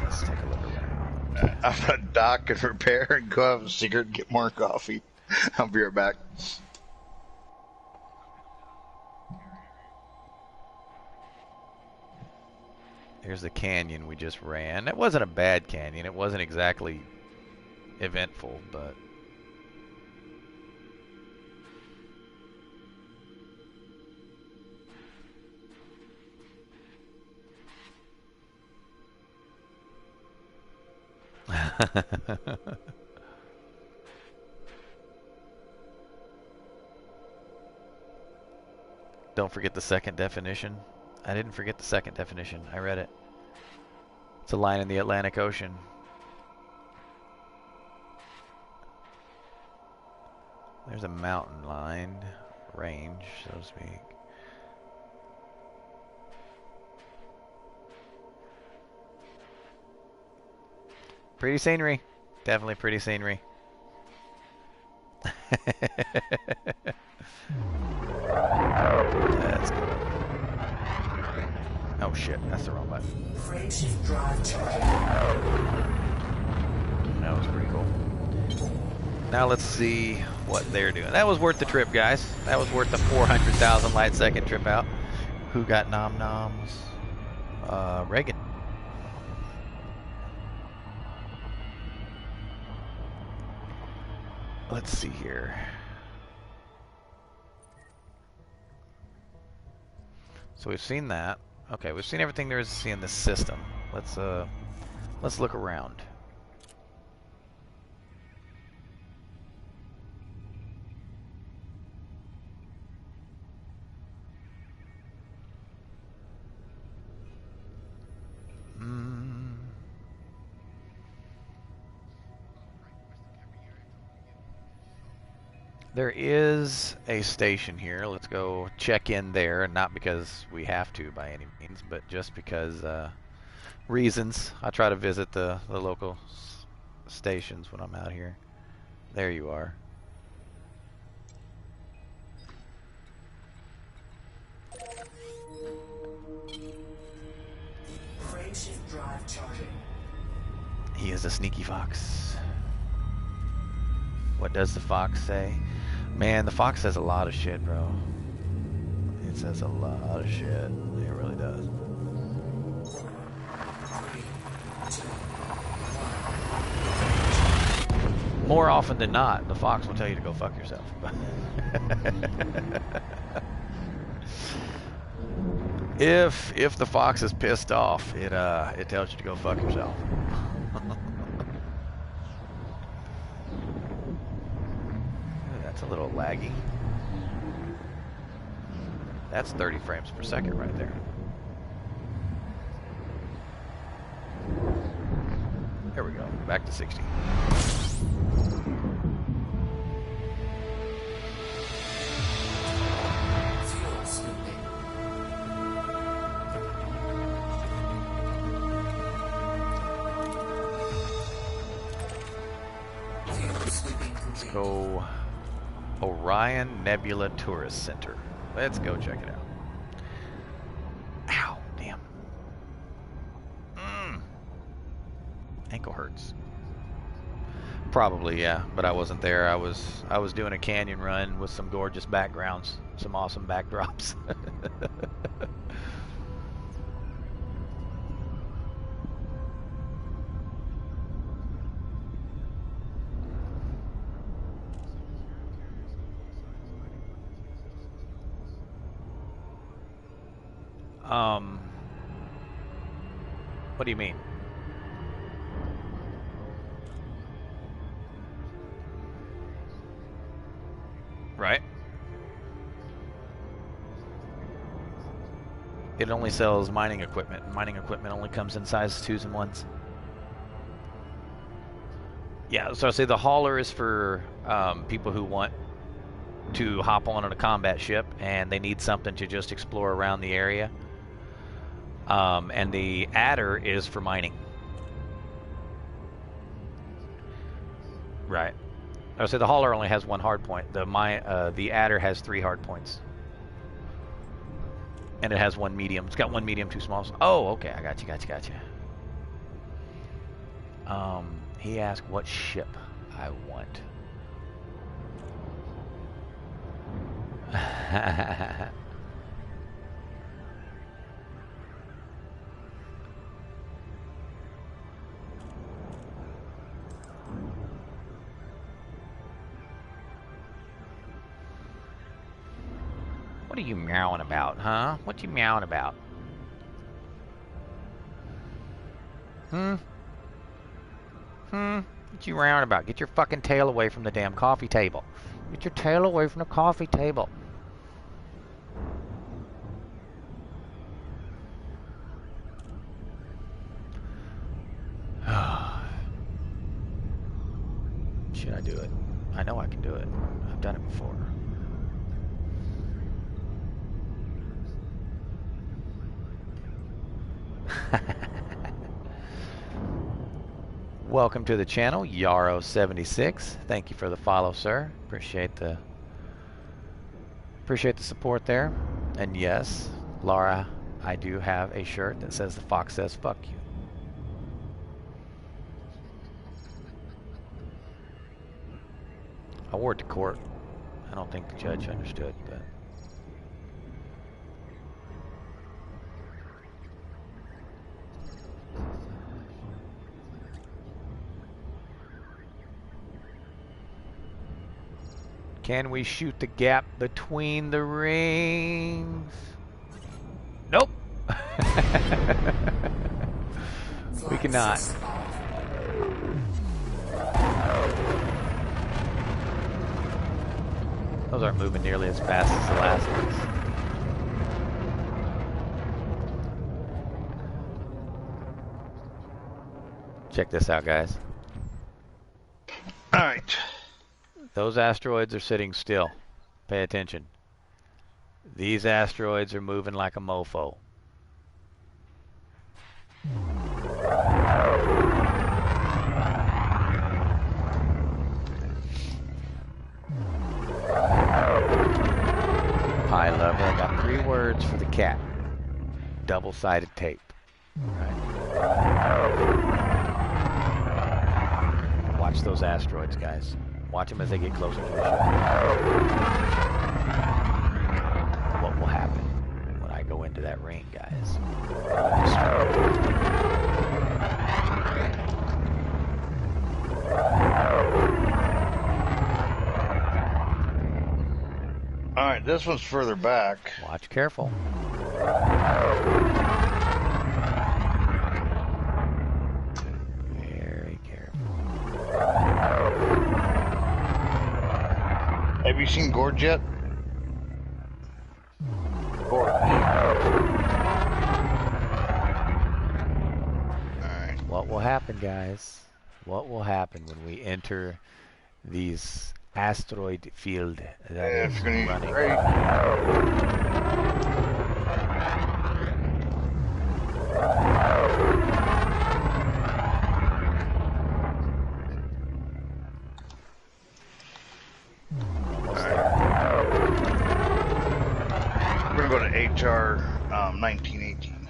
Let's take a look around. I'm gonna dock and repair and go have a cigarette and get more coffee. I'll be right back. Here's the canyon we just ran. It wasn't a bad canyon. It wasn't exactly eventful, but... Don't forget the second definition. I didn't forget the second definition. I read it. It's a line in the Atlantic Ocean. There's a mountain line, range, so to speak. Pretty scenery. Definitely pretty scenery. Let's go. Oh shit, that's the wrong button. Frameshift drive charging. That was pretty cool. Now let's see what they're doing. That was worth the trip, guys. That was worth the 400,000 light second trip out. Who got nom noms? Reagan. Let's see here. So we've seen that. Okay, we've seen everything there is to see in this system. Let's look around. There is a station here. Let's go check in there, not because we have to by any means, but just because reasons. I try to visit the local stations when I'm out here. There you are. Frameshift drive charging. He is a sneaky fox. What does the fox say? Man, the fox says a lot of shit, bro. It says a lot of shit. It really does. 3, 2, More often than not, the fox will tell you to go fuck yourself. If the fox is pissed off, it tells you to go fuck yourself. That's a little laggy. That's 30 frames per second right there. There we go. Back to 60. fuel scooping. go Orion Nebula Tourist Center. Let's go check it out. Ow, damn. Ankle hurts. Probably, yeah, but I wasn't there. I was doing a canyon run with some gorgeous backgrounds, some awesome backdrops. What do you mean? Right. It only sells mining equipment. Mining equipment only comes in size 2s and 1s. Yeah, so I say the hauler is for people who want to hop on a combat ship and they need something to just explore around the area. And the adder is for mining. Right. I would say the hauler only has 1 hard point. The adder has 3 hard points. And it has 1 medium. It's got 1 medium, 2 smalls. Oh, okay. I got you. He asked what ship I want. What are you meowing about, huh? What you meowing about? What you meowing about? Get your fucking tail away from the damn coffee table. Get your tail away from the coffee table. Should I do it? I know I can do it. I've done it before. Welcome to the channel, Yarrow76. Thank you for the follow, sir. Appreciate the support there. And yes, Laura, I do have a shirt that says "The Fox Says Fuck You." I wore it to court. I don't think the judge understood, but can we shoot the gap between the rings? Nope. We cannot. Those aren't moving nearly as fast as the last ones. Check this out, guys. All right. Those asteroids are sitting still. Pay attention. These asteroids are moving like a mofo. Pi lover, I got 3 words for the cat. Double-sided tape. Right. Watch those asteroids, guys. Watch them as they get closer to the ship. What will happen when I go into that ring, guys? All right, this one's further back. Watch careful. Very careful. Have you seen Gorge yet? Gorge. Alright. What will happen, guys? What will happen when we enter these asteroid field that Yeah, is it's gonna be running? great. HR 1918.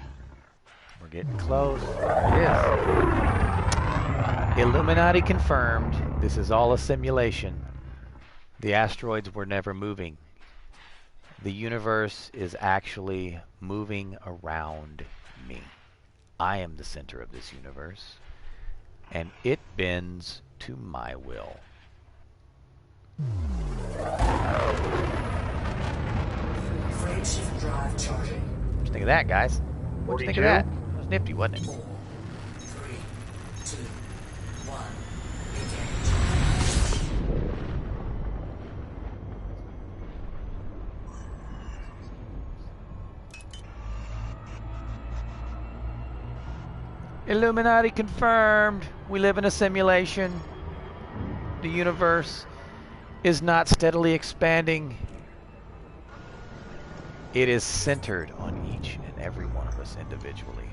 We're getting close. There it is. Illuminati confirmed. This is all a simulation. The asteroids were never moving. The universe is actually moving around me. I am the center of this universe, and it bends to my will. Frameshift drive charging. What you think of that, guys? What you think of 42? that? That was nifty, wasn't it? 4, 3, 2, 1. Illuminati confirmed. We live in a simulation. The universe is not steadily expanding. It is centered on each and every one of us individually.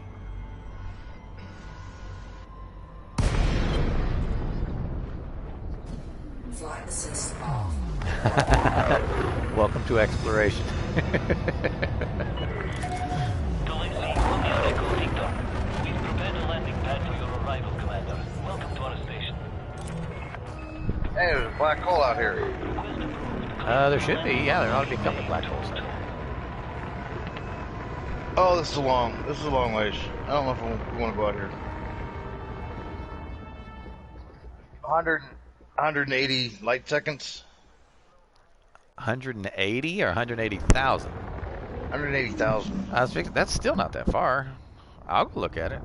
Flight assist off. Welcome to exploration. Hey, there's a black hole out here. There should be. Yeah, there ought to be a couple of black holes. Oh, this is a long ways. I don't know if we want to go out here. 180 light seconds. 180 or 180,000? 180,000. I was thinking that's still not that far. I'll go look at it.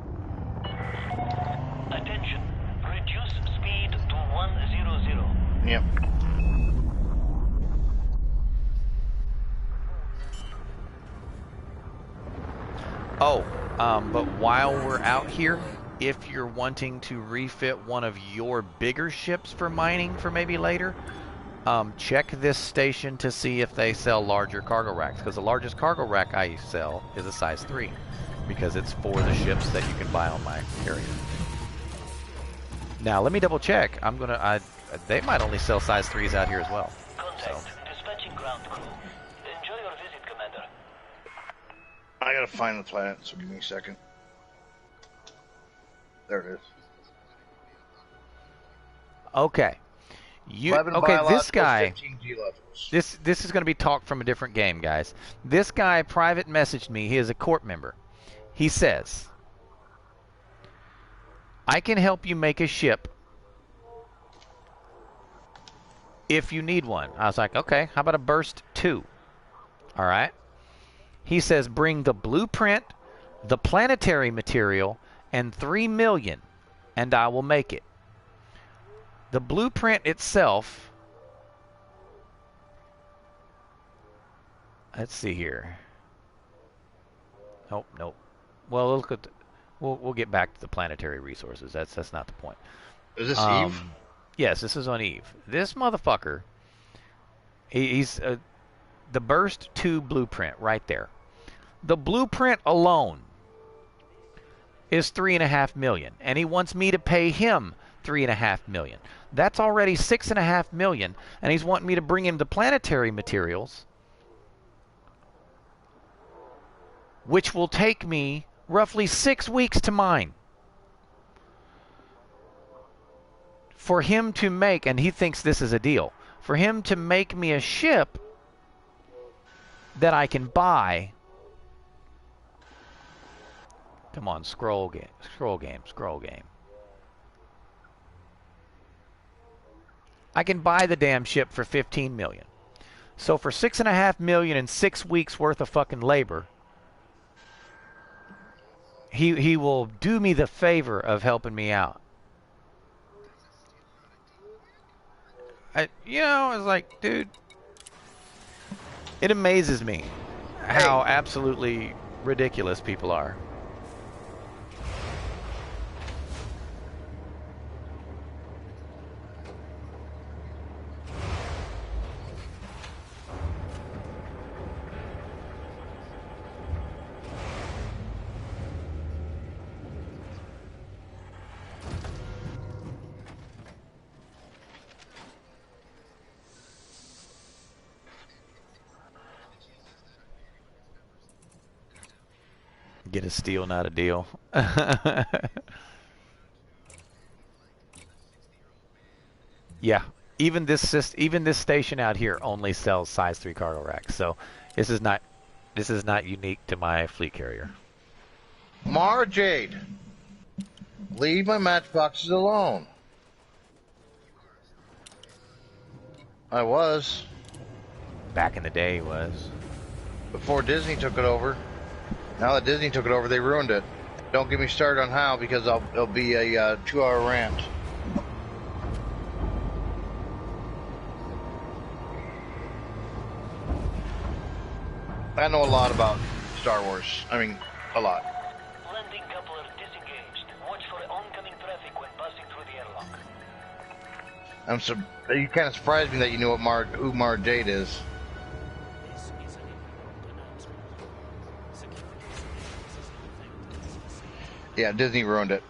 Attention. Reduce speed to 100. Yep. Oh, but while we're out here, if you're wanting to refit one of your bigger ships for mining for maybe later, check this station to see if they sell larger cargo racks, because the largest cargo rack I sell is a size 3, because it's for the ships that you can buy on my carrier. Now let me double check. They might only sell size 3s out here as well. Contact. Dispatching ground crew. Enjoy your visit, Commander. I gotta find the planet, so give me a second. There it is. Okay. 11 Okay, this biologicals, guy, 15 geologicals. this is going to be talk from a different game, guys. This guy private messaged me. He is a court member. He says, I can help you make a ship if you need one. I was like, okay, how about a burst 2? All right. He says, bring the blueprint, the planetary material, and 3 million, and I will make it. The blueprint itself, let's see here. Oh, nope. Well, look at we'll get back to the planetary resources. That's not the point. Is this Eve? Yes, this is on Eve. This motherfucker, he's the burst 2 blueprint right there. The blueprint alone is 3.5 million, and he wants me to pay him 3.5 million. That's already 6.5 million, and he's wanting me to bring him the planetary materials, which will take me roughly 6 weeks to mine. For him to make, and he thinks this is a deal, for him to make me a ship that I can buy. Come on, scroll game. I can buy the damn ship for 15 million. So for 6.5 million and 6 weeks worth of fucking labor, he will do me the favor of helping me out. It's like, dude, it amazes me how absolutely ridiculous people are. Get a steal, not a deal. Yeah, even this station out here only sells size 3 cargo racks. So this is not unique to my fleet carrier. Mara Jade, leave my matchboxes alone. I was. Back in the day, he was. Before Disney took it over. Now that Disney took it over, they ruined it. Don't get me started on how, because it'll be a 2-hour rant. I know a lot about Star Wars. I mean, a lot. Landing coupler disengaged. Watch for oncoming traffic when passing through the airlock. You kind of surprised me that you knew who Mara Jade is. Yeah, Disney ruined it.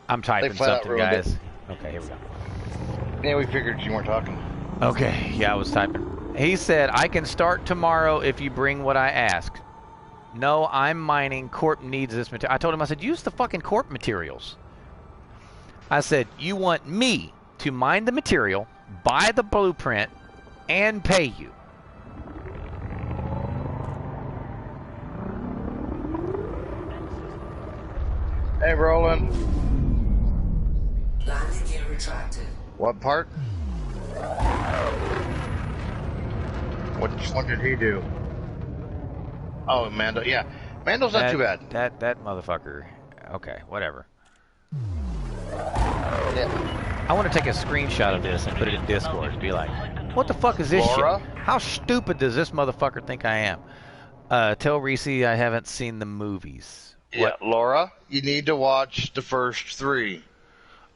I'm typing flat out something, ruined guys. it. Okay, here we go. Yeah, we figured you weren't talking. Okay, yeah, I was typing. He said, I can start tomorrow if you bring what I ask. No, I'm mining. Corp needs this material. I told him, I said, use the fucking Corp materials. I said, you want me to mine the material, buy the blueprint, and pay you. Hey, Roland. Landing gear retracted. What part? Which one did he do? Oh, Mando. Yeah, Mando's not too bad. That motherfucker. Okay, whatever. Yeah. I want to take a screenshot of this and put it in Discord and be like, what the fuck is this Laura? shit? How stupid does this motherfucker think I am? Tell Reese I haven't seen the movies. Yeah, What? Laura, you need to watch the first 3.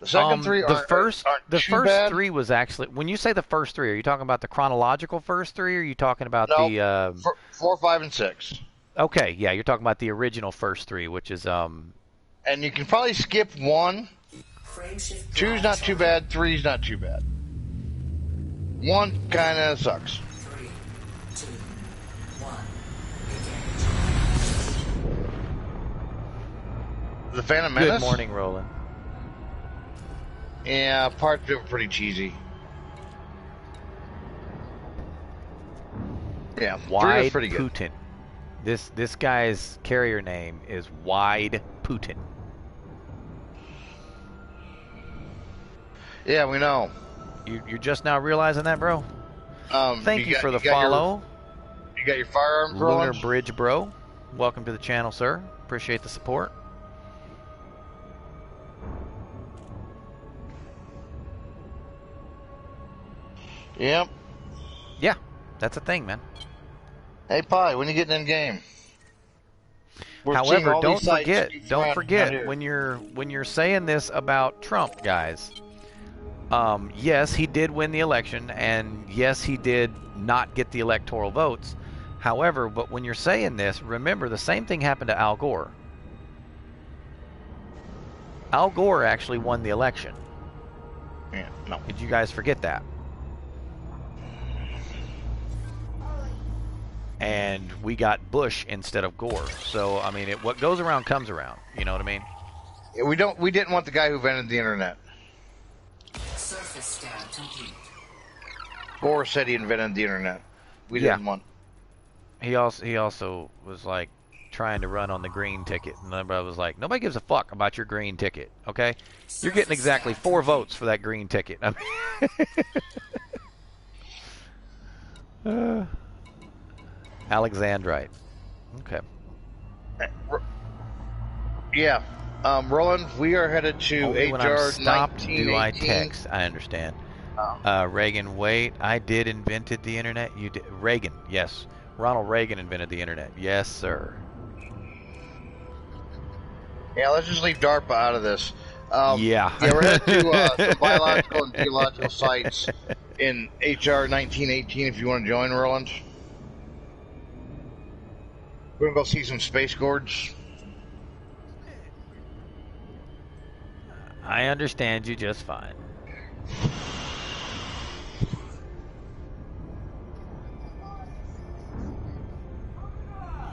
The second 3 aren't too bad. 3 was actually, when you say the first 3, are you talking about the chronological first 3, or are you talking about No, the 4, 5, and 6. Okay, yeah, you're talking about the original first 3, which is And you can probably skip 1. Frame shift 2's not too bad. 3's not too bad. 1 kind of sucks. 3, 2, 1. Engage. The Phantom Menace. Good morning, Roland. Yeah, parts of it were pretty cheesy. Yeah, 3 was Wide pretty good. Putin. This guy's carrier name is Wide Putin. Yeah, we know. You're just now realizing that, bro? Thank you for the got follow. You got your firearms Lunar rolling? Bridge, bro. Welcome to the channel, sir. Appreciate the support. Yep. Yeah, that's a thing, man. Hey, Pi, when you getting in game? We're seeing However, all don't these sites forget, keep don't running forget down here. when you're saying this about Trump, guys. Yes, he did win the election, and yes, he did not get the electoral votes. However, but when you're saying this, remember the same thing happened to Al Gore. Al Gore actually won the election. Yeah, no. Did you guys forget that? And we got Bush instead of Gore. So I mean, what goes around comes around. You know what I mean? Yeah, we didn't want the guy who invented the internet. Surface scan complete. Gore said he invented the internet. We didn't want. He also was like trying to run on the green ticket, and everybody was like, nobody gives a fuck about your green ticket. Okay, you're getting exactly 4 votes for that green ticket. I mean, Alexandrite. Okay. Yeah. Roland, we are headed to Only when I'm HR stopped do I 1918. text. I understand. Reagan, wait. I did invented the internet. You did. Reagan, yes. Ronald Reagan invented the internet. Yes, sir. Yeah, let's just leave DARPA out of this. Yeah. Yeah, we're headed to some biological and geological sites in HR 1918 if you want to join, Roland. We're going to go see some space gourds. I understand you just fine.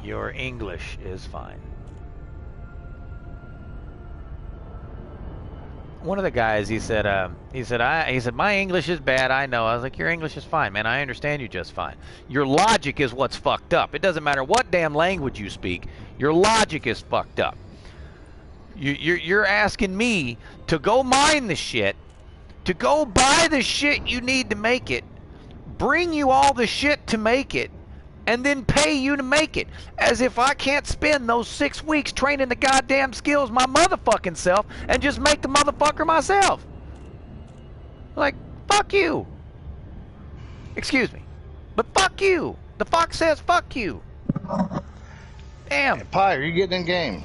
Your English is fine. one of the guys, he said, my English is bad. I know. I was like, your English is fine, man. I understand you just fine. Your logic is what's fucked up. It doesn't matter what damn language you speak. Your logic is fucked up. You're asking me to go mine the shit, to go buy the shit you need to make it, bring you all the shit to make it, and then pay you to make it, as if I can't spend those 6 weeks training the goddamn skills my motherfucking self and just make the motherfucker myself. Like, fuck you. Excuse me. But fuck you. The fox says fuck you. Damn. Hey, Pie, are you getting in game?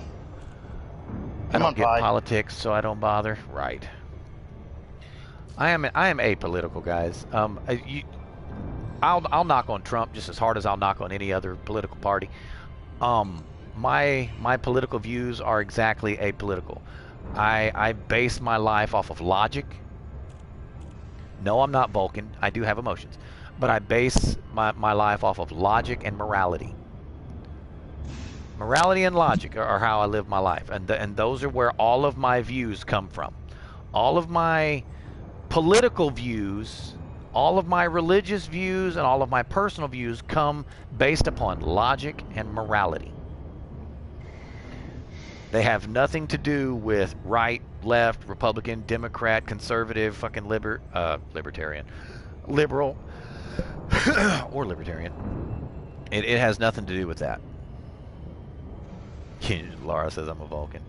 I Come don't on, get Pie. politics, so I don't bother. Right. I am apolitical, guys. I'll knock on Trump just as hard as I'll knock on any other political party. My political views are exactly apolitical. I base my life off of logic. No, I'm not Vulcan. I do have emotions, but I base my life off of logic and morality. Morality and logic are how I live my life, and those are where all of my views come from. All of my political views, all of my religious views, and all of my personal views come based upon logic and morality. They have nothing to do with right, left, Republican, Democrat, conservative, fucking libertarian, liberal, or libertarian. It has nothing to do with that. Laura says I'm a Vulcan.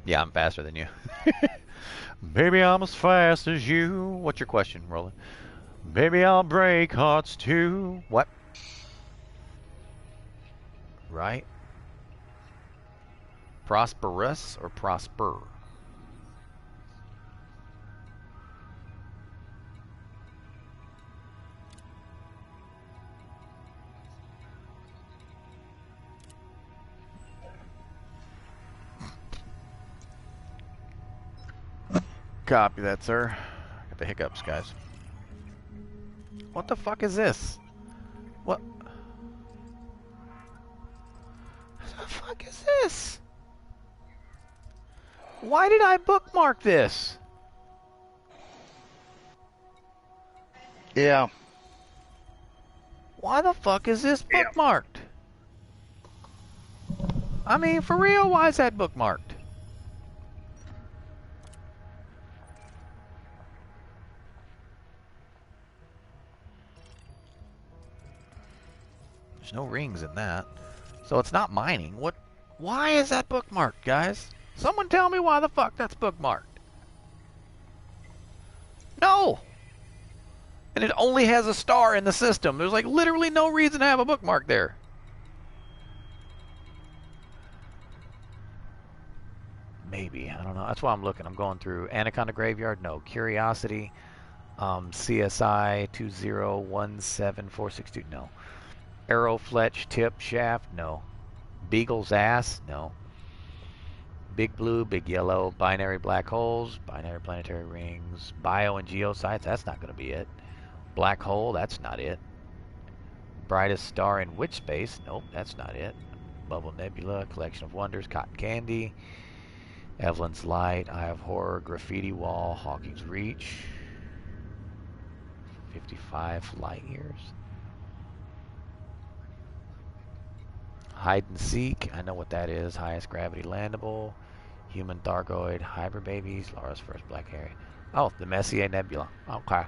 Yeah, I'm faster than you. Maybe I'm as fast as you. What's your question, Roland? Maybe I'll break hearts too. What? Right? Prosperous or prosper? Copy that, sir. Got the hiccups, guys. What the fuck is this? What? What the fuck is this? Why did I bookmark this? Yeah. Why the fuck is this bookmarked? I mean, for real, why is that bookmarked? There's no rings in that. So it's not mining. What? Why is that bookmarked, guys? Someone tell me why the fuck that's bookmarked. No! And it only has a star in the system. There's like literally no reason to have a bookmark there. Maybe. I don't know. That's why I'm looking. I'm going through Anaconda Graveyard. No. Curiosity. CSI 2017462. No. Arrow Fletch Tip Shaft. No. Beagle's Ass. No. Big Blue, Big Yellow, Binary Black Holes, Binary Planetary Rings, Bio and Geosites. That's not going to be it. Black Hole. That's not it. Brightest Star in Witch Space. Nope. That's not it. Bubble Nebula. Collection of Wonders. Cotton Candy. Evelyn's Light, Eye of Horror, Graffiti Wall, Hawking's Reach, 55 light years. Hide and Seek, I know what that is. Highest Gravity Landable, Human Thargoid, Hybrid Babies, Laura's First Black Harry. Oh, the Messier Nebula. Okay.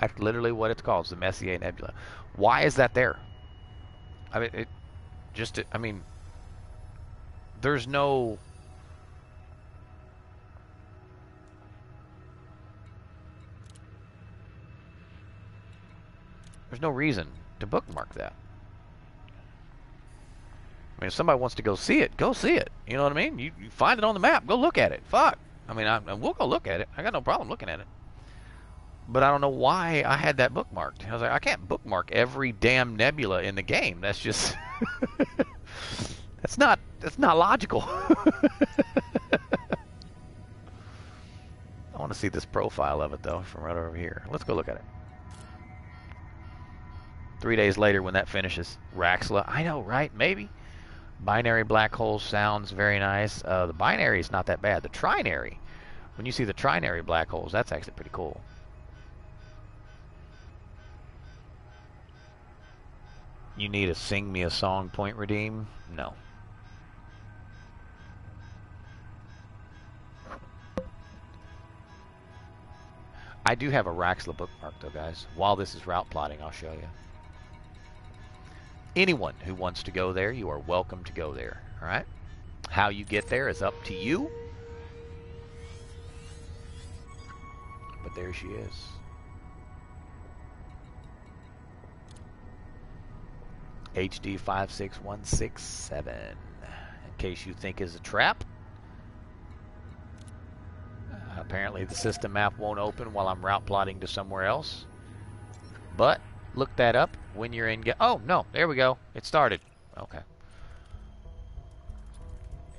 That's literally what it's called, the Messier Nebula. Why is that there? I mean, there's no... There's no reason to bookmark that. I mean, if somebody wants to go see it, go see it. You know what I mean? You find it on the map, go look at it. Fuck. I mean, we'll go look at it. I got no problem looking at it. But I don't know why I had that bookmarked. I was like, I can't bookmark every damn nebula in the game. That's just... that's not logical. I want to see this profile of it, though, from right over here. Let's go look at it. 3 days later when that finishes. Raxla. I know, right? Maybe. Binary black hole sounds very nice. The binary is not that bad. The trinary, when you see the trinary black holes, that's actually pretty cool. You need a sing me a song point redeem? No. I do have a Raxla bookmark though, guys. While this is route plotting, I'll show you. Anyone who wants to go there, you are welcome to go there. All right? How you get there is up to you. But there she is. HD 56167. In case you think is a trap. Apparently the system map won't open while I'm route plotting to somewhere else. But look that up when you're in. Oh, no. There we go. It started. Okay.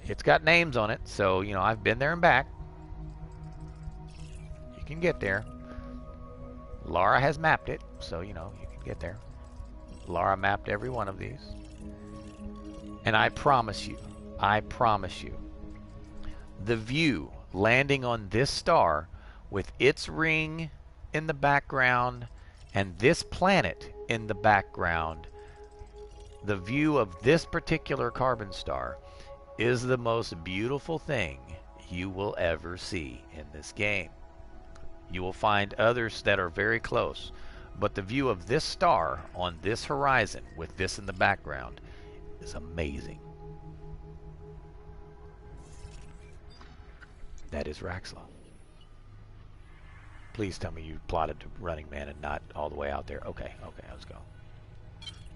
It's got names on it, so, you know, I've been there and back. You can get there. Laura has mapped it, so, you know, you can get there. Laura mapped every one of these. And I promise you, the view landing on this star with its ring in the background and this planet in the background, the view of this particular carbon star is the most beautiful thing you will ever see in this game. You will find others that are very close, but the view of this star on this horizon with this in the background is amazing. That is Raxla. Please tell me you plotted to Running Man and not all the way out there. Okay, let's go.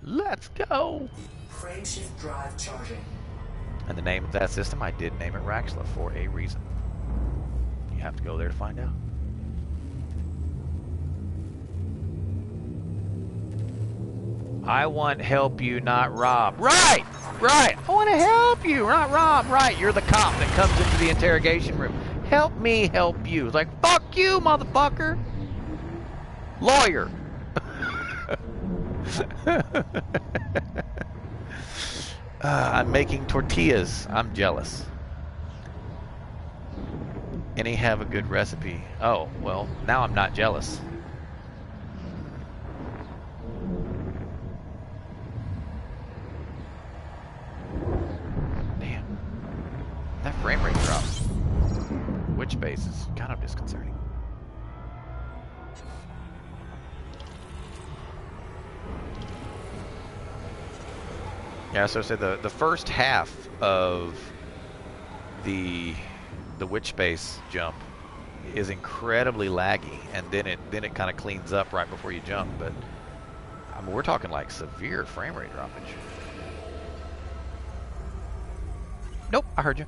Let's go! Frameshift drive charging. And the name of that system, I did name it Raxla for a reason. You have to go there to find out. I want help you, not rob. Right! I want to help you, not rob. Right, you're the cop that comes into the interrogation room. Help me help you. It's like, fuck you, motherfucker. Lawyer. I'm making tortillas. I'm jealous. Any have a good recipe? Oh, well, now I'm not jealous. That frame rate drop. Which base is kind of disconcerting. Yeah, so I said the first half of the witch base jump is incredibly laggy, and then it kind of cleans up right before you jump. But I mean, we're talking like severe frame rate droppage. Nope, I heard you.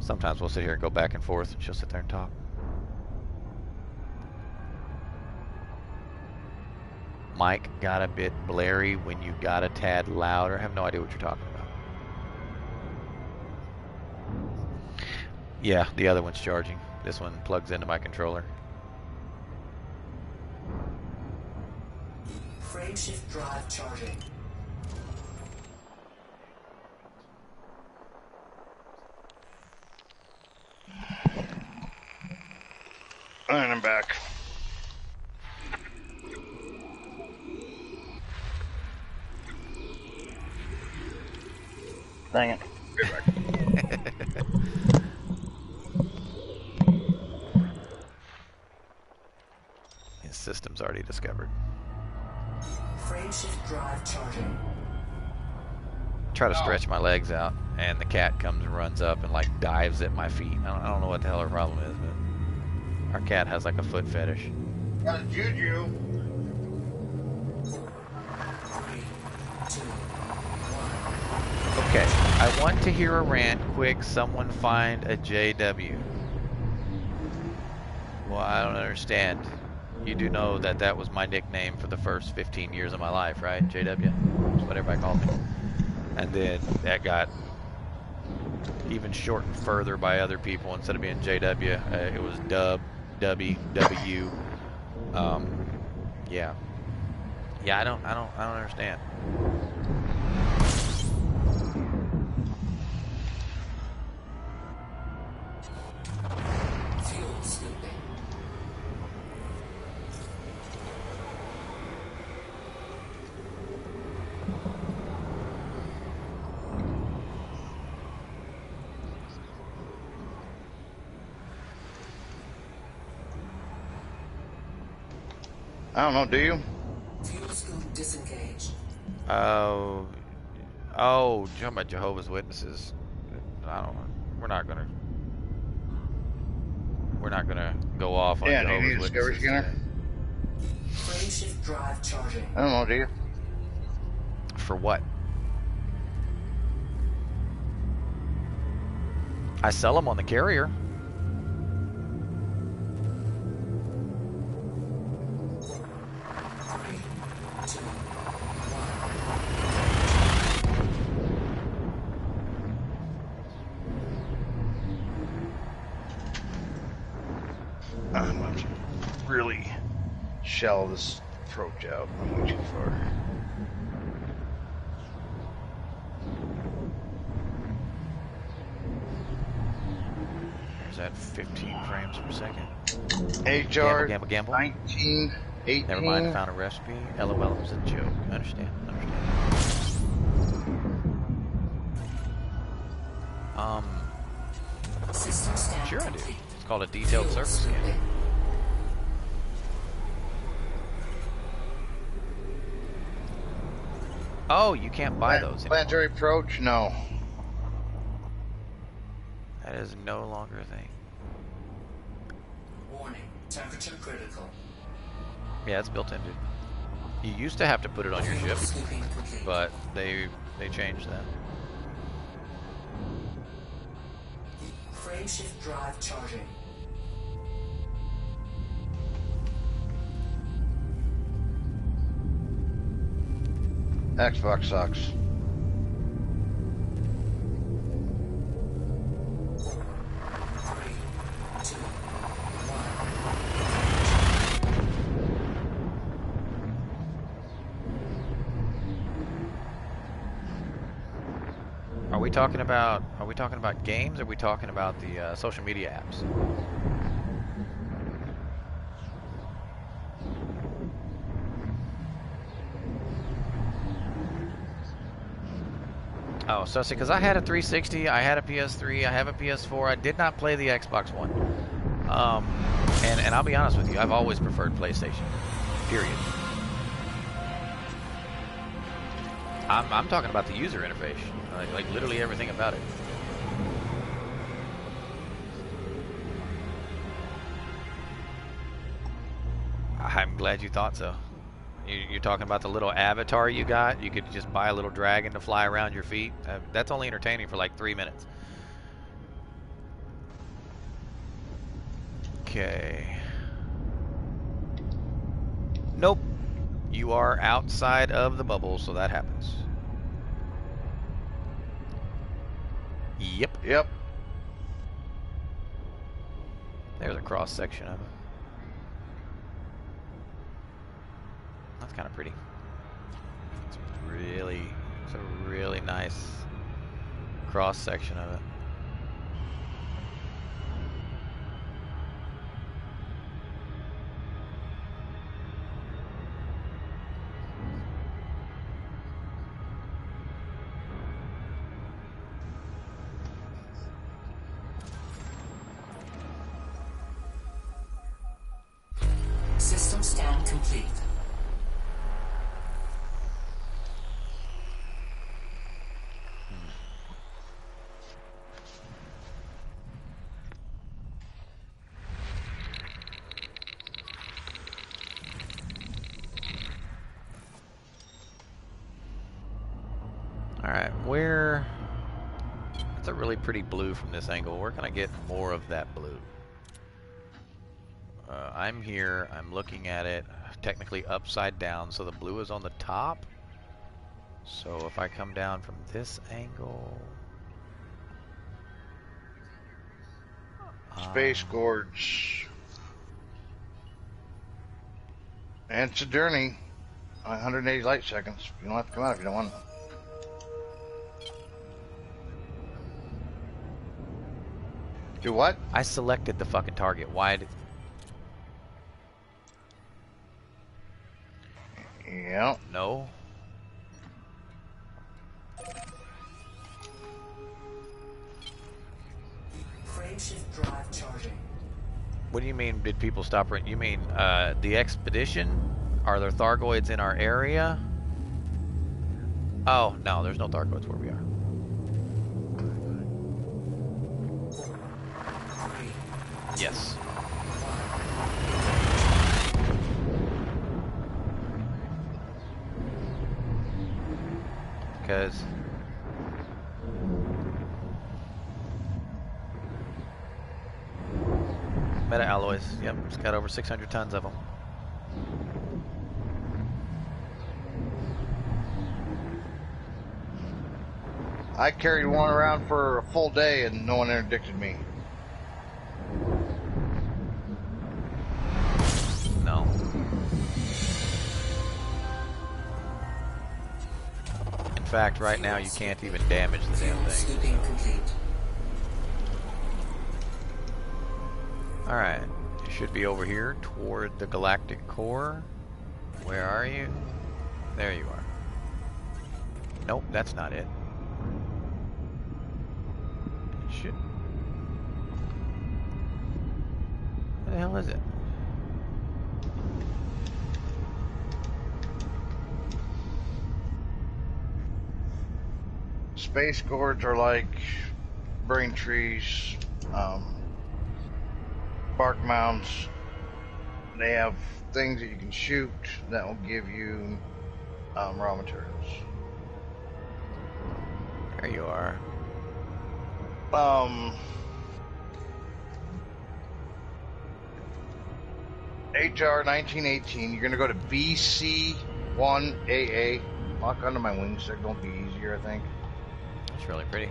Sometimes we'll sit here and go back and forth, and she'll sit there and talk. Mike got a bit blary when you got a tad louder. I have no idea what you're talking about. Yeah, the other one's charging. This one plugs into my controller. Frameshift drive charging. And I'm back. Dang it. His system's already discovered. Frameshift drive charging. Try to stretch my legs out, and the cat comes and runs up and like dives at my feet. I don't know what the hell her problem is, but our cat has like a foot fetish. Got a juju. 3, 2, 1. Okay, I want to hear a rant. Quick, someone find a JW. Well, I don't understand. You do know that that was my nickname for the first 15 years of my life, right? JW? That's what everybody called me. and then that got even shortened further by other people. Instead of being JW, it was Dub, W. Yeah. Yeah, I don't understand. Fuel scooping. I don't know, do you? Fuel scoop disengaged. Oh, talking about Jehovah's Witnesses. I don't. We're not gonna go off on Yeah, do you Jehovah's need a discovery Witnesses scanner? today. Frameshift drive charging. I don't know, do you? For what? I sell them on the carrier. Three, two, I'm going to really shell this approach out. I'm going too far. There's that 15 frames per second. HR Gamble. 19, 18. Never mind, I found a recipe. LOL, it was a joke. Understand. System scan Sure I do. complete. It's called a detailed Fuel surface scan. scooping. Oh, you can't buy those anymore. Planetary approach? No. That is no longer a thing. Warning. Temperature critical. Yeah, it's built in, dude. You used to have to put it on your Fuel ship, scooping complete. but they changed that. Frameshift drive charging. Xbox sucks. Three, two, Are we talking about games? Or are we talking about the social media apps? Oh, so see, because I had a 360, I had a PS3, I have a PS4. I did not play the Xbox One. And I'll be honest with you, I've always preferred PlayStation. Period. I'm talking about the user interface, like literally everything about it. I'm glad you thought so. You're talking about the little avatar you got. You could just buy a little dragon to fly around your feet. That's only entertaining for like 3 minutes. Okay. Nope. You are outside of the bubble, so that happens. Yep. Yep. There's a cross section of it. That's kind of pretty. It's a really nice cross section of it. System scan complete. Alright, that's a really pretty blue from this angle. Where can I get more of that blue? I'm here, I'm looking at it technically upside down, so the blue is on the top. So if I come down from this angle... Space Gorge. And it's a journey. 180 light seconds. You don't have to come out if you don't want to. Do what? I selected the fucking target. Why did... Yeah. No. Frameshift drive charging. What do you mean, did people stop? You mean the expedition? Are there Thargoids in our area? Oh, no, there's no Thargoids where we are. 4, 3, Yes. Because... Meta alloys. Yep, it's got over 600 tons of them. I carried one around for a full day and no one interdicted me. No. In fact, right now you can't even damage the damn fuel thing. scooping complete. Alright, you should be over here toward the galactic core. Where are you? There you are. Nope, that's not it. Shit. Where the hell is it? Space Gorge are like brain trees, bark mounds. They have things that you can shoot that will give you raw materials. There you are. HR 1918. You're gonna go to BC1AA. Lock onto my wing signal. Be easier, I think. That's really pretty.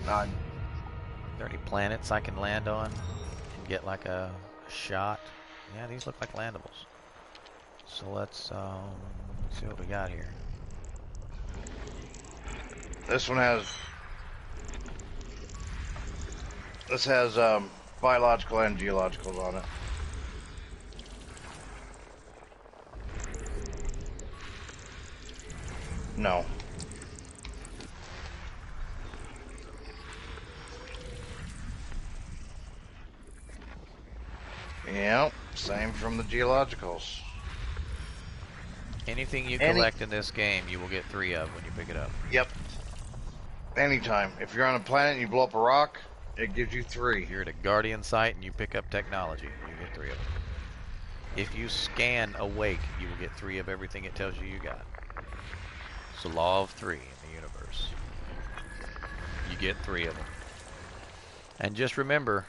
None. Are there any planets I can land on and get like a shot? Yeah, these look like landables. So let's see what we got here. This one has. This has biological and geologicals on it. No. Yep, same from the geologicals. Anything you collect in this game, you will get 3 of when you pick it up. Yep. Anytime. If you're on a planet and you blow up a rock, it gives you 3. If you're at a Guardian site and you pick up technology, you get 3 of them. If you scan Awake, you will get 3 of everything it tells you you got. It's the law of 3 in the universe. You get 3 of them. And just remember,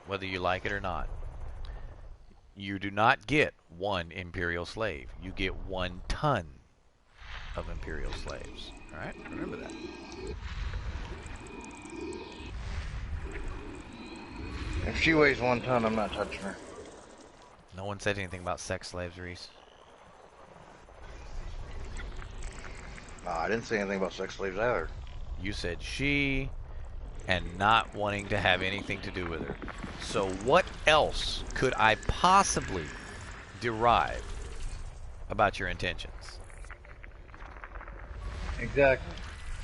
whether you like it or not, you do not get 1 Imperial slave. You get 1 ton of Imperial slaves. Alright? Remember that. If she weighs 1 ton, I'm not touching her. No one said anything about sex slaves, Reese. No, I didn't say anything about sex slaves either. You said she and not wanting to have anything to do with her. So what else could I possibly derive about your intentions? Exactly.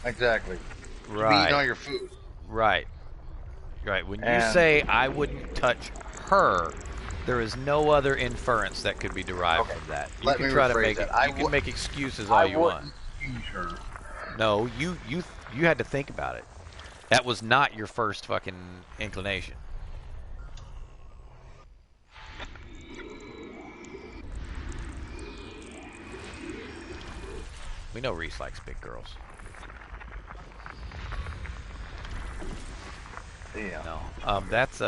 Exactly. Right. Eating all your food. Right. Right. When you say I wouldn't touch her, there is no other inference that could be derived from that. You can try to make it. You can make excuses all you want. Use her. No, you had to think about it. That was not your first fucking inclination. We know Reese likes big girls. Yeah. No. That's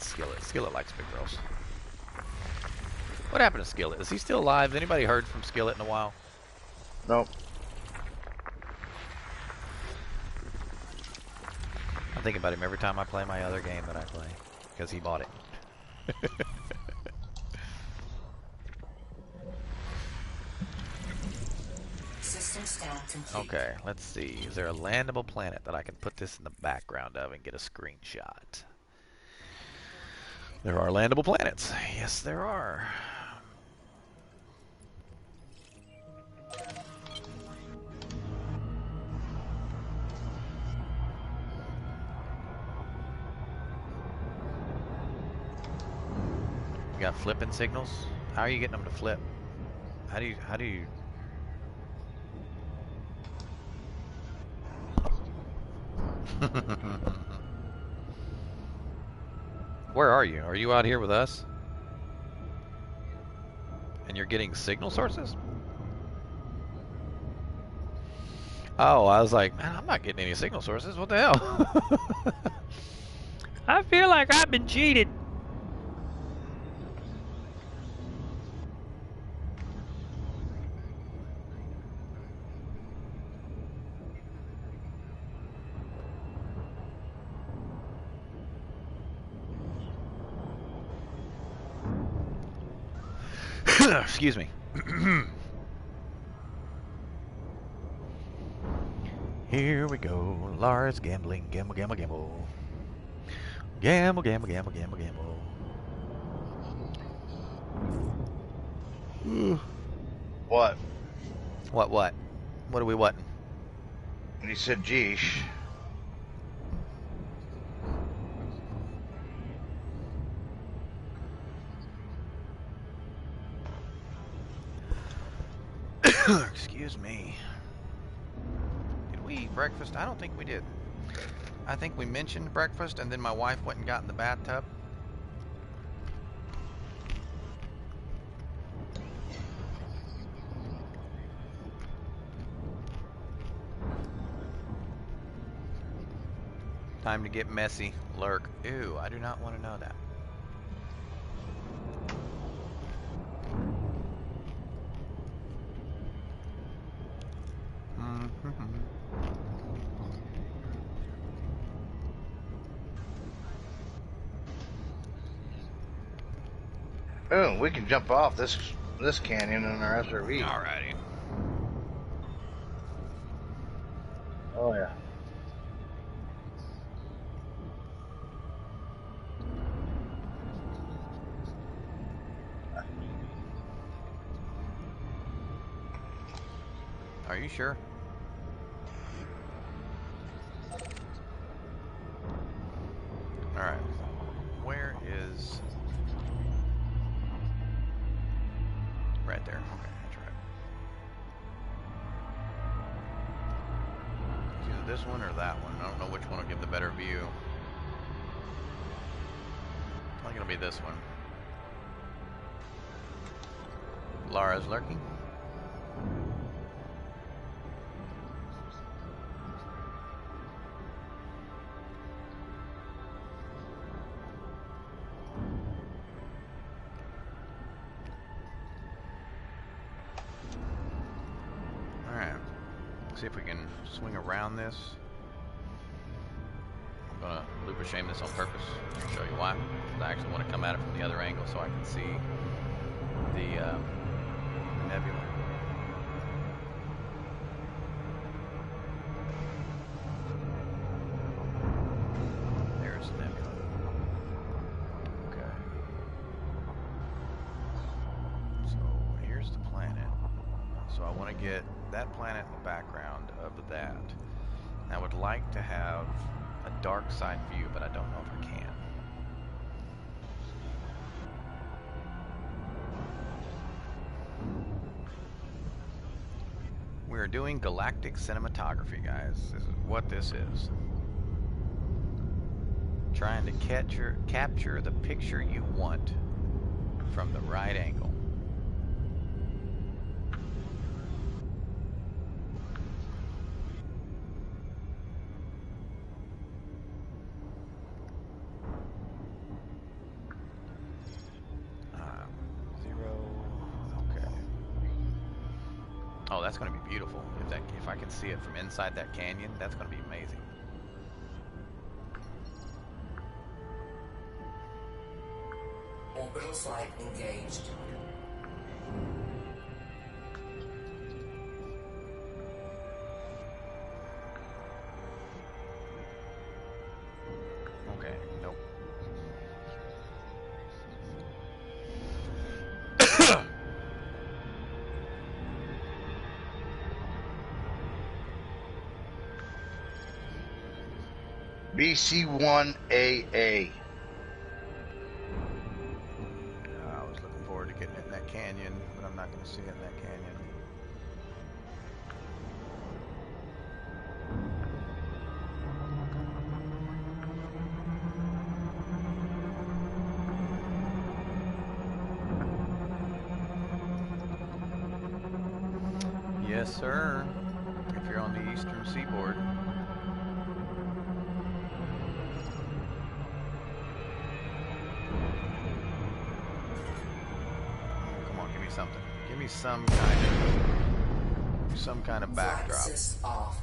Skillet. Skillet likes big girls. What happened to Skillet? Is he still alive? Has anybody heard from Skillet in a while? Nope. I think about him every time I play my other game that I play, because he bought it. System scan complete. Okay, let's see. Is there a landable planet that I can put this in the background of and get a screenshot? There are landable planets. Yes, there are. You got flipping signals? How are you getting them to flip? How do you Where are you? Are you out here with us? And you're getting signal sources? Oh, I was like, man, I'm not getting any signal sources. What the hell? I feel like I've been cheated. Excuse me. Here we go. Lars gambling. Gamble, gamble, gamble. Gamble, gamble, gamble, gamble, gamble. What? What? What are we whatting? And he said, "Geesh." Excuse me. Did we eat breakfast? I don't think we did. I think we mentioned breakfast and then my wife went and got in the bathtub. Time to get messy. Lurk. Ew, I do not want to know that. Oh, we can jump off this canyon in our SRV. Alrighty. Oh yeah. Are you sure? Alright. Where is... Right there. Okay, that's right. It's either this one or that one. I don't know which one will give the better view. Probably gonna be this one. Lara's lurking. See if we can swing around this. I'm gonna loop or shame this on purpose. I'll show you why. I actually want to come at it from the other angle so I can see the nebula. There's the nebula. Okay. So here's the planet. So I want to get that planet in the background of that. I would like to have a dark side view, but I don't know if I can. We're doing galactic cinematography, guys. This is what this is. Trying to capture the picture you want from the right angle. that's going to be beautiful. If I can see it from inside that canyon, that's going to be amazing. Orbital flight engaged. Okay, nope. BC1AA. I was looking forward to getting it in that canyon, but I'm not going to see it in that canyon. Yes, sir. If you're on the eastern seaboard. Come on, give me something. Give me some kind of Flight backdrop. assist off.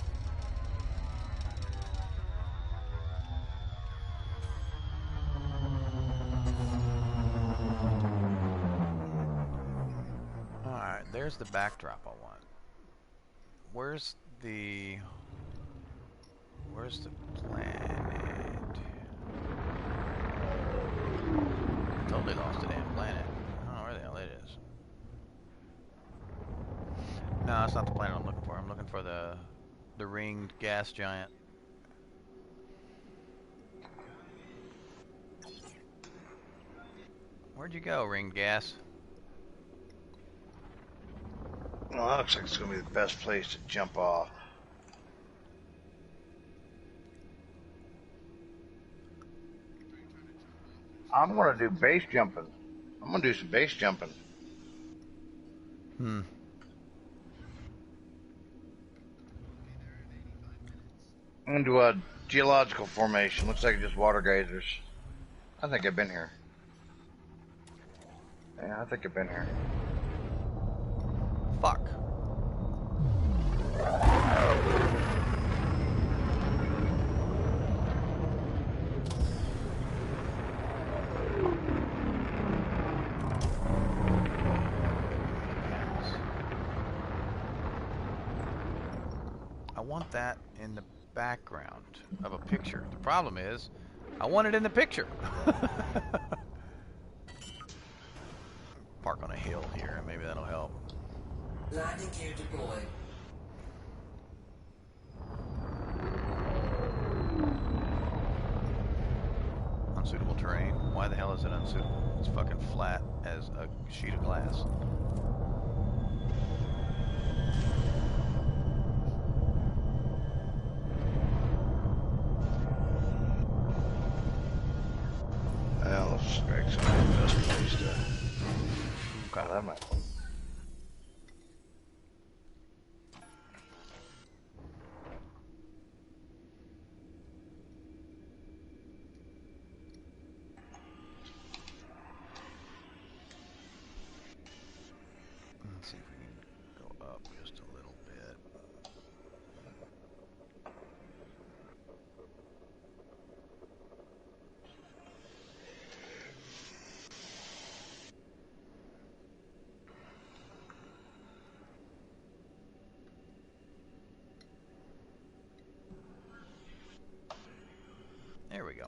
Alright, there's the backdrop I want. Where's the planet? Totally lost the damn planet. I don't know where the hell it is. No, that's not the planet I'm looking for. I'm looking for the ringed gas giant. Where'd you go, ringed gas? Well, that looks like it's going to be the best place to jump off. I'm going to do base jumping. I'm going to do some base jumping. Hmm. I'm going to do a geological formation. Looks like just water geysers. I think I've been here. Yeah, I think I've been here. Fuck. I want that in the background of a picture. The problem is, I want it in the picture. Park on a hill here, maybe that'll help. Landing gear deployed. Unsuitable terrain. Why the hell is it unsuitable? It's fucking flat as a sheet of glass. Well, let's drag some of the best place to. Okay. That might. Let's see if we can go up just a little bit. There we go.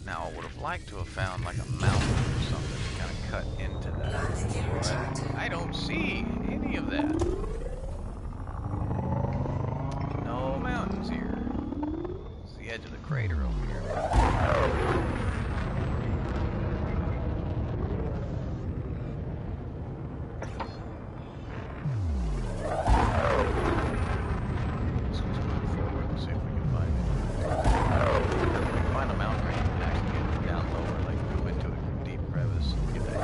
Now, I would have liked to have found like a mountain or something to kind of cut into that. But I don't see any of that. No mountains here. It's the edge of the crater over here. So let's move forward and see if we can find it. Find a mountain range and actually get down lower, like go into a deep crevice and get that.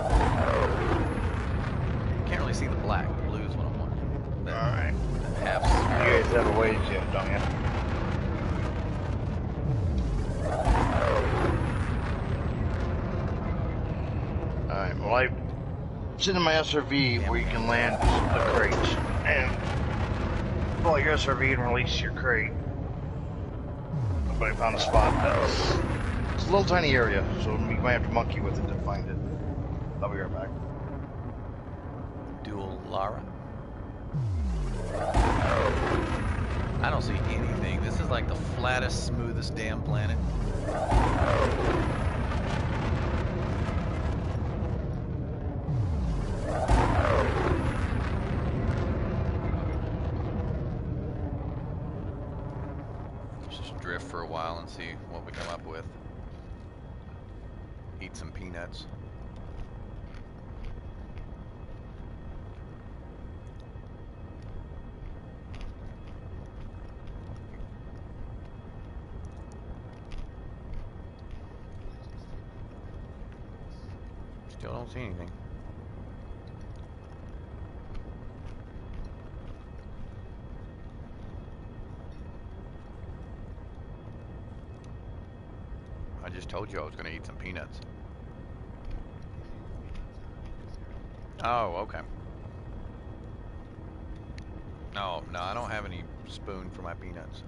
Can't really see the black. The blue is what I'm wanting. Alright. That half. You guys have a ways yet, don't you? Alright, well, I sitting in my SRV where you can land the crates and pull out your SRV and release your crate. But I found a spot that's it's a little tiny area, so you might have to monkey with it to find it. I'll be right back. Dual Lara. I don't see anything. This is like the flattest, smoothest damn planet. Let's just drift for a while and see what we come up with. Eat some peanuts. Still don't see anything. I just told you I was going to eat some peanuts. Oh, okay. No, I don't have any spoon for my peanuts.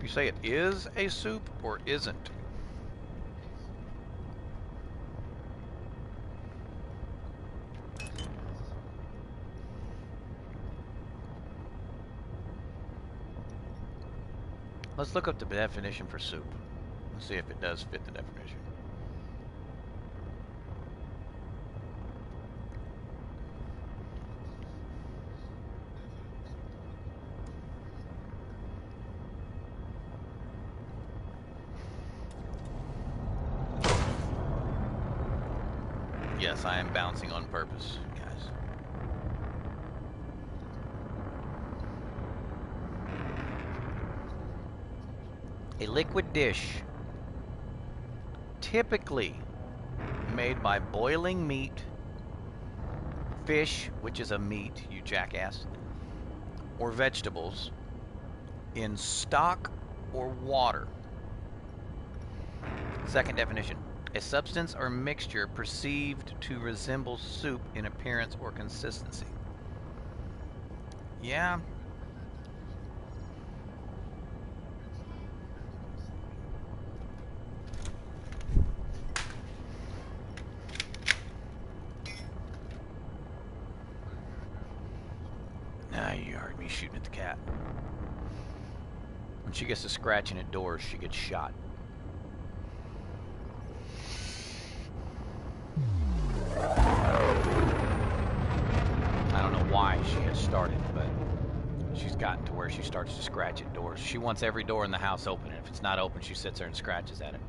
You say it is a soup or isn't? Let's look up the definition for soup. Let's see if it does fit the definition. Yes, I am bouncing on purpose, guys. A liquid dish, typically made by boiling meat, fish, which is a meat, you jackass, or vegetables, in stock or water. Second definition. A substance or mixture perceived to resemble soup in appearance or consistency. Yeah. Nah, you heard me shooting at the cat. When she gets to scratching at doors, she gets shot. I don't know why she has started, but she's gotten to where she starts to scratch at doors. She wants every door in the house open, and if it's not open, she sits there and scratches at it.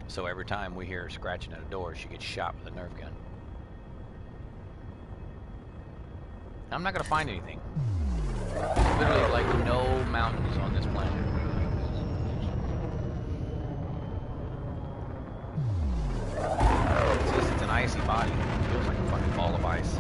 So every time we hear her scratching at a door, she gets shot with a Nerf gun. I'm not gonna find anything. There's literally like no mountains on this planet. It's just, it's an icy body. It feels like a fucking ball of ice.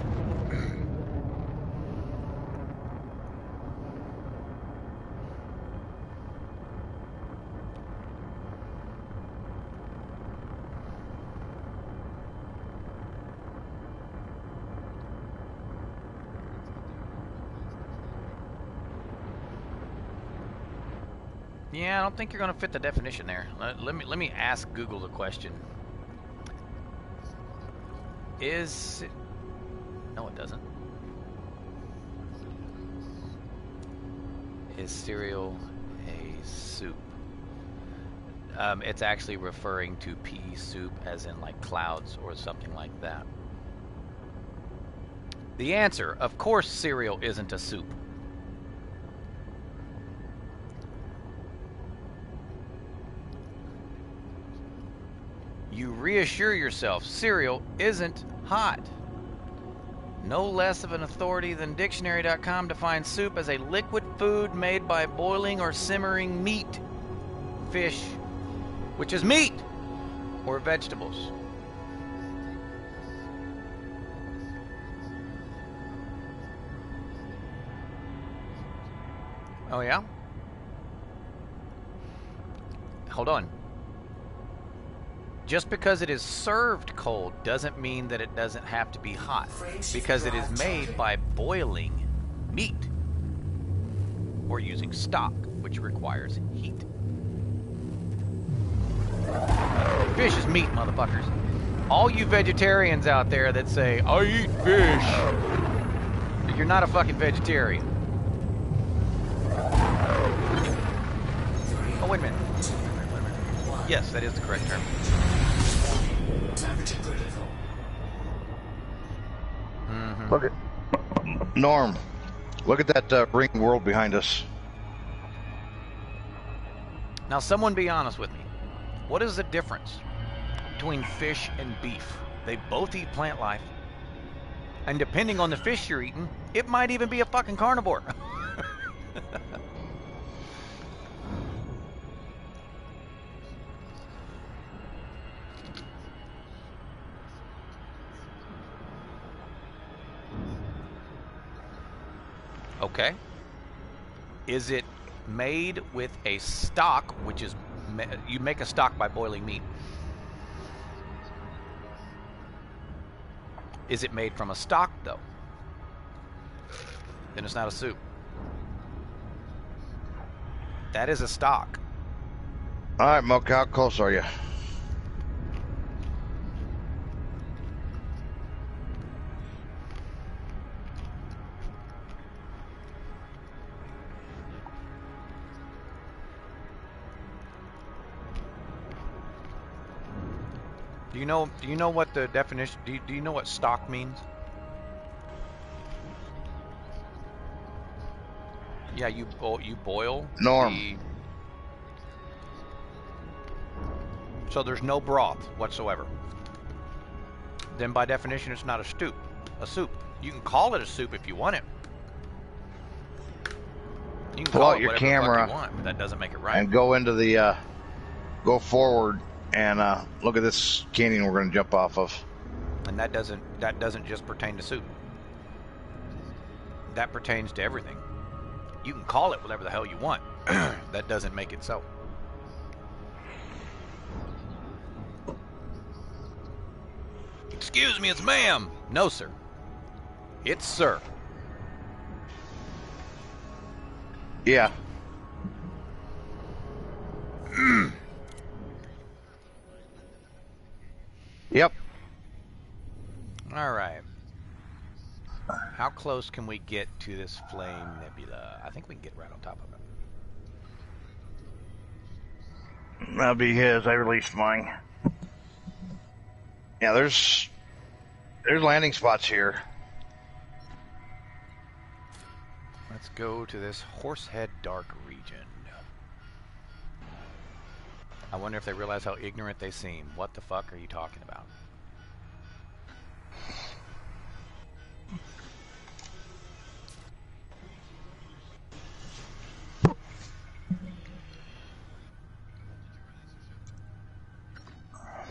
Yeah, I don't think you're gonna fit the definition there. Let me ask Google the question. No, it doesn't. Is cereal a soup? It's actually referring to pea soup, as in like clouds or something like that. The answer, of course, cereal isn't a soup. You reassure yourself, cereal isn't hot. No less of an authority than dictionary.com defines soup as a liquid food made by boiling or simmering meat, fish, which is meat, or vegetables. Oh yeah? hold on. Just because it is served cold doesn't mean that it doesn't have to be hot, because it is made by boiling meat or using stock, which requires heat. Fish is meat, motherfuckers. All you vegetarians out there that say, I eat fish, you're not a fucking vegetarian. Oh, wait a minute. Yes, that is the correct term. Temperature critical. Look at Norm. Look at that ring world behind us. Now, someone be honest with me. What is the difference between fish and beef? They both eat plant life. And depending on the fish you're eating, it might even be a fucking carnivore. Okay. Is it made with a stock, which is, you make a stock by boiling meat. Is it made from a stock, though? Then it's not a soup. That is a stock. All right, Mocha, how close are you? Do you know what the definition? Do you know what stock means? Yeah, you boil Norm. So there's no broth whatsoever. Then by definition, it's not a soup. You can call it a soup if you want it. You can Pull call out it your whatever the camera fuck you want, but that doesn't make it right. and go into the go forward and look at this canyon we're going to jump off of. And that doesn't just pertain to soup. That pertains to everything. You can call it whatever the hell you want. That doesn't make it so. Excuse me, it's ma'am. No, sir. It's sir. Yeah. Yep. All right. How close can we get to this flame nebula? I think we can get right on top of it. That'll be his. I released mine. Yeah, there's landing spots here. Let's go to this Horsehead Dark region. I wonder if they realize how ignorant they seem. What the fuck are you talking about?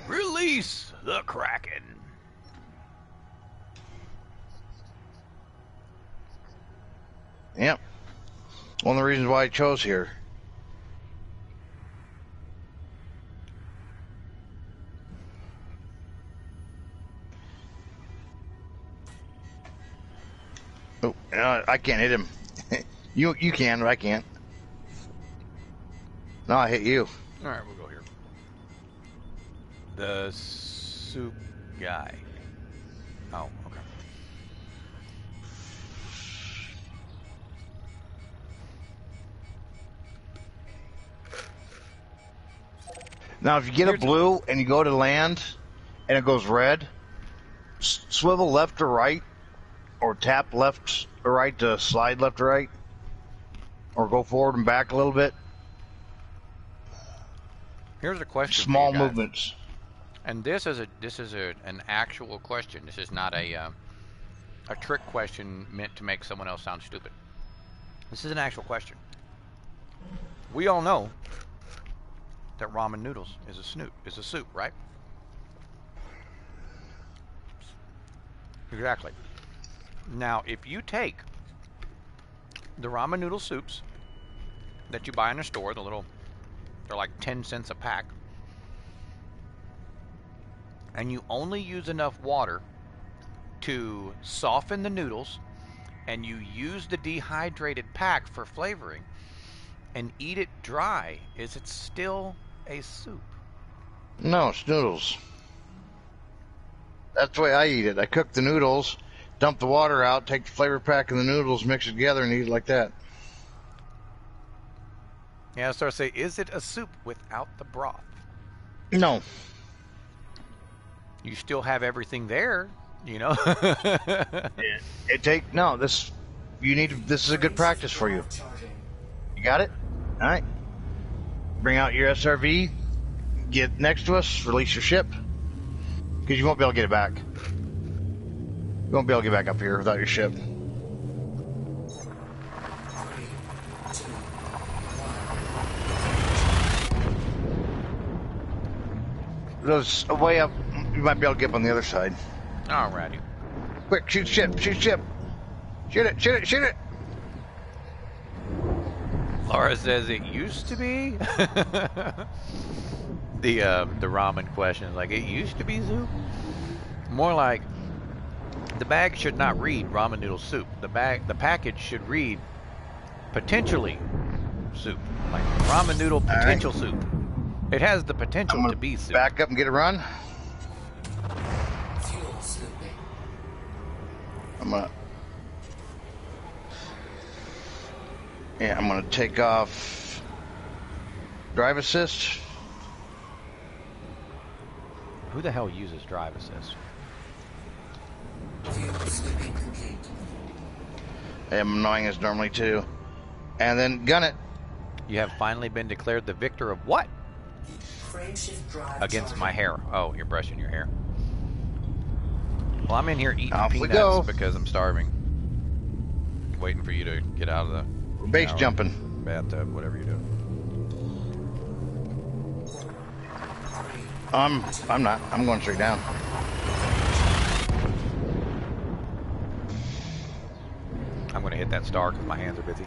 Release the Kraken. Yep. One of the reasons why I chose here. Oh, I can't hit him. You can, but I can't. No, I hit you. All right, we'll go here. The soup guy. Oh, okay. Now, if you get a blue and you go to land and it goes red, swivel left or right, or tap left or right to slide left or right, or go forward and back a little bit. Here's a question. Small for you guys. movements. And this is an actual question. This is not a trick question meant to make someone else sound stupid. This is an actual question. We all know that ramen noodles is a soup, right? Exactly. Now, if you take the ramen noodle soups that you buy in a store, they're They're like 10 cents a pack. And you only use enough water to soften the noodles, and you use the dehydrated pack for flavoring and eat it dry. Is it still a soup? No, it's noodles. That's the way I eat it. I cook the noodles, dump the water out, take the flavor pack and the noodles, mix it together, and eat it like that. Yeah, so I say, is it a soup without the broth? No. You still have everything there, you know. This is a good practice for you. You got it? All right. Bring out your SRV, get next to us, release your ship, because you won't be able to get it back. You won't be able to get back up here without your ship. 3, 2, 1. There's a way up. You might be able to get up on the other side. Alrighty. Quick, shoot ship, shoot ship. Shoot it, shoot it, shoot it. Laura says it used to be. The ramen question is like, it used to be soup. More like, the bag should not read ramen noodle soup. The package should read potentially soup, like ramen noodle potential soup. It has the potential to be soup. Back up and get a run. Fuel slipping. I'm gonna take off drive assist. Who the hell uses drive assist? Fuel slipping complete. I'm annoying as normally too. And then gun it. You have finally been declared the victor of what? Frameshift drive Against my charging. hair. Oh, you're brushing your hair. Well, I'm in here eating Off we peanuts go. because I'm starving. Waiting for you to get out of the We're base shower, jumping. bathtub, whatever you're doing. I'm not. I'm going straight down. I'm going to hit that star because my hands are busy.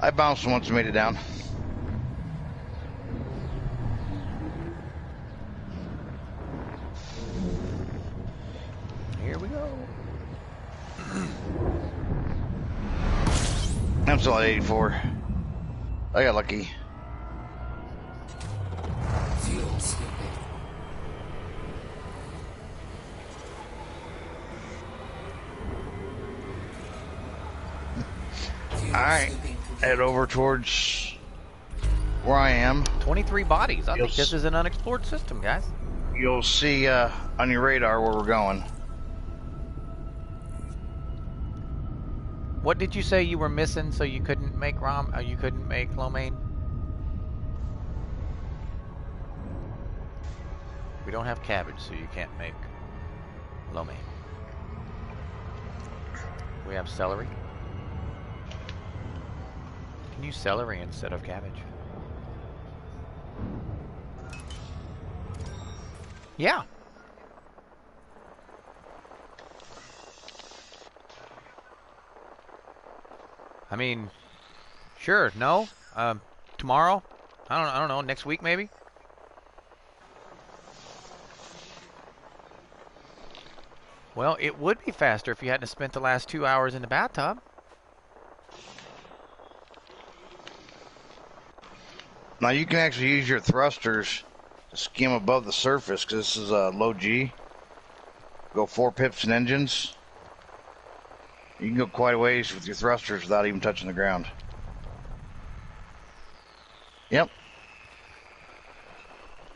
I bounced once and made it down. Here we go. I'm still at 84. I got lucky. Fuel slipping. Fuel Alright. slipping complete. Head over towards where I am. 23 bodies. I think Yes. this is an unexplored system, guys. You'll see on your radar where we're going. What did you say you were missing so you couldn't make you couldn't make lo mein? We don't have cabbage, so you can't make lo mein. We have celery. Can you celery instead of cabbage? Yeah. I mean, sure. No. Tomorrow. I don't know. Next week maybe. Well, it would be faster if you hadn't spent the last 2 hours in the bathtub. Now you can actually use your thrusters to skim above the surface because this is a low G. Go 4 pips and engines. You can go quite a ways with your thrusters without even touching the ground. Yep.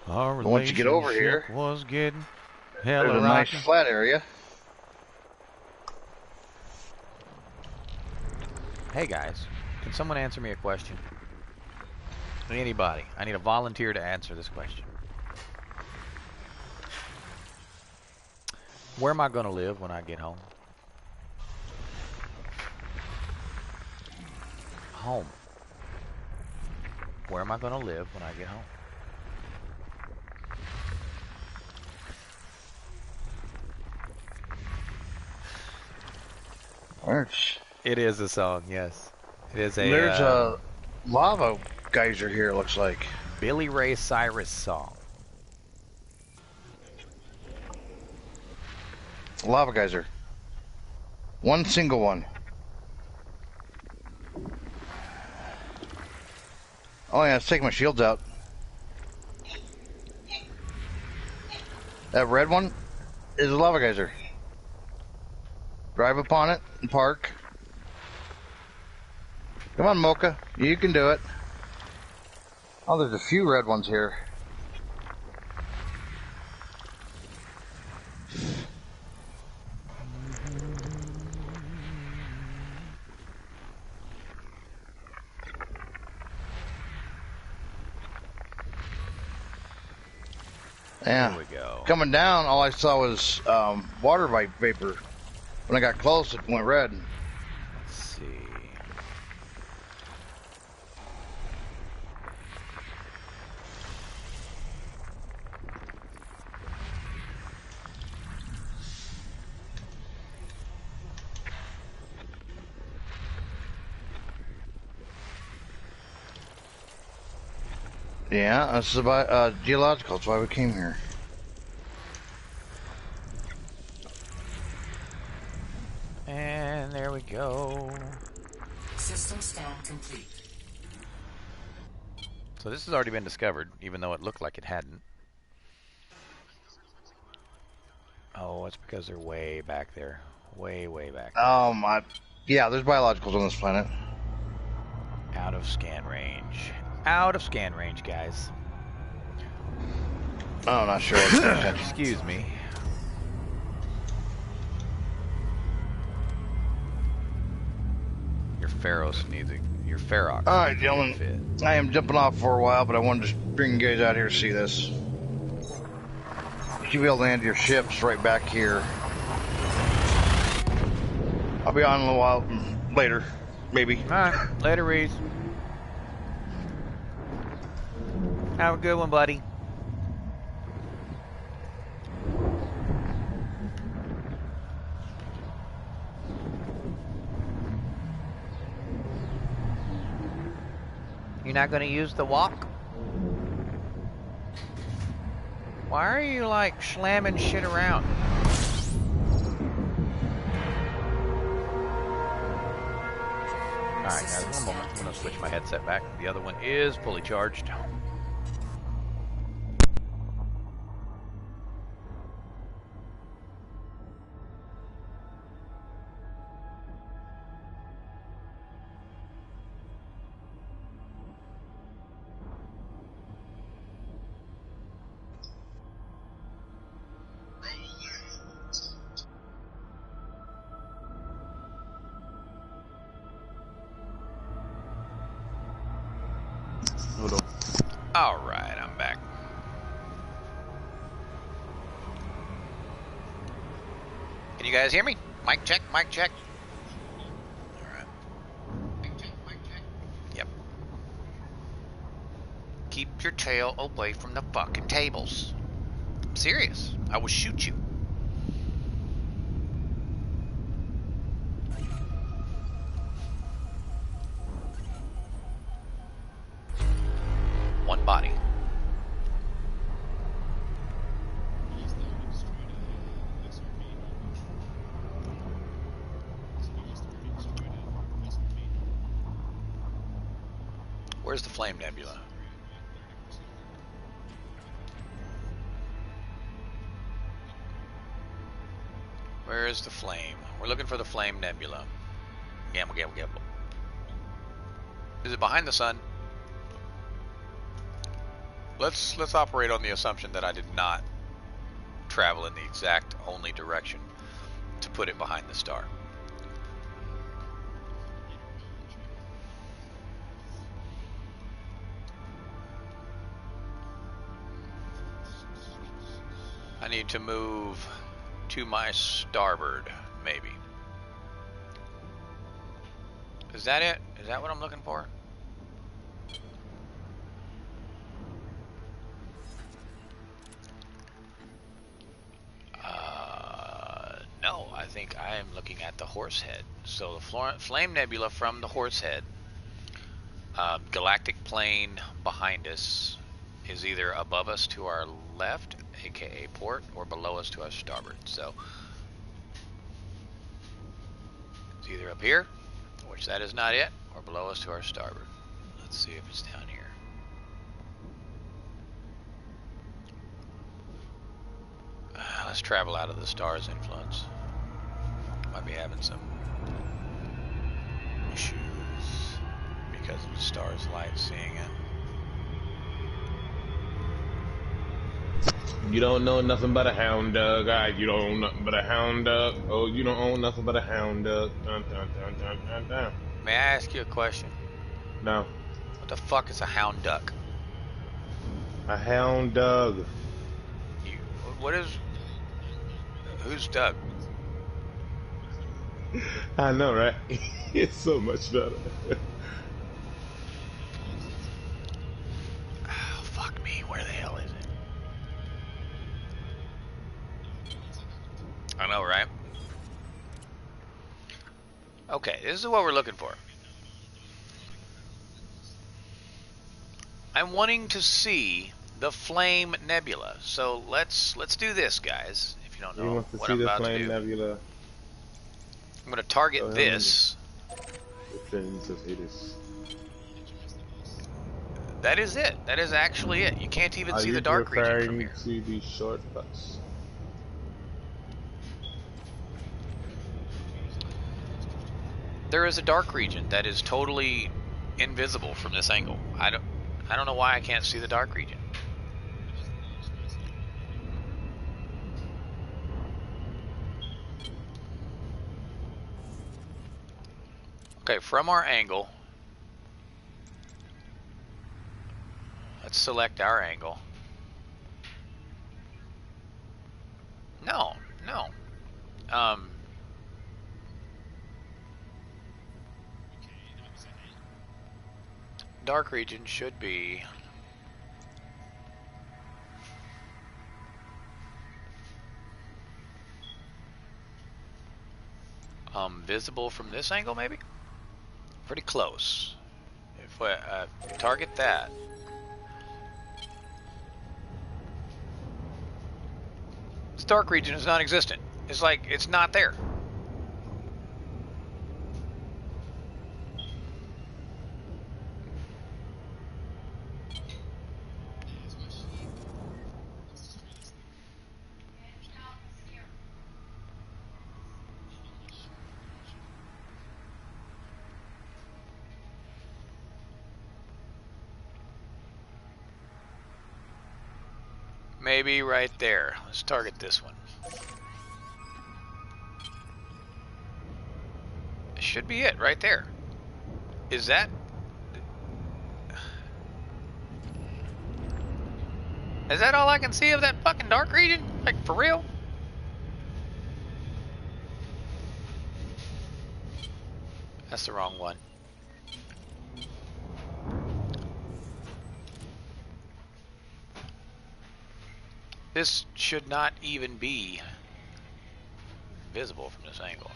Our But once you get over here, relationship was getting there's hella a nice rocky. flat area. Hey guys, can someone answer me a question? Anybody. I need a volunteer to answer this question. Where am I going to live when I get home? Home. Where am I going to live when I get home? There's, It is a song, yes. It is there's a a lava geyser here, it looks like. Billy Ray Cyrus song. Lava geyser. One single one. Oh yeah, let's take my shields out. That red one is a lava geyser. Drive upon it and park. Come on, Mocha. You can do it. Oh, there's a few red ones here. Yeah. There we go. Coming down, all I saw was water vapor. When I got close, it went red. Let's see. Yeah, this is about geological. That's why we came here. And there we go. System scan complete. So this has already been discovered, even though it looked like it hadn't. Oh, it's because they're way back there. Way, way back there. Yeah, there's biologicals on this planet. Out of scan range. Out of scan range, guys. Oh, I'm not sure. What's Excuse me. Your Pharos needs it. Your Ferox. All right, needs a gentlemen. fit. I am jumping off for a while, but I wanted to bring you guys out here to see this. You should be able to land your ships right back here. I'll be on in a little while later, maybe. Alright, later, Reese. Have a good one, buddy. You're not gonna use the walk? Why are you like slamming shit around? Alright guys, one moment. I'm gonna switch my headset back. The other one is fully charged. Alright, I'm back. Can you guys hear me? Mic check, mic check. Alright. Mic check, mic check. Yep. Keep your tail away from the fucking tables. I'm serious. I will shoot you. One body. Where's the Flame Nebula? Where is the flame? We're looking for the Flame Nebula. Gamble, gamble, gamble. Is it behind the sun? Let's operate on the assumption that I did not travel in the exact only direction to put it behind the star. I need to move to my starboard, maybe. Is that it? Is that what I'm looking for? No, I think I am looking at the Horsehead. So the Flame Nebula from the Horsehead, galactic plane behind us is either above us to our left, aka port, or below us to our starboard. So it's either up here, which that is not it, or below us to our starboard. Let's see if it's down here. Let's travel out of the star's influence. Might be having some issues because of the star's light seeing it. You don't know nothing but a hound dog. You don't own nothing but a hound dog. Oh, you don't own nothing but a hound dog. Dun, dun, dun, dun, dun, dun. May I ask you a question? No. What the fuck is a hound duck? A hound dog. What is... Who's Doug? I know, right? It's so much better. Oh, fuck me. Where the hell is it? I know, right? Okay, this is what we're looking for. I'm wanting to see the Flame Nebula. So let's do this, guys. If you don't You know want to what see I'm the about to flame do, nebula? I'm going to target Go ahead. this. The fins of Hades. That is it. That is actually it. You can't even Are see you the dark region from referring here. to the shortcuts? There is a dark region that is totally invisible from this angle. I don't know why I can't see the dark region. Okay, from our angle, let's select our angle. No. Dark region should be visible from this angle, maybe? Pretty close. If we target that. This dark region is non-existent. It's like, it's not there. Maybe right there. Let's target this one. It should be it right there. Is that... Is that all I can see of that fucking dark region? Like, for real? That's the wrong one. This should not even be visible from this angle.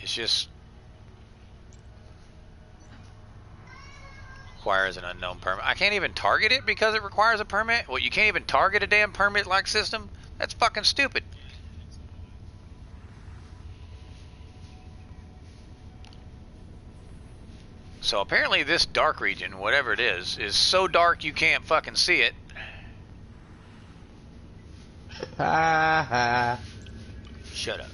It's just requires an unknown permit. I can't even target it because it requires a permit? Well, you can't even target a damn permit-like system? That's fucking stupid. So apparently this dark region, whatever it is so dark you can't fucking see it. Ha ha. Shut up.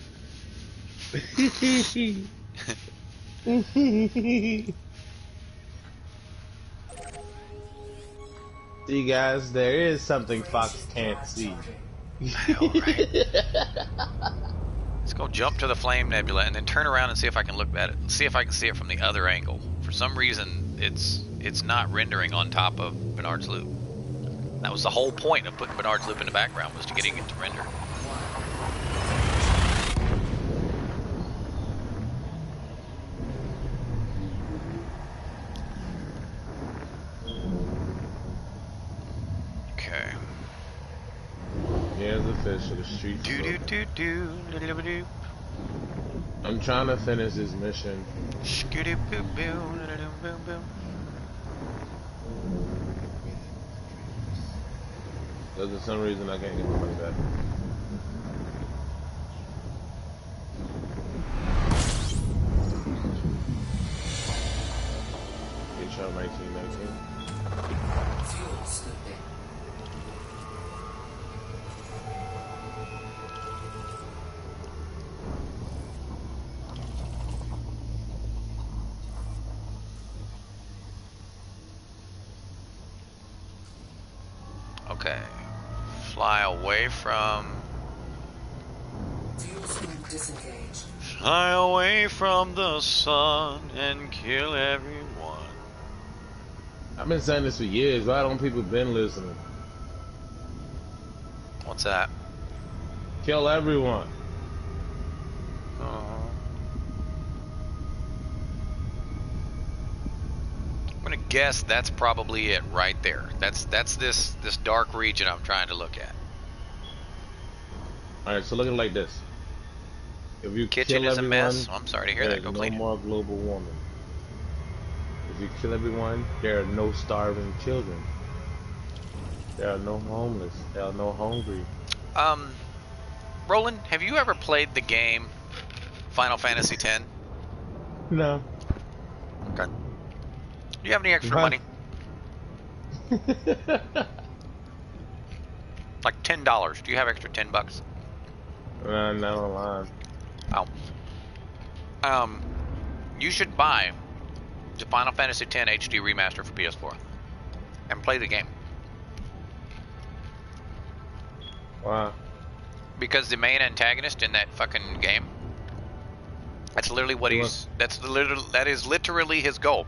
See, guys, there is something Fox can't see. I know, right? Let's go jump to the Flame Nebula and then turn around and see if I can look at it. See if I can see it from the other angle. For some reason, it's not rendering on top of Bernard's Loop. That was the whole point of putting Bernard's Loop in the background, was to getting it to render. Okay. Here's official. The streets. Do do do do do do do. I'm trying to finish this mission. Skitty boo boo do boom boom. Because for some reason I can't get my money back. HR 1919. Fuel scooping. Okay. Fly away from. Fuel scoop disengaged. Fly away from the sun and kill everyone. I've been saying this for years. Why don't people been listening? What's that? Kill everyone. I'm gonna guess that's probably it right there. That's this dark region I'm trying to look at. Alright, so look at it like this. If you Kitchen kill is a everyone, mess. Oh, I'm sorry to hear that. there's Go no clean it. more global warming. If you kill everyone, there are no starving children. There are no homeless. There are no hungry. Roland, have you ever played the game Final Fantasy X? No. Okay. Do you have any extra Huh? money? Like $10. Do you have extra $10? Not online. Oh. You should buy the Final Fantasy X HD remaster for PS4 and play the game. Wow. Because the main antagonist in that fucking game, that's literally what that is literally his goal.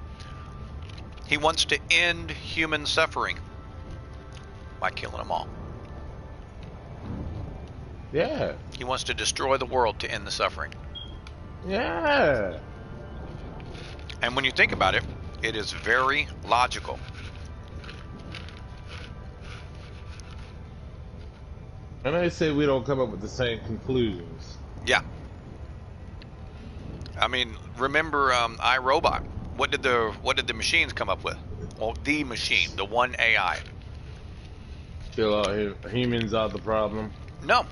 He wants to end human suffering by killing them all. Yeah. He wants to destroy the world to end the suffering. Yeah. And when you think about it, it is very logical. And they say we don't come up with the same conclusions. Yeah. I mean, remember iRobot? What did the machines come up with? Well, the machine, the one AI. Kill all humans are the problem. No.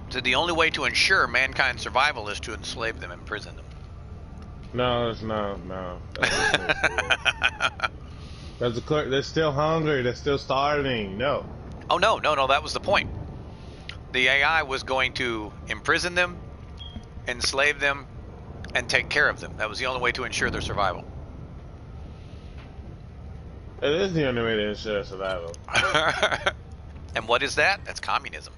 So the only way to ensure mankind's survival is to enslave them and imprison them. No, it's no. They're still hungry. They're still starving. No. Oh, no, that was the point. The AI was going to imprison them, enslave them, and take care of them. That was the only way to ensure their survival. It is the only way to ensure survival. And what is that? That's communism.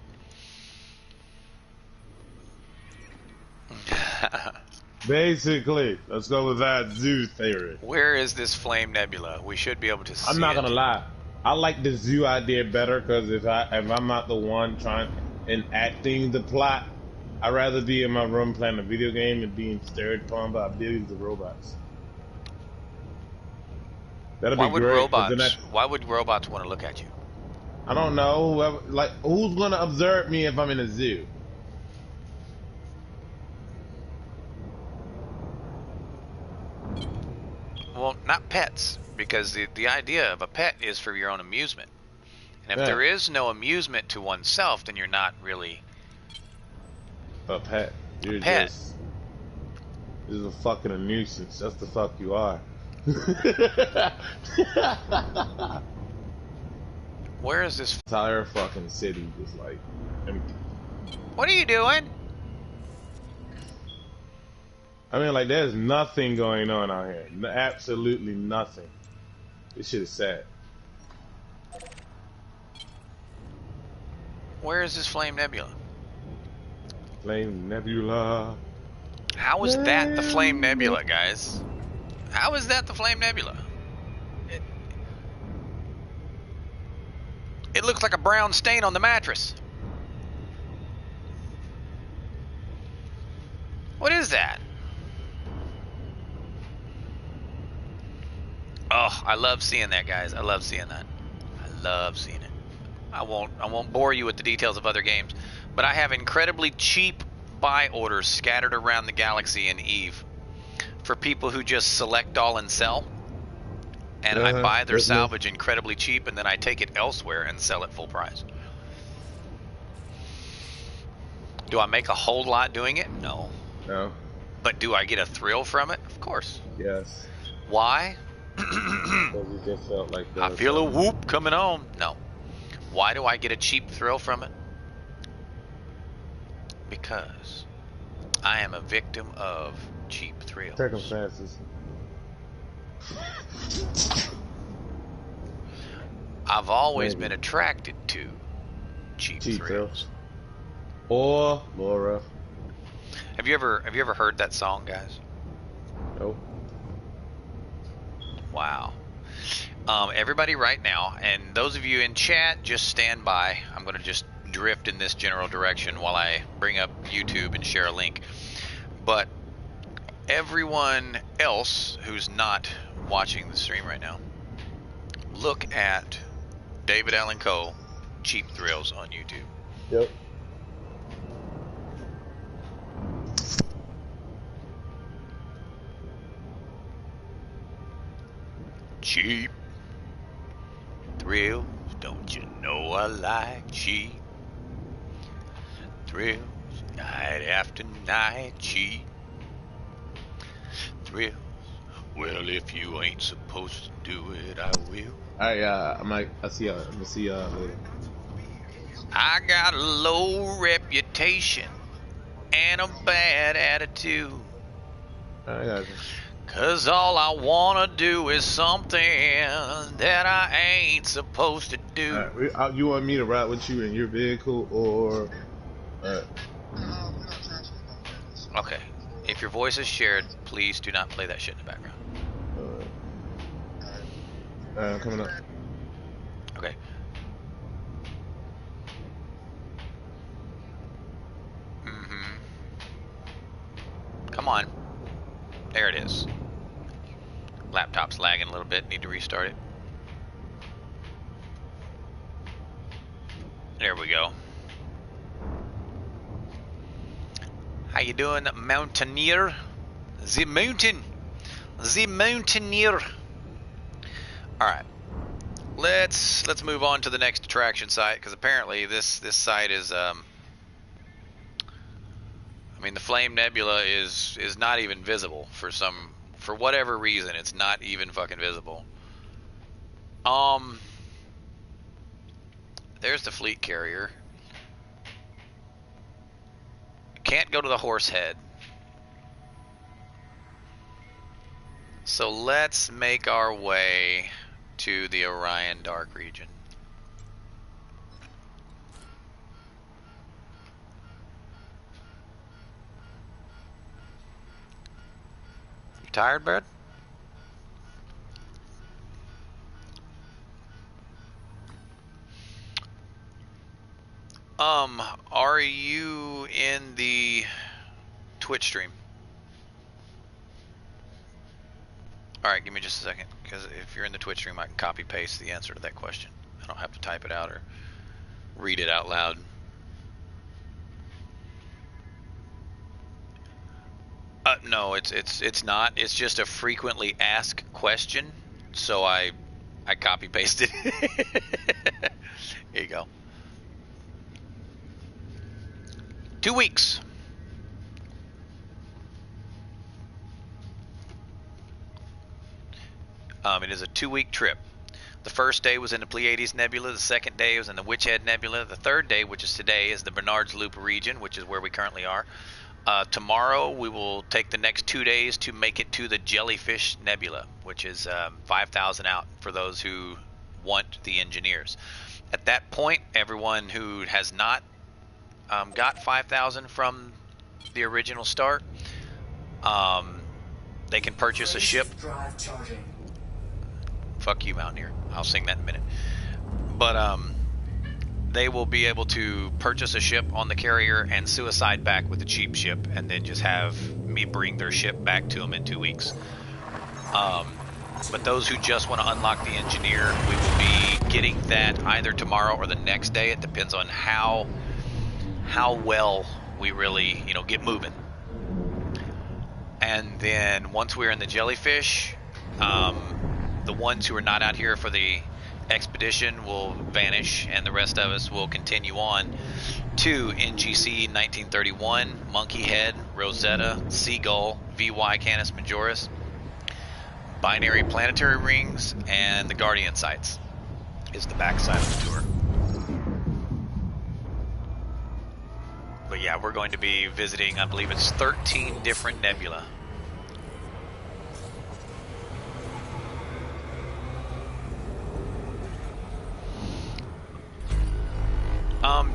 Basically, let's go with that zoo theory. Where is this flame nebula? We should be able to see I'm not it. gonna lie. I like the zoo idea better because if I'm not the one trying enacting the plot, I'd rather be in my room playing a video game and being stared upon by billions of robots. That'd Why be would great. why would robots want to look at you? I don't know. Like, who's gonna observe me if I'm in a zoo? Well, not pets, because the idea of a pet is for your own amusement. And if Yeah. there is no amusement to oneself, then you're not really A pet. You're pet. just a fucking a nuisance. That's the fuck you are. Where is this? Entire fucking city just like empty. What are you doing? I mean, like, there's nothing going on out here. Absolutely nothing. This shit is sad. Where is this flame nebula? Flame Nebula. How is that the flame nebula, guys? How is that the flame nebula? It looks like a brown stain on the mattress. What is that? Oh, I love seeing that, guys. I love seeing that. I love seeing it. I won't bore you with the details of other games, but I have incredibly cheap buy orders scattered around the galaxy in EVE for people who just select all and sell. And I buy their That's me. salvage incredibly cheap, and then I take it elsewhere and sell it full price. Do I make a whole lot doing it? No. No. But do I get a thrill from it? Of course. Yes. Why? Because you just felt like I that. feel a whoop coming on. No. Why do I get a cheap thrill from it? Because I am a victim of cheap thrills. Circumstances. I've always Maybe. been attracted to cheap thrills. Or Laura. Have you ever heard that song, guys? Nope. Wow. Everybody right now, and those of you in chat, just stand by. I'm going to just drift in this general direction while I bring up YouTube and share a link. But everyone else who's not watching the stream right now, look at David Allen Coe, Cheap Thrills on YouTube. Yep. Cheap thrills, don't you know I like cheap thrills, night after night, cheap thrills. Well, if you ain't supposed to do it, I will. I'll see y'all. I'm gonna see y'all later. I got a low reputation and a bad attitude. I got you. 'Cause all I wanna do is something that I ain't supposed to do. Alright, you want me to ride with you in your vehicle or? Okay. If your voice is shared, please do not play that shit in the background. I'm coming up. Okay. Come on. There it is. Laptop's lagging a little bit. Need to restart it. There we go. How you doing, mountaineer? The mountain. The mountaineer. Alright. Let's move on to the next attraction site, because apparently this site is I mean, the Flame Nebula is not even visible for whatever reason. It's not even fucking visible. There's the fleet carrier. Can't go to the horse head. So let's make our way to the Orion Dark region. You tired, bud? Are you in the Twitch stream? Alright, give me just a second, because if you're in the Twitch stream, I can copy paste the answer to that question. I don't have to type it out or read it out loud. No, it's not. It's just a frequently asked question, so I copy pasted. Here you go. 2 weeks. It is a 2-week trip. The first day was in the Pleiades Nebula. The second day was in the Witch Head Nebula. The third day, which is today, is the Bernard's Loop region, which is where we currently are. Tomorrow, we will take the next 2 days to make it to the Jellyfish Nebula, which is 5,000 out for those who want the engineers. At that point, everyone who has not got 5,000 from the original start, they can purchase a ship. Drive charging. Fuck you, Mountaineer. I'll sing that in a minute. But they will be able to purchase a ship on the carrier and suicide back with a cheap ship, and then just have me bring their ship back to them in 2 weeks. But those who just want to unlock the engineer, we will be getting that either tomorrow or the next day. It depends on how well we really, get moving. And then once we're in the jellyfish, the ones who are not out here for the expedition will vanish, and the rest of us will continue on to NGC 1931, Monkey Head, Rosetta, Seagull, VY Canis Majoris, Binary Planetary Rings, and the Guardian Sites is the backside of the tour. But yeah, we're going to be visiting, I believe it's 13 different nebula.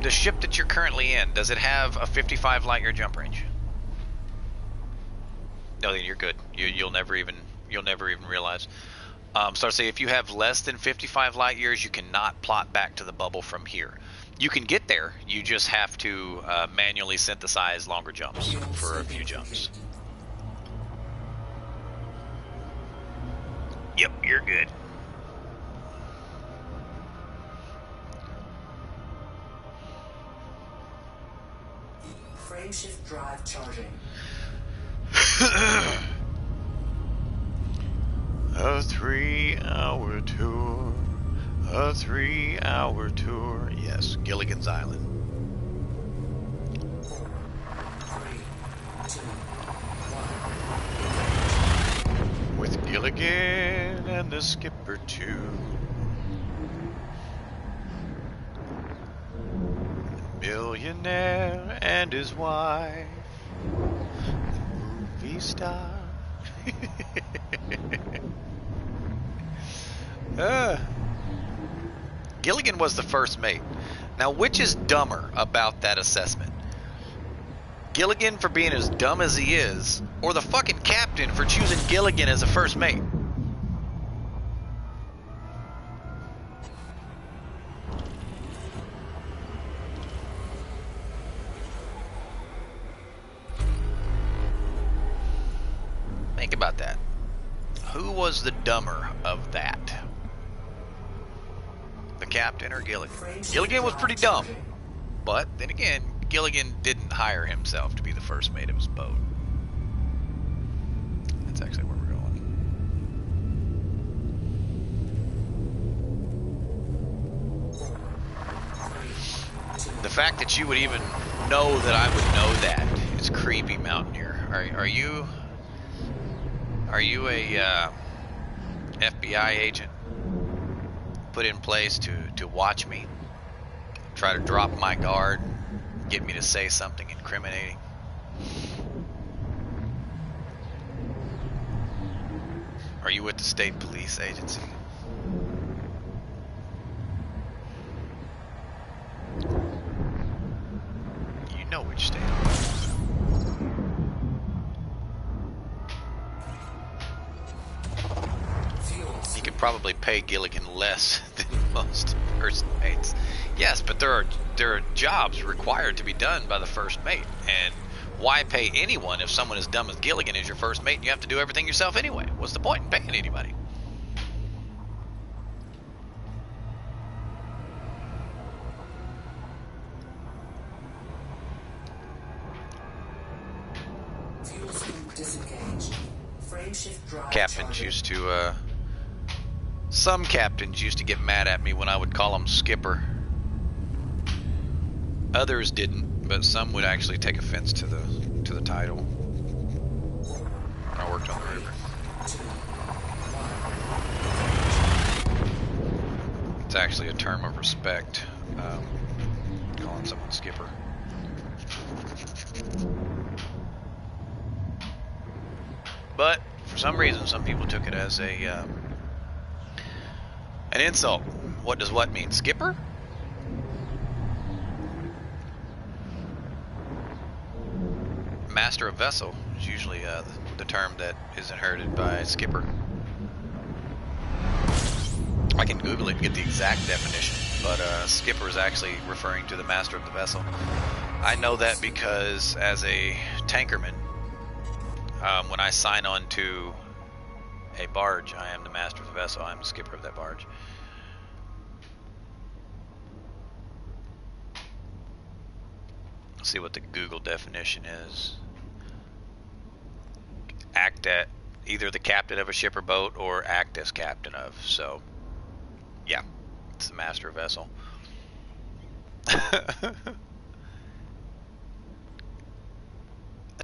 The ship that you're currently in, does it have a 55 light year jump range? No, then you're good. You'll never even realize. So I say if you have less than 55 light years, you cannot plot back to the bubble from here. You can get there. You just have to manually synthesize longer jumps for a few jumps. Yep, you're good. Frameshift drive charging. A 3-hour tour. A 3-hour tour. Yes, Gilligan's Island. 4, 3, 2, 1. With Gilligan and the skipper too. The millionaire and his wife. The movie star. Gilligan was the first mate. Now, which is dumber about that assessment? Gilligan for being as dumb as he is, or the fucking captain for choosing Gilligan as a first mate? Think about that. Who was the dumber of that? The captain or Gilligan? Gilligan was pretty dumb. But then again, Gilligan didn't hire himself to be the first mate of his boat. That's actually where we're going. The fact that you would even know that I would know that is creepy, Mountaineer. Are you a FBI agent put in place to watch me, try to drop my guard, get me to say something incriminating? Are you with the state police agency? You know which state I'm with. You could probably pay Gilligan less than most first mates. Yes, but there are jobs required to be done by the first mate, and why pay anyone if someone as dumb as Gilligan is your first mate and you have to do everything yourself anyway? What's the point in paying anybody? Fuel scoop disengaged. Frameshift drive Captains charging. used to, some captains used to get mad at me when I would call them skipper. Others didn't, but some would actually take offense to the title. When I worked on the river. It's actually a term of respect, calling someone skipper. But for some reason, some people took it as an insult. What does what mean? Skipper? Master of vessel is usually the term that is inherited by skipper. I can Google it and get the exact definition, but skipper is actually referring to the master of the vessel. I know that because as a tankerman, when I sign on to a barge, I am the master of the vessel. I am the skipper of that barge. Let's see what the Google definition is. Act at either the captain of a ship or boat, or act as captain of. So, yeah, it's the master vessel. A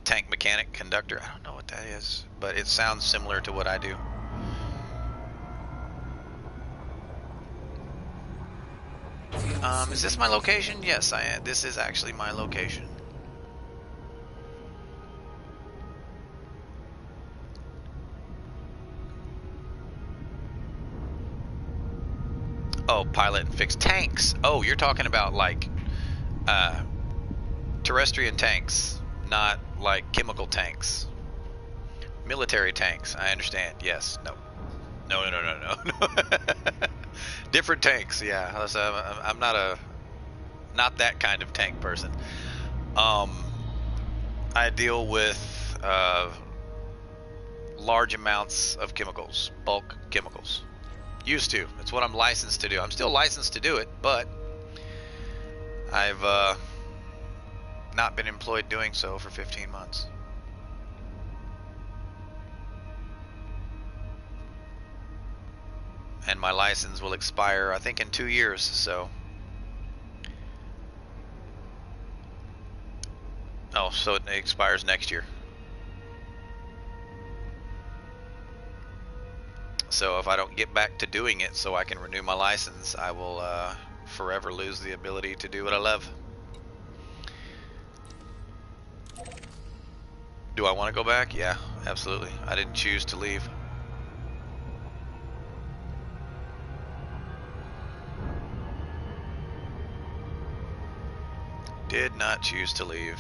tank mechanic, conductor. I don't know what that is, but it sounds similar to what I do. Is this my location? Yes, I am. This is actually my location. Oh, pilot and fix tanks. Oh, you're talking about like terrestrial tanks, not like chemical tanks. Military tanks. I understand. Yes. No. No. Different tanks. Yeah. I'm not that kind of tank person. I deal with large amounts of chemicals, bulk chemicals. Used to. It's what I'm licensed to do. I'm still licensed to do it, but I've not been employed doing so for 15 months. And my license will expire, I think, in 2 years, so. Oh, so it expires next year. So if I don't get back to doing it so I can renew my license, I will forever lose the ability to do what I love. Do I want to go back? Yeah, absolutely. I didn't choose to leave. Did not choose to leave.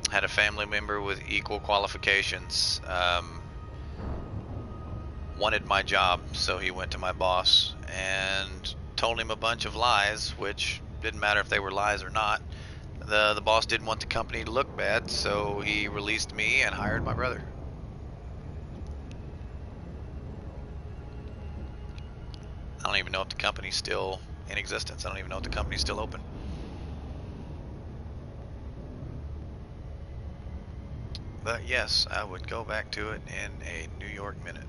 Had a family member with equal qualifications. Wanted my job, so he went to my boss and told him a bunch of lies, which didn't matter if they were lies or not. The boss didn't want the company to look bad, so he released me and hired my brother. I don't even know if the company's still in existence. I don't even know if the company's still open. But yes, I would go back to it in a New York minute.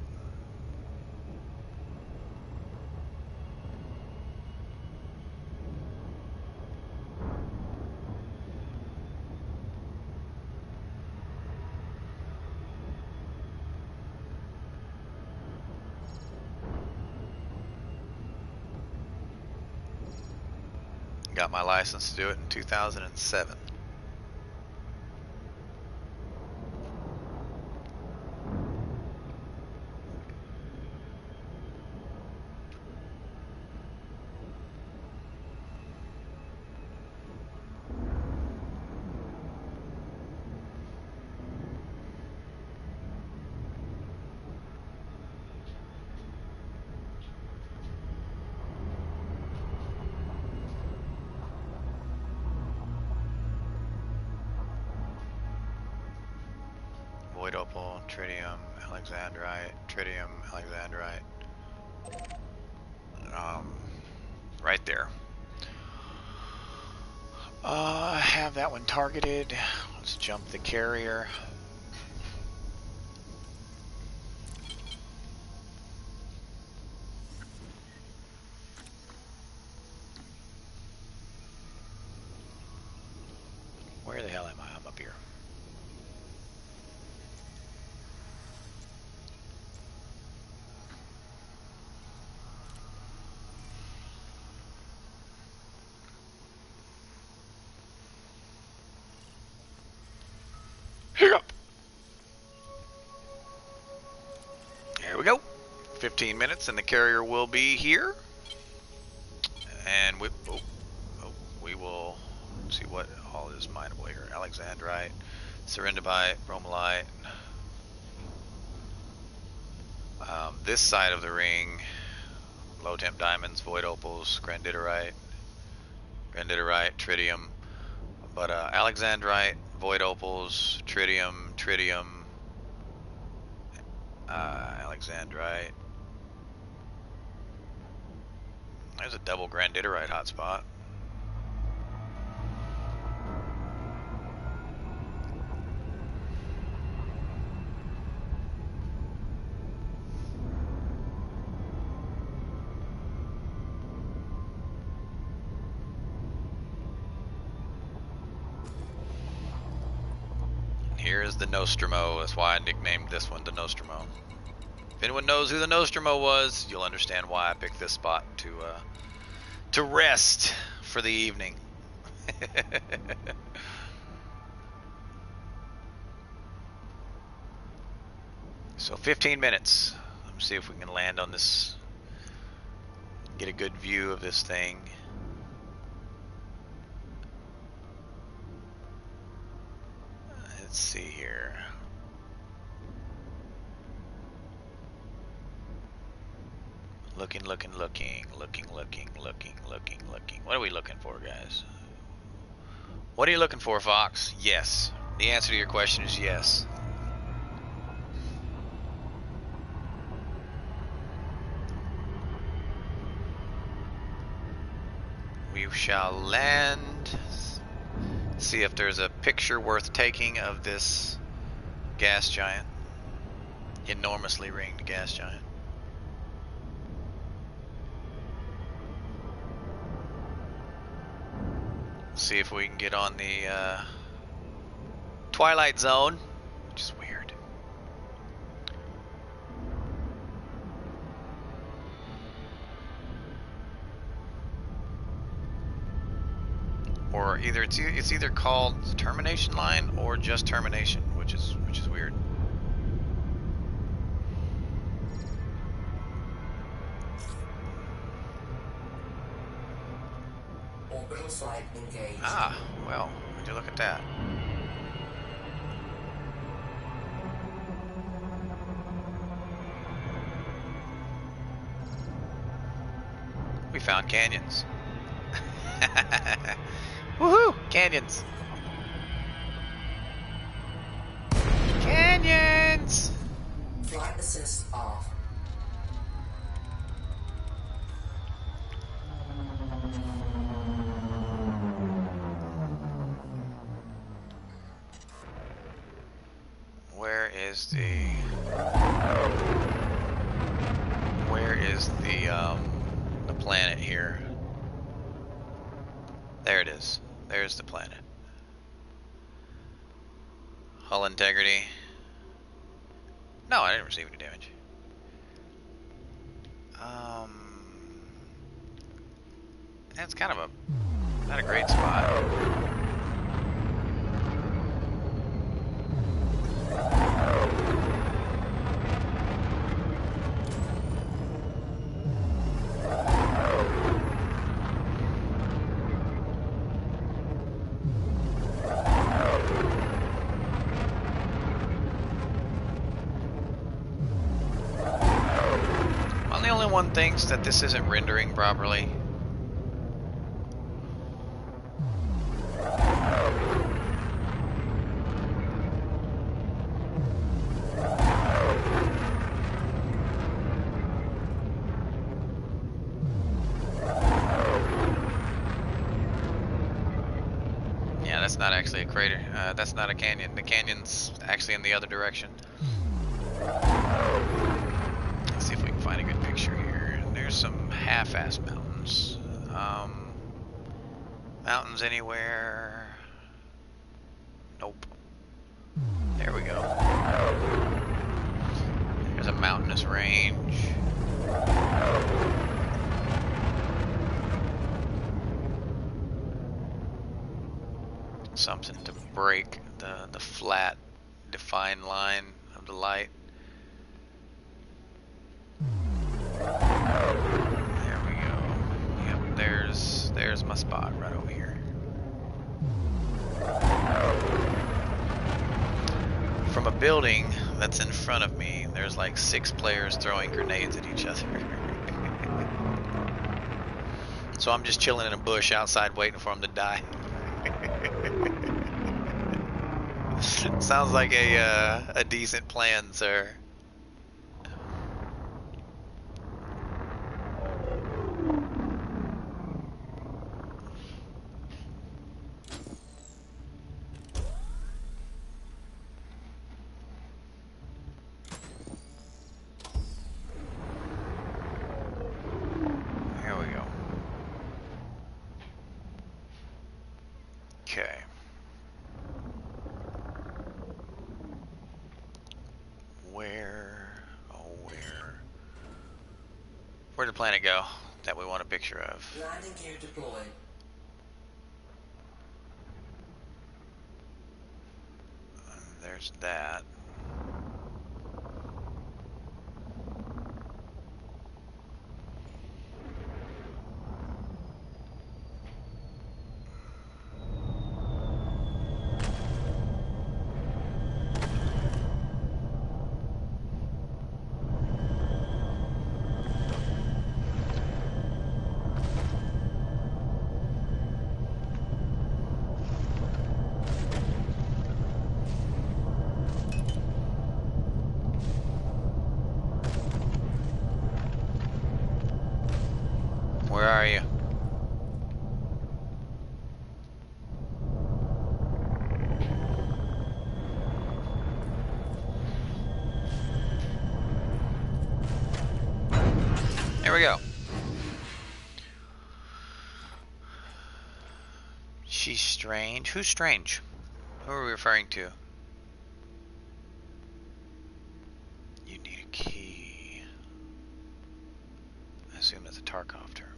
Got my license to do it in 2007. Void opal, tritium, alexandrite, tritium, alexandrite. Right there. I have that one targeted. Let's jump the carrier. Where the hell am I? I'm up here. Here up. There we go. 15 minutes and the carrier will be here. And we will see what all is mineable here. Alexandrite, serendibite, bromelite. This side of the ring, low temp diamonds, void opals, granditerite, tritium. But alexandrite, void opals, tritium, alexandrite. There's a double granditerite hotspot. Here is the Nostromo. That's why I nicknamed this one the Nostromo. If anyone knows who the Nostromo was, you'll understand why I picked this spot to rest for the evening. So 15 minutes. Let's see if we can land on this, get a good view of this thing. Let's see here. Looking. What are we looking for, guys? What are you looking for, Fox? Yes. The answer to your question is yes. We shall land. See if there's a picture worth taking of this gas giant. Enormously ringed gas giant. See if we can get on the Twilight Zone, which is weird. Or either it's either called Termination Line or just Termination, which is weird. Orbital flight engaged. Ah, well, would you look at that? We found canyons. Woohoo! Canyons! Canyons! Flight assist off. Where is the planet here? There it is. There's the planet. Hull integrity. No, I didn't receive any damage. That's kind of not a great spot. I'm the only one thinks that this isn't rendering properly. That's not actually a crater. That's not a canyon. The canyon's actually in the other direction. Let's see if we can find a good picture here. There's some half-ass mountains. Mountains anywhere? Nope. There we go. There's a mountainous range. Something to break the flat, defined line of the light. There we go. Yep, there's my spot right over here. From a building that's in front of me, there's like 6 players throwing grenades at each other. So I'm just chilling in a bush outside waiting for them to die. Sounds like a decent plan, sir. Where'd the planet go that we want a picture of? Landing gear deployed. There's that. Where are you? There we go. She's strange. Who's strange? Who are we referring to? You need a key. I assume that's a Tarkov term.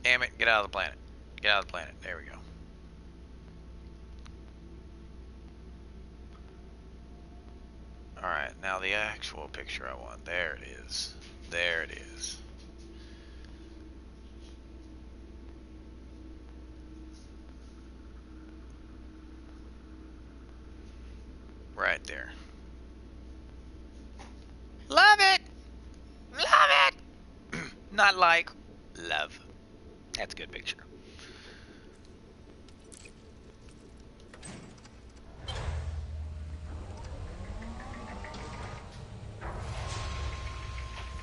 Damn it, get out of the planet. Get out of the planet. There we go. Alright, now the actual picture I want. There it is. There it is. Right there. Love it! Love it! Not like, love. That's a good picture.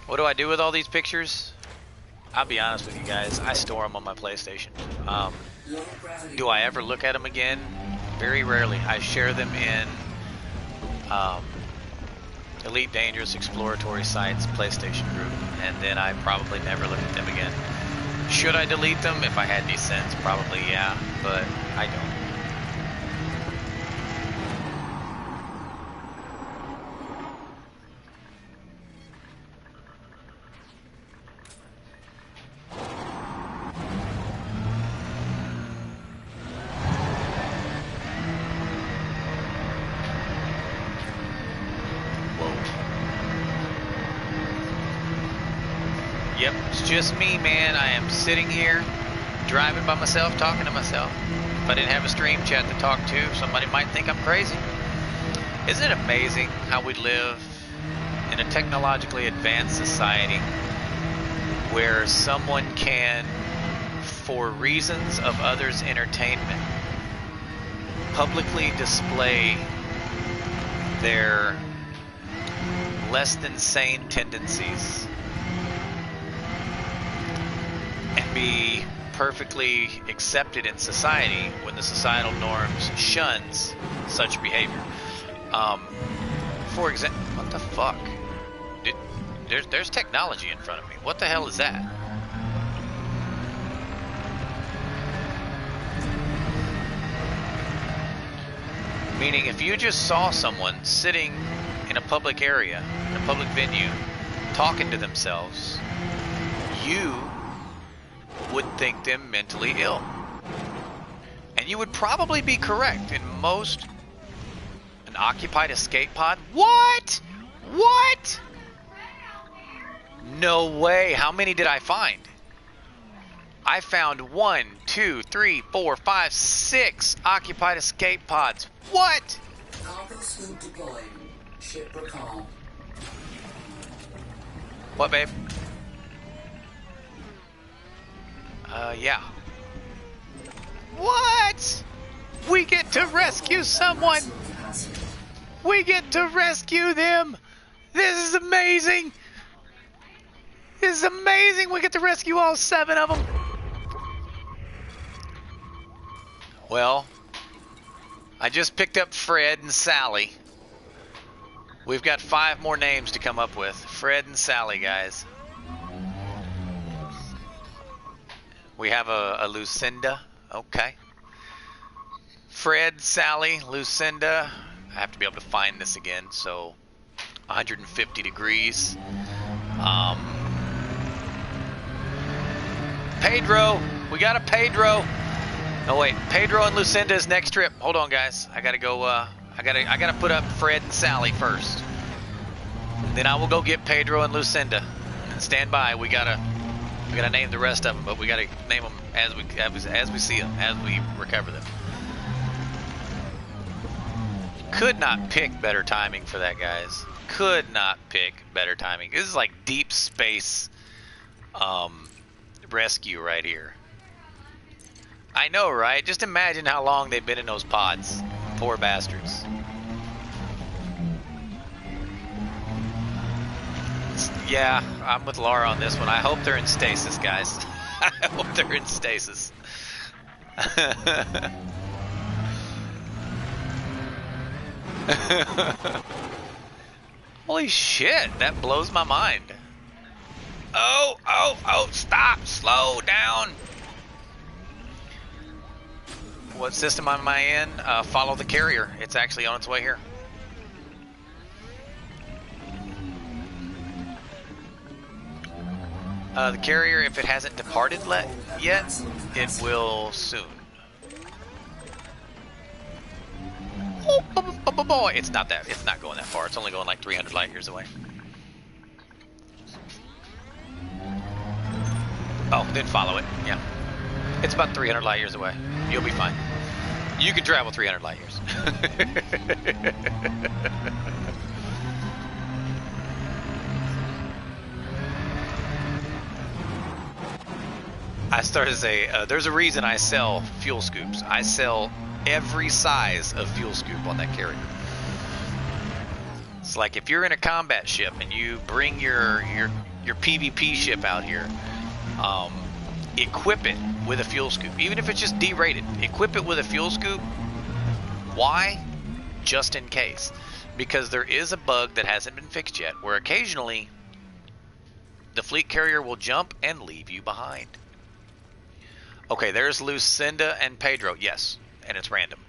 What do I do with all these pictures? I'll be honest with you guys, I store them on my PlayStation. Do I ever look at them again? Very rarely. I share them in Elite Dangerous Exploratory Sites PlayStation group, and then I probably never look at them again. Should I delete them? If I had any sense, probably yeah, but I don't. Yep, it's just me, man. I am sitting here, driving by myself, talking to myself. If I didn't have a stream chat to talk to, somebody might think I'm crazy. Isn't it amazing how we live in a technologically advanced society where someone can, for reasons of others' entertainment, publicly display their less than sane tendencies and be perfectly accepted in society when the societal norms shuns such behavior. For example, what the fuck? There's technology in front of me. What the hell is that? Meaning, if you just saw someone sitting in a public area, in a public venue, talking to themselves, you would think them mentally ill. And you would probably be correct. In most, an occupied escape pod? What? What? No way. How many did I find? I found 1, 2, 3, 4, 5, 6 occupied escape pods. What? Cargo suit deployed. Ship recall. What, babe? Yeah. What? We get to rescue someone. We get to rescue them. This is amazing. This is amazing. We get to rescue all 7 of them. Well, I just picked up Fred and Sally. We've got 5 more names to come up with. Fred and Sally, guys. We have a Lucinda. Okay. Fred, Sally, Lucinda. I have to be able to find this again. So 150 degrees. Pedro. We got a Pedro. Oh wait, Pedro and Lucinda's next trip. Hold on, guys. I gotta go. I gotta put up Fred and Sally first. Then I will go get Pedro and Lucinda. And stand by. We gotta name the rest of them, but we gotta name them as we see them, as we recover them. Could not pick better timing for that, guys. Could not pick better timing. This is like deep space rescue right here. I know, right? Just imagine how long they've been in those pods. Poor bastards. Yeah, I'm with Laura on this one. I hope they're in stasis, guys. I hope they're in stasis. Holy shit, that blows my mind. Oh, stop, slow down. What system am I in? Follow the carrier. It's actually on its way here. The carrier, if it hasn't departed yet, it will soon. Oh, boy, it's not going that far. It's only going like 300 light years away. Oh, then follow it. Yeah. It's about 300 light years away. You'll be fine. You can travel 300 light years. I started to say, there's a reason I sell fuel scoops. I sell every size of fuel scoop on that carrier. It's like if you're in a combat ship and you bring your PvP ship out here, equip it with a fuel scoop. Even if it's just derated, equip it with a fuel scoop. Why? Just in case. Because there is a bug that hasn't been fixed yet, where occasionally the fleet carrier will jump and leave you behind. Okay, there's Lucinda and Pedro. Yes, and it's random.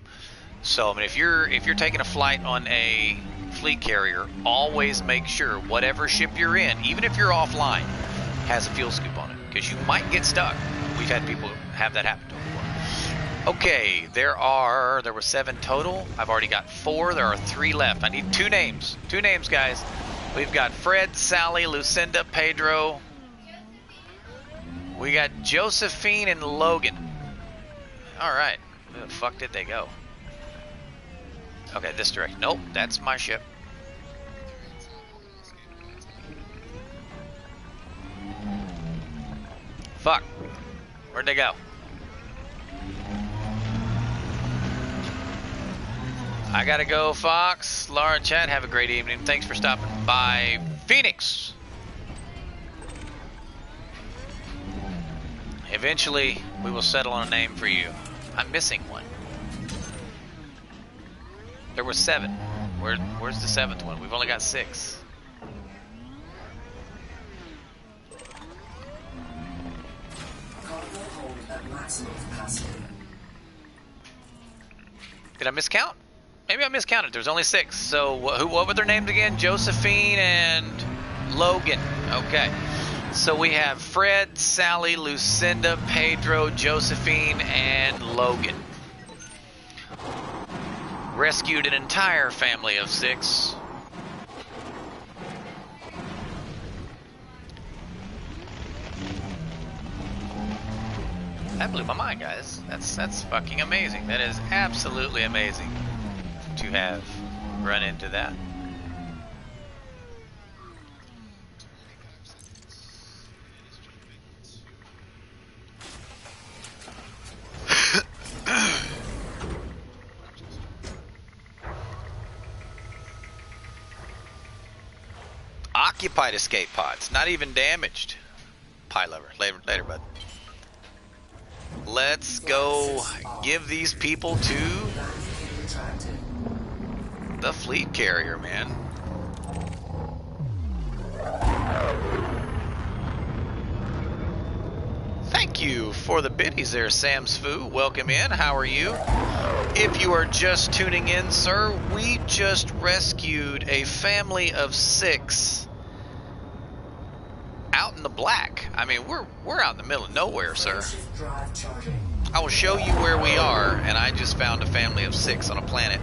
So I mean, if you're taking a flight on a fleet carrier, always make sure whatever ship you're in, even if you're offline, has a fuel scoop on it, because you might get stuck. We've had people have that happen to them before. Okay, there were 7 total. I've already got 4. There are 3 left. I need 2 names. 2 names, guys. We've got Fred, Sally, Lucinda, Pedro. We got Josephine and Logan. Alright. Where the fuck did they go? Okay, this direction. Nope, that's my ship. Fuck. Where'd they go? I gotta go, Fox. Laura, chat, have a great evening. Thanks for stopping by. Phoenix! Eventually, we will settle on a name for you. I'm missing one. There were 7. Where's the 7th one? We've only got 6. Did I miscount? Maybe I miscounted. There's only 6. So what were their names again? Josephine and Logan. Okay. So we have Fred, Sally, Lucinda, Pedro, Josephine, and Logan. Rescued an entire family of 6. That blew my mind, guys. That's fucking amazing. That is absolutely amazing to have run into that. Occupied escape pods, not even damaged. Pie lover, later, bud. Let's go give these people to the fleet carrier, man. Thank you for the biddies there, Sam's Foo. Welcome in. How are you? If you are just tuning in, sir, we just rescued a family of 6 out in the black. I mean, we're out in the middle of nowhere, sir. Frameshift drive charging. I will show you where we are, and I just found a family of 6 on a planet.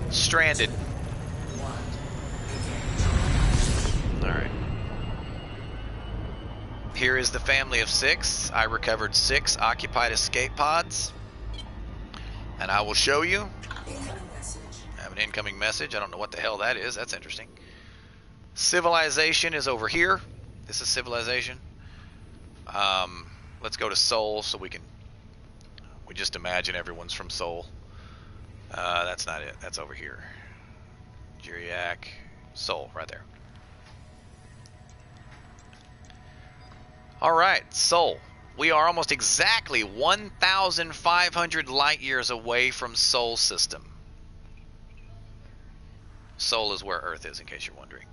3, Stranded. 1. Begin. Alright. Here is the family of 6. I recovered 6 occupied escape pods. And I will show you. Incoming message. I have an incoming message. I don't know what the hell that is. That's interesting. Civilization is over here. This is civilization. Let's go to Seoul so we just imagine everyone's from Seoul. That's not it. That's over here. Jiriak. Seoul, right there. Alright, Seoul. We are almost exactly 1,500 light years away from Seoul system. Seoul is where Earth is, in case you're wondering.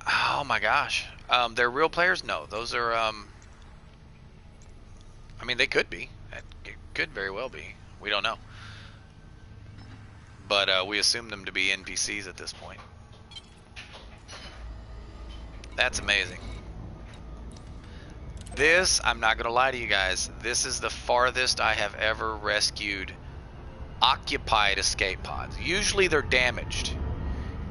Oh my gosh. They're real players? No, those are, I mean, they could be. It could very well be. We don't know. But we assume them to be NPCs at this point. That's amazing. This, I'm not going to lie to you guys, this is the farthest I have ever rescued occupied escape pods. Usually they're damaged.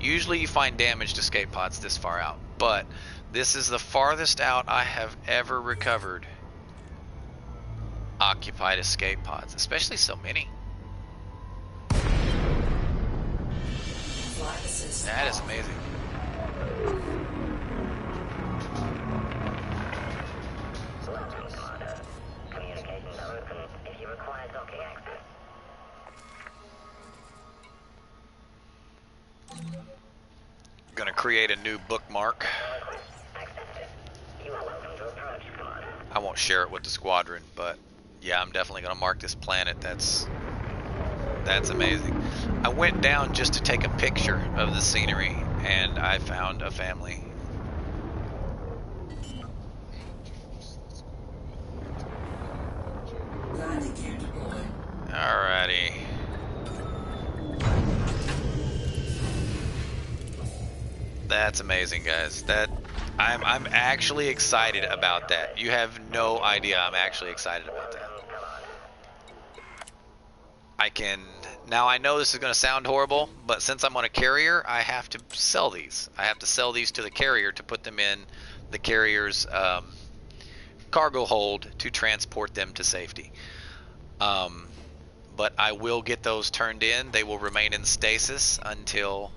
Usually you find damaged escape pods this far out. But this is the farthest out I have ever recovered occupied escape pods. Especially so many. Flight assist. That is amazing. Communications are open if you require docking access. I'm going to create a new bookmark. You are welcome to approach, Commander. I won't share it with the squadron, but yeah, I'm definitely going to mark this planet. That's amazing. I went down just to take a picture of the scenery, and I found a family. Landing gear deployed. Alrighty. That's amazing, guys. I'm actually excited about that. You have no idea. I'm actually excited about that. Now I know this is going to sound horrible, but since I'm on a carrier, I have to sell these. I have to sell these to the carrier to put them in the carrier's cargo hold to transport them to safety. But I will get those turned in. They will remain in stasis until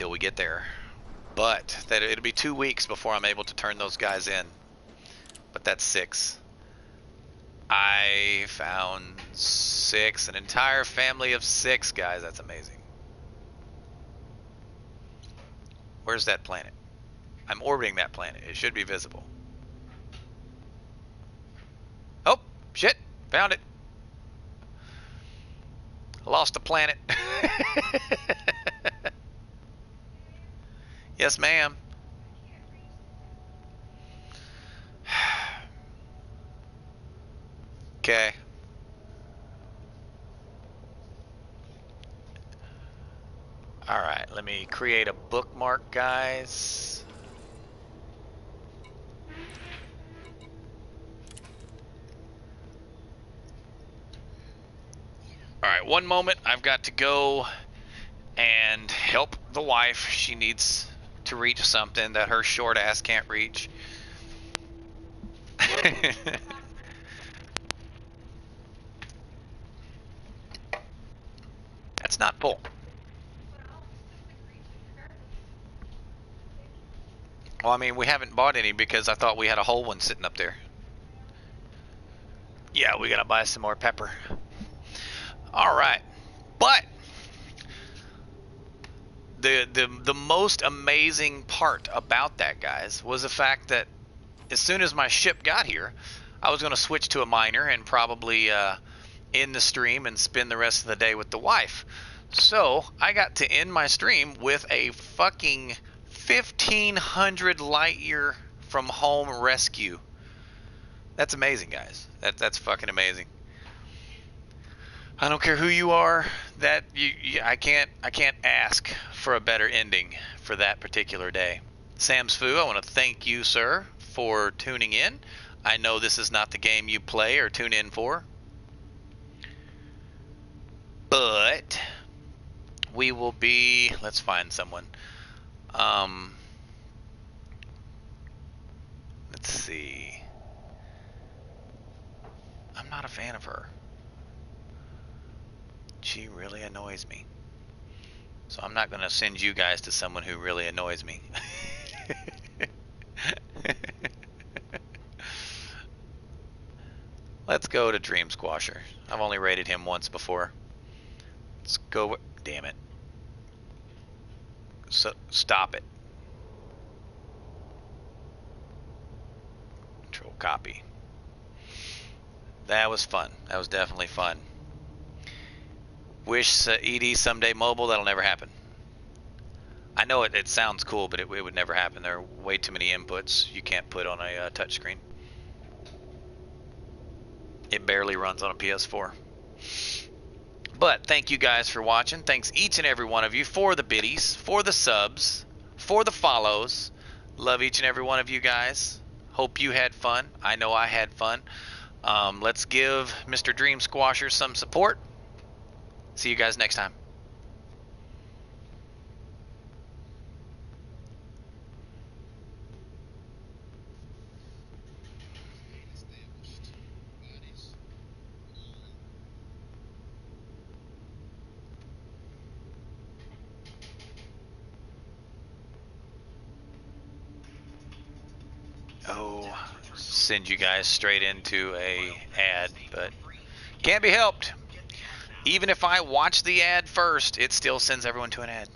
we get there. But it'll be 2 weeks before I'm able to turn those guys in. But that's 6. I found 6, an entire family of 6 guys. That's amazing. Where's that planet? I'm orbiting that planet. It should be visible. Oh, shit. Found it. Lost the planet. Yes, ma'am. Okay. Alright, let me create a bookmark, guys. Alright, one moment. I've got to go and help the wife. She needs to reach something that her short ass can't reach. That's not full. Well, I mean, we haven't bought any because I thought we had a whole one sitting up there. Yeah, we gotta buy some more pepper. Alright. But the most amazing part about that, guys, was the fact that as soon as my ship got here, I was going to switch to a miner and probably end the stream and spend the rest of the day with the wife. So I got to end my stream with a fucking 1,500 light year from home rescue. That's amazing, guys. That's fucking amazing. I don't care who you are. That I can't ask for a better ending for that particular day. Sam's Foo, I want to thank you, sir, for tuning in. I know this is not the game you play or tune in for, but we will be. Let's find someone. Let's see. I'm not a fan of her. She really annoys me. So I'm not going to send you guys to someone who really annoys me. Let's go to Dream Squasher. I've only rated him once before. Let's go. Damn it. So, stop it. Control copy. That was fun. That was definitely fun. Wish ED someday mobile. That'll never happen. I know it sounds cool, but it would never happen. There are way too many inputs you can't put on a touchscreen. It barely runs on a PS4. But thank you guys for watching. Thanks each and every one of you for the biddies, for the subs, for the follows. Love each and every one of you guys. Hope you had fun. I know I had fun. Let's give Mr. Dream Squasher some support. See you guys next time. Oh, send you guys straight into a ad, but can't be helped. Even if I watch the ad first, it still sends everyone to an ad.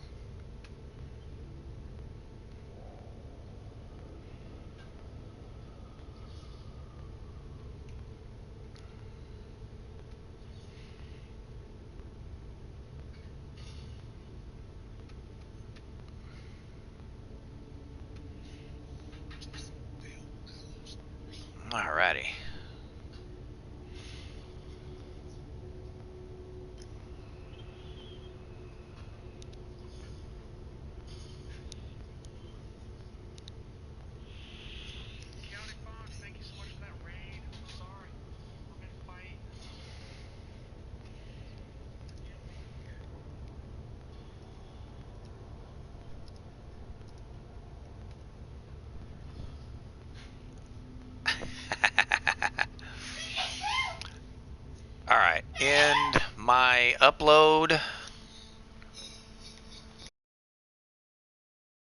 Alrighty. Alright, and my upload